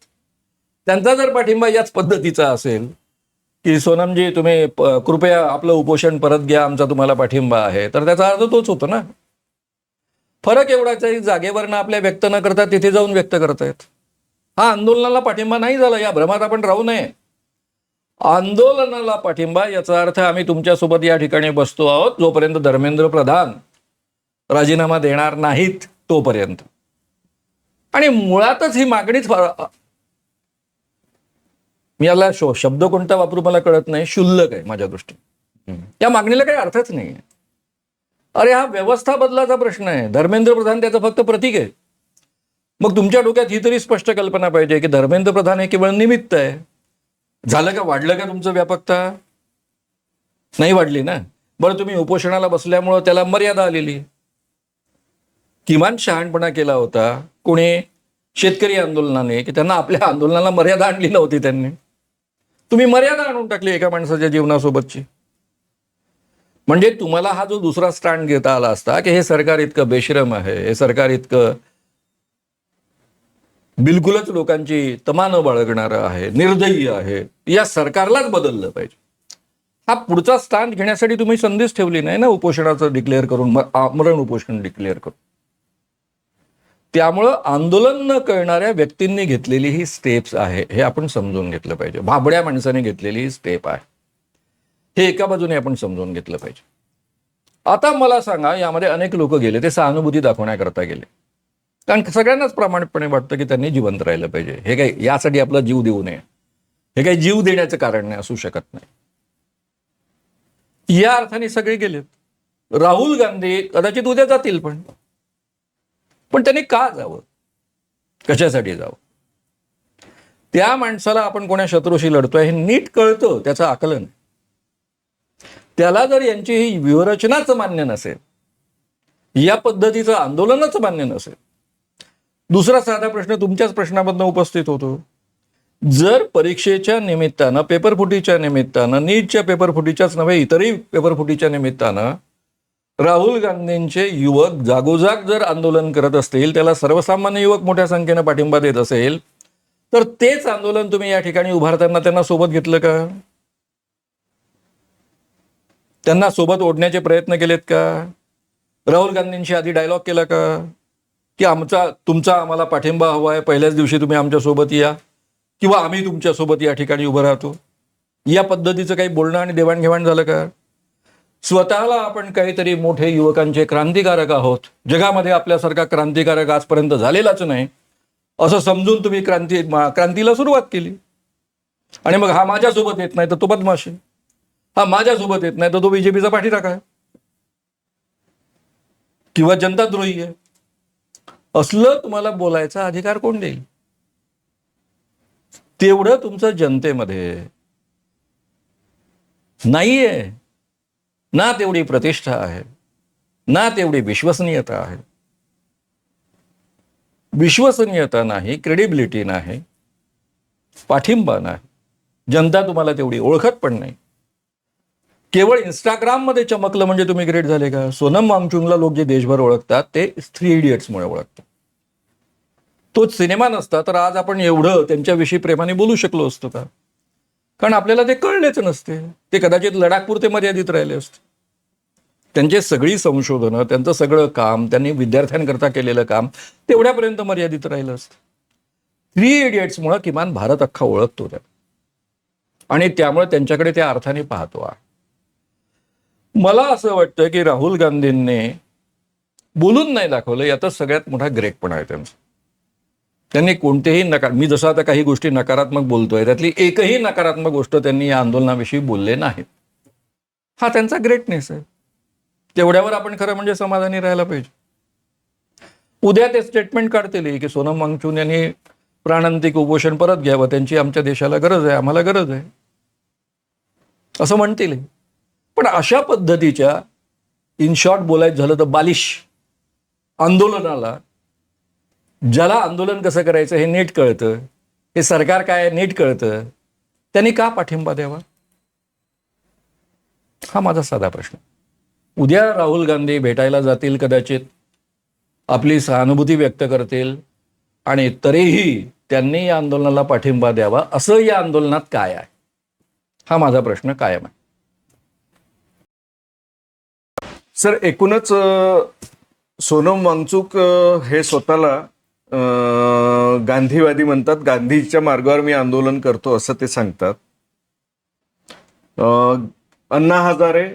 त्यांचा जर पाठिंबा याच पद्धतीचा असेल की सोनमजी तुम्ही कृपया आपलं उपोषण परत घ्या, आमचा तुम्हाला पाठिंबा आहे, तर त्याचा अर्थ तोच होतो ना. फरक एवढाच आहे, जागेवरनं आपल्या व्यक्त न करता तिथे जाऊन व्यक्त करतायत. हा आंदोलनाला पाठिंबा नाही झाला, या भ्रमात आपण राहू नये. आंदोलनाला पाठिंबा याचा अर्थ आम्ही तुमच्यासोबत या ठिकाणी बसतो आहोत जोपर्यंत धर्मेंद्र प्रधान राजीनामा देणार नाहीत तोपर्यंत. आणि मुळातच ही मागणीच मी याला शब्द कोणता वापरू मला कळत नाही, क्षुल्लक आहे माझ्या दृष्टीने. या मागणीला काही अर्थच नाही. अरे हा व्यवस्था बदलाचा प्रश्न आहे, धर्मेंद्र प्रधान त्याचं फक्त प्रतीक आहे. मग तुमच्या डोक्यात ही तरी स्पष्ट कल्पना पाहिजे की धर्मेंद्र प्रधान हे केवळ निमित्त आहे. झालं का, वाढलं का तुमचं व्यापकता? नाही वाढली ना. बरं, तुम्ही उपोषणाला बसल्यामुळं त्याला मर्यादा आलेली. किमान शहाणपणा केला होता कोणी शेतकरी आंदोलनाने की त्यांना आपल्या आंदोलनाला मर्यादा आणली नव्हती. त्यांनी तुम्ही मर्यादा आणून टाकली एका माणसाच्या जीवनासोबतची. म्हणजे तुम्हाला हा जो दुसरा स्टँड घेता आला असता की हे सरकार इतकं बेशरम आहे, हे सरकार इतकं बिलकुलच लोकांची तमा न बाळगणारं आहे, निर्दयी आहे, या सरकारलाच बदललं पाहिजे. हा पुढचा स्टँड घेण्यासाठी तुम्ही संधीच ठेवली नाही ना, उपोषणाचं डिक्लेअर करून, मरण उपोषण डिक्लेअर करून. त्यामुळं आंदोलन न करणाऱ्या व्यक्तींनी घेतलेली ही स्टेप्स आहे, हे आपण समजून घेतलं पाहिजे. भाबड्या माणसाने घेतलेली ही स्टेप आहे, हे एका बाजूने आपण समजून घेतलं पाहिजे. आता मला सांगा, यामध्ये अनेक लोक गेले ते सहानुभूती दाखवण्याकरता गेले, कारण सगळ्यांनाच प्रामाणिकपणे वाटतं की त्यांनी जिवंत राहिलं पाहिजे. हे काही यासाठी आपला जीव देऊ नये, हे काही जीव देण्याचं कारण नाही, असू शकत नाही. या अर्थाने सगळे गेलेत. राहुल गांधी कदाचित उद्या जातील, पण त्यांनी का जावं, कशासाठी जावं? त्या माणसाला आपण कोणा शत्रूशी लढतोय हे नीट कळतं, त्याचं आकलन. त्याला जर यांची ही व्यूहरचनाच मान्य नसेल, या पद्धतीचं आंदोलनच मान्य नसेल, दुसरा साधा प्रश्न तुमच्याच प्रश्नामधनं उपस्थित होतो. जर परीक्षेच्या निमित्तानं, पेपरफुटीच्या निमित्तानं, नीटच्या पेपरफुटीच्याच नव्हे इतरही पेपरफुटीच्या निमित्तानं राहुल गांधींचे युवक जागोजाग जर आंदोलन करत असतील, त्याला सर्वसामान्य युवक मोठ्या संख्येनं पाठिंबा देत असेल, तर तेच आंदोलन तुम्ही या ठिकाणी उभारताना त्यांना सोबत घेतलं का? त्यांना सोबत ओढण्याचे प्रयत्न केलेत का? राहुल गांधींशी आधी डायलॉग केला का? की तुमचा आम्हाला पाठिंबा हवा आहे, पहिल्याच दिवशी तुम्ही आमच्यासोबत या किंवा आम्ही तुमच्यासोबत या ठिकाणी उभं राहतो, या पद्धतीचं काही बोलणं आणि देवाणघेवाण झालं का? स्वतःला आपण काहीतरी मोठे युवकांचे क्रांतिकारक आहोत, जगामध्ये आपल्यासारखा क्रांतिकारक आजपर्यंत झालेलाच नाही, असं समजून तुम्ही क्रांतीला सुरुवात केली. आणि मग हा माझ्यासोबत येत नाही तर तो बदमाश आहे, हा माझ्यासोबत येत नाही तर तो बीजेपीचा पाठीराखा आहे किंवा जनताद्रोही आहे. असलं तुम्हाला बोलायचा अधिकार कोण देईल? तेवढं तुमचं जनतेमध्ये नाहीये ना, तेवढी प्रतिष्ठा आहे ना, तेवढी विश्वसनीयता आहे. विश्वसनीयता नाही, क्रेडिबिलिटी नाही, पाठिंबा नाही, जनता तुम्हाला तेवढी ओळखत पण नाही. केवळ इंस्टाग्राममध्ये चमकलं म्हणजे तुम्ही ग्रेट झाले का? सोनम वांगचुकला लोक जे देशभर ओळखतात ते 3 इडियट्समुळे ओळखतात. तोच सिनेमा नसता तर आज आपण एवढं त्यांच्याविषयी प्रेमाने बोलू शकलो असतो का? कारण आपल्याला ते कळलेच नसते. ते कदाचित लडाखपुरते मर्यादित राहिले असते. त्यांची सगळी संशोधनं, त्यांचं सगळं काम, त्यांनी विद्यार्थ्यांकरता केलेलं काम तेवढ्यापर्यंत मर्यादित राहिलं असतं. 3 इडियट्समुळे किमान भारत अख्खा ओळखतो त्या, आणि त्यामुळे त्यांच्याकडे त्या अर्थाने पाहतो आहे. मला असं वाटतं की राहुल गांधींनी बोलून नाही दाखवलं, यातच सगळ्यात मोठा ग्रेटपणा आहे त्यांचा. त्यांनी कोणतेही मी जसं आता काही गोष्टी नकारात्मक बोलतोय, त्यातली एकही नकारात्मक गोष्ट त्यांनी या आंदोलनाविषयी बोलले नाहीत. हा त्यांचा ग्रेटनेस आहे. तेवढ्यावर आपण खरं म्हणजे समाधानी राहायला पाहिजे. उद्या ते स्टेटमेंट काढतील की सोनम वांगचुक यांनी प्राणांतिक उपोषण परत घ्यावं, त्यांची आमच्या देशाला गरज आहे, आम्हाला गरज आहे, असं म्हणतील. पण अशा पद्धतीच्या, इन शॉर्ट बोलायचं झालं तर बालिश आंदोलनाला, ज्याला आंदोलन कसं करायचं हे नीट कळतं, हे सरकार काय नीट कळतं, त्यांनी का पाठिंबा द्यावा? हा माझा साधा प्रश्न. उद्या राहुल गांधी भेटायला जातील, कदाचित आपली सहानुभूती व्यक्त करतील, आणि तरीही त्यांनी या आंदोलनाला पाठिंबा द्यावा असं या आंदोलनात काय आहे? हा माझा प्रश्न कायम आहे. सर, एकूणच सोनम वांगचुक हे स्वतःला गांधीवादी म्हणतात. गांधीच्या मार्गावर मी आंदोलन करतो असं ते सांगतात. अण्णा हजारे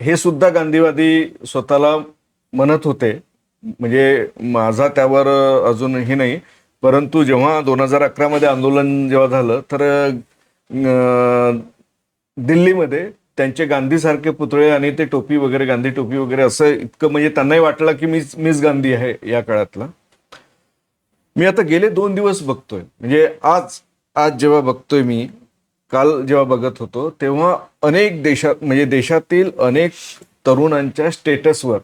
हे सुद्धा गांधीवादी स्वतःला म्हणत होते. म्हणजे माझा त्यावर अजूनही नाही, परंतु जेव्हा 2011 मध्ये आंदोलन जेव्हा झालं तर दिल्लीमध्ये त्यांचे गांधीसारखे पुतळे आणि ते टोपी वगैरे, गांधी टोपी वगैरे, असं इतकं म्हणजे त्यांनाही वाटलं की मीच गांधी आहे या काळातला. मी आता गेले 2 दिवस बघतोय, म्हणजे आज जेव्हा बघतोय, मी काल जेव्हा बघत होतो तेव्हा अनेक म्हणजे देशातील अनेक तरुणांच्या स्टेटसवर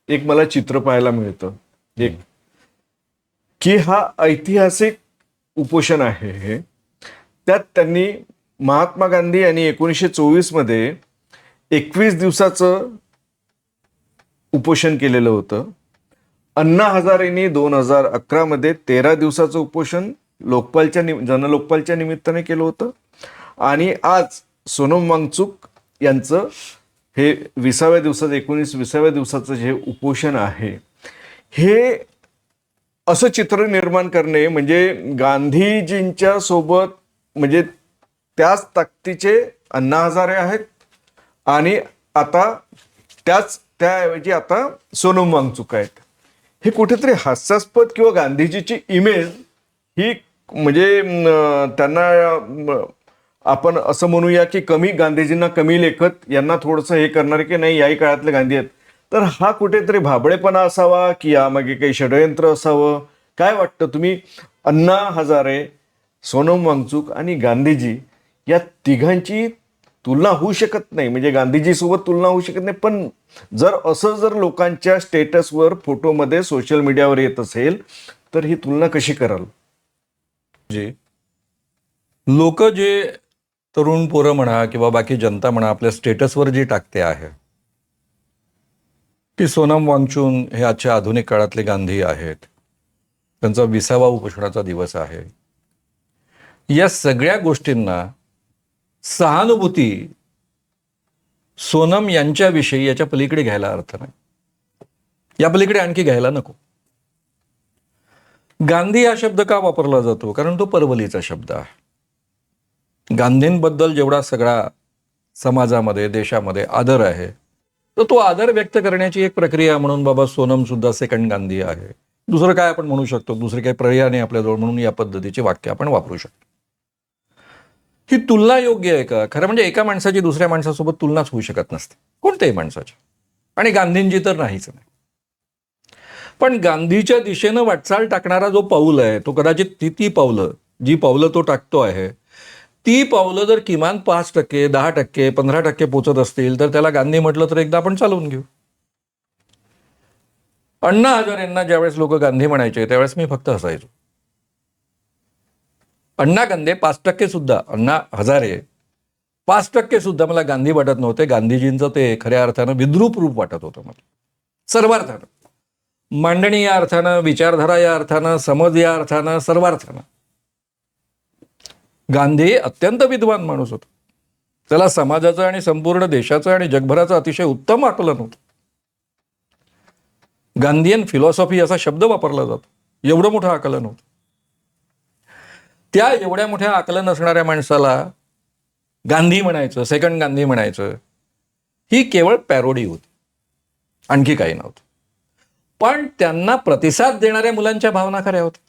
एक मला चित्र पाहायला मिळतं, एक की हा ऐतिहासिक उपोषण आहे हे. त्यात त्यांनी महात्मा गांधी यांनी 1924 मध्ये 21 दिवसाचं उपोषण केलेलं होतं. अण्णा हजारेंनी 2011 मध्ये 13 दिवसाचं उपोषण जनलोकपालच्या निमित्ताने केलं होतं. आणि आज सोनम वांगचुक यांचं हे 20व्या दिवसाचं जे उपोषण आहे, हे असं चित्र निर्माण करणे म्हणजे गांधीजींच्या सोबत, म्हणजे त्याच ताकदीचे अण्णा हजारे आहेत आणि आता त्याऐवजी आता सोनम वांगचुक आहेत. हे कुठेतरी हास्यास्पद किंवा गांधीजीची इमेज ही, म्हणजे त्यांना आपण असं म्हणूया की गांधीजींना कमी लेखत, यांना थोडंसं हे करणार की नाही याही काळातले गांधी आहेत. तर हा कुठेतरी भाबडेपणा असावा की यामागे काही षडयंत्र असावं? काय वाटतं तुम्ही? अण्णा हजारे, सोनम वांगचुक आणि गांधीजी या तिघांची तुलना होऊ शकत नाही, म्हणजे गांधीजी सोबत तुलना होऊ शकत नाही. पण जर लोकांच्या स्टेटसवर, फोटोमध्ये, सोशल मीडियावर येत असेल तर ही तुलना कशी कराल? लोक जे तरुण पोरं म्हणा किंवा बाकी जनता म्हणा आपल्या स्टेटसवर जी टाकते आहे की सोनम वांगचुक हे आजच्या आधुनिक काळातले गांधी आहेत, त्यांचा 20वा उपोषणाचा दिवस आहे, या सगळ्या गोष्टींना सहानुभूती सोनम यांच्याविषयी याच्या पलीकडे घ्यायला अर्थ नाही. या पलीकडे आणखी घ्यायला नको. गांधी हा शब्द का वापरला जातो? कारण तो परवलीचा शब्द आहे. गांधींबद्दल जेवढा सगळा समाजामध्ये, देशामध्ये आदर आहे, तर तो आदर व्यक्त करण्याची एक प्रक्रिया म्हणून बाबा सोनम सुद्धा सेकंड गांधी आहे. दुसरं काय आपण म्हणू शकतो? दुसरे काही पर्याय नाही आपल्याजवळ, म्हणून या पद्धतीचे वाक्य आपण वापरू शकतो. ही तुलना योग्य आहे का? खरं म्हणजे एका माणसाची दुसऱ्या माणसासोबत तुलनाच होऊ शकत नसते, कोणत्याही माणसाची. आणि गांधींची तर नाहीच नाही. पण गांधीच्या दिशेनं वाटचाल टाकणारा जो पाऊल आहे, तो कदाचित ती पावलं, जी पावलं तो टाकतो आहे, ती पावलं जर किमान 5%, 10%, 15% पोचत असतील, तर त्याला गांधी म्हटलं तर एकदा आपण चालवून घेऊ. अण्णा हजारेंना ज्यावेळेस लोक गांधी म्हणायचे, त्यावेळेस मी फक्त हसायचो. अण्णा गांधी 5% सुद्धा, अण्णा हजारे 5% सुद्धा मला गांधी वाटत नव्हते. गांधीजींचं ते खऱ्या अर्थानं विद्रूप रूप वाटत होतं मला, सर्वार्थानं. मांडणी या अर्थानं, विचारधारा या अर्थानं, समज या अर्थानं, सर्वार्थानं. गांधी अत्यंत विद्वान माणूस होता. त्याला समाजाचं आणि संपूर्ण देशाचं आणि जगभराचं अतिशय उत्तम आकलन होतं. गांधीयन फिलॉसॉफी असा शब्द वापरला जातो. एवढं मोठं आकलन होतं. त्या एवढ्या मोठ्या आकलन असणाऱ्या माणसाला गांधी म्हणायचं, सेकंड गांधी म्हणायचं, ही केवळ पॅरोडी होती, आणखी काही नव्हतं. पण त्यांना प्रतिसाद देणाऱ्या मुलांच्या भावना खऱ्या होत्या.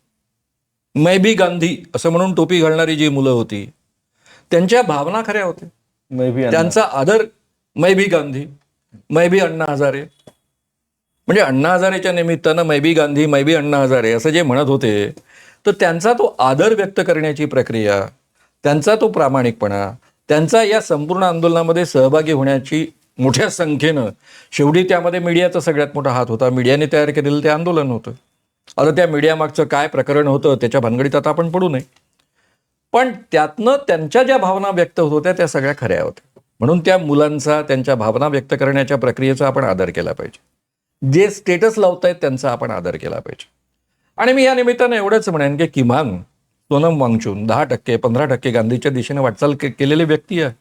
मै बी गांधी असं म्हणून टोपी घालणारी जी मुलं होती, त्यांच्या भावना खऱ्या होत्या. त्यांचा आदर, मै बी गांधी, मै बी अण्णा हजारे. म्हणजे अण्णा हजारेच्या निमित्तानं मै बी गांधी, मै बी अण्णा हजारे असं जे म्हणत होते, तर त्यांचा तो आदर व्यक्त करण्याची प्रक्रिया, त्यांचा तो प्रामाणिकपणा, त्यांचा या संपूर्ण आंदोलनामध्ये सहभागी होण्याची मोठ्या संख्येनं, शेवटी त्यामध्ये मीडियाचा सगळ्यात मोठा हात होता. मीडियाने तयार केलेलं ते आंदोलन होतं. आता त्या मीडियामागचं काय प्रकरण होतं त्याच्या भानगडीत आता आपण पडू नये, पण त्यातनं त्यांच्या ज्या भावना व्यक्त होत होत्या त्या सगळ्या खऱ्या होत्या. म्हणून त्या मुलांचा, त्यांच्या भावना व्यक्त करण्याच्या प्रक्रियेचा आपण आदर केला पाहिजे. जे स्टेटस लावतायत त्यांचा आपण आदर केला पाहिजे. आणि मी या निमित्तानं एवढंच म्हणेन की किमान सोनम वांगचूक 10%, 15% गांधीच्या दिशेने वाटचाल केलेली व्यक्ती आहे.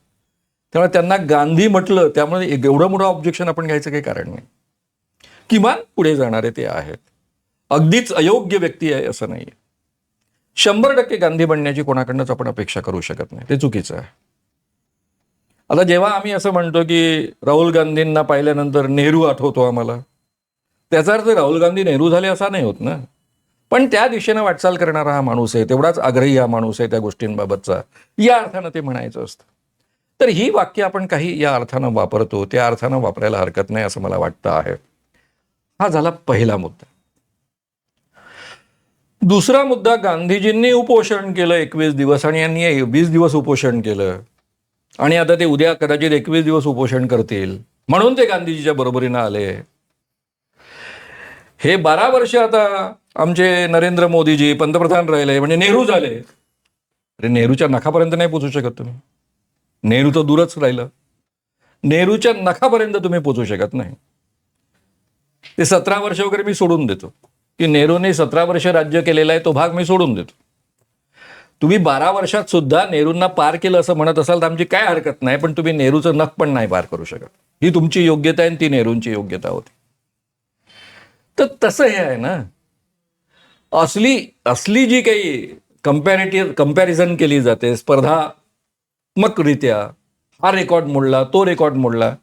त्यामुळे त्यांना गांधी म्हटलं, त्यामुळे एवढं मोठं ऑब्जेक्शन आपण घ्यायचं काही कारण नाही. किमान पुढे जाणारे ते आहेत. अगदीच अयोग्य व्यक्ती आहे असं नाही. 100% गांधी बनण्याची कोणाकडनंच आपण अपेक्षा करू शकत नाही, ते चुकीचं आहे. आता जेव्हा आम्ही असं म्हणतो की राहुल गांधींना पाहिल्यानंतर नेहरू आठवतो आम्हाला, त्याचा अर्थ राहुल गांधी नेहरू झाले असा नाही होत ना. पण त्या दिशेनं वाटचाल करणारा हा माणूस आहे, तेवढाच आग्रही हा माणूस आहे त्या गोष्टींबाबतचा, या अर्थानं ते म्हणायचं असतं. तर ही वाक्य आपण काही या अर्थानं वापरतो, त्या अर्थानं वापरायला हरकत नाही असं मला वाटतं आहे. हा झाला पहिला मुद्दा. दुसरा मुद्दा, गांधीजींनी उपोषण केलं 21 दिवस आणि यांनी 20 दिवस उपोषण केलं आणि आता ते उद्या कदाचित 21 दिवस उपोषण करतील म्हणून ते गांधीजीच्या बरोबरीनं आले. हे 12 वर्ष आता आमचे नरेंद्र मोदीजी पंतप्रधान राहिले म्हणजे नेहरू झाले. अरे नेहरूच्या नखापर्यंत नाही पोचू शकत तुम्ही. नेहरू तर दूरच राहिलं. नेहरूच्या नखापर्यंत तुम्ही पोचू शकत नाही. ते 17 वर्ष वगैरे मी सोडून देतो की नेहरूने 17 वर्ष राज्य केलेलं आहे, तो भाग मी सोडून देतो. तुम्ही 12 वर्षात सुद्धा नेहरूंना पार केलं असं म्हणत असाल तर आमची काय हरकत नाही, पण तुम्ही नेहरूचं नख पण नाही पार करू शकत. ही तुमची योग्यता आहे आणि ती नेहरूंची योग्यता होती. तर तसं हे आहे ना, असली जी काही कंपॅरिझन केली जाते स्पर्धात्मकरित्या, हा रेकॉर्ड मोडला, तो रेकॉर्ड मोडला,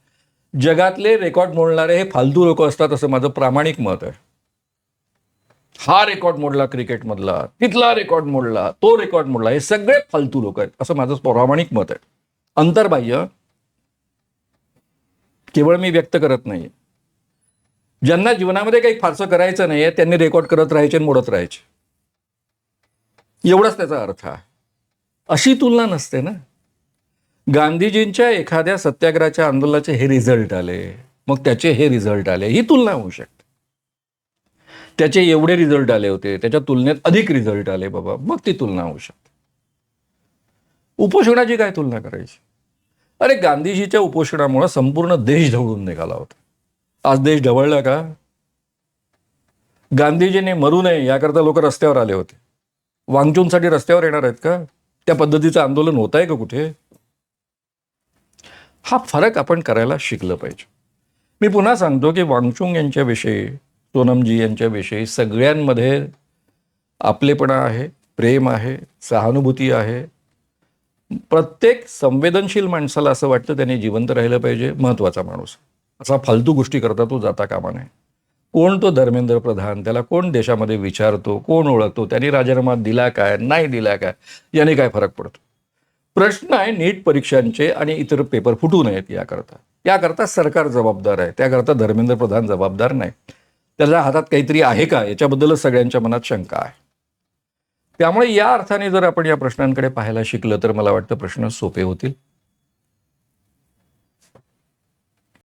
जगातले रेकॉर्ड मोडणारे हे फालतू लोक असतात असं माझं प्रामाणिक मत आहे. हा रेकॉर्ड मोडला क्रिकेटमधला, तिथला रेकॉर्ड मोडला, तो रेकॉर्ड मोडला, हे सगळे फालतू लोक आहेत असं माझं प्रामाणिक मत आहे. अंतर्बाह्य, केवळ मी व्यक्त करत नाही. ज्यांना जीवनामध्ये काही फारसं करायचं नाहीये त्यांनी रेकॉर्ड करत राहायचे आणि मोडत राहायचे, एवढाच त्याचा अर्थ आहे. अशी तुलना नसते ना. गांधीजींच्या एखाद्या सत्याग्रहाच्या आंदोलनाचे हे रिझल्ट आले, मग त्याचे हे रिझल्ट आले, ही तुलना होऊ शकते. त्याचे एवढे रिझल्ट आले होते, त्याच्या तुलनेत अधिक रिझल्ट आले बाबा, मग ती तुलना होऊ शकते. उपोषणाची काय तुलना करायची? अरे गांधीजीच्या उपोषणामुळे संपूर्ण देश ढवळून निघाला होता. आज देश ढवळला का? गांधीजीने मरू नये याकरता लोक रस्त्यावर आले होते. वांगचूकसाठी रस्त्यावर येणार आहेत का? त्या पद्धतीचं आंदोलन होत आहे का कुठे? हा फरक आपण करायला शिकलं पाहिजे. मी पुन्हा सांगतो की वांगचूक यांच्याविषयी, सोनमजी यांच्याविषयी सगळ्यांमध्ये आपलेपणा आहे, प्रेम आहे, सहानुभूती आहे. प्रत्येक संवेदनशील माणसाला असं वाटतं त्याने जिवंत राहिलं पाहिजे, महत्त्वाचा माणूस. असा फालतू गोष्टी करता तो जाता कामा नये. कोण तो धर्मेंद्र प्रधान, त्याला कोण देशामध्ये विचारतो, कोण ओळखतो, त्यांनी राजीनामा दिला काय, नाही दिला काय, याने काय फरक पडतो. प्रश्न आहे नीट परीक्षांचे आणि इतर पेपर फुटू नयेत याकरता सरकार जबाबदार आहे, त्याकरता धर्मेंद्र प्रधान जबाबदार नाही. त्याच्या हातात काहीतरी आहे का, याच्याबद्दलच सगळ्यांच्या मनात शंका आहे. त्यामुळे या अर्थाने जर आपण या प्रश्नांकडे पाहायला शिकलं तर मला वाटतं प्रश्न सोपे होतील.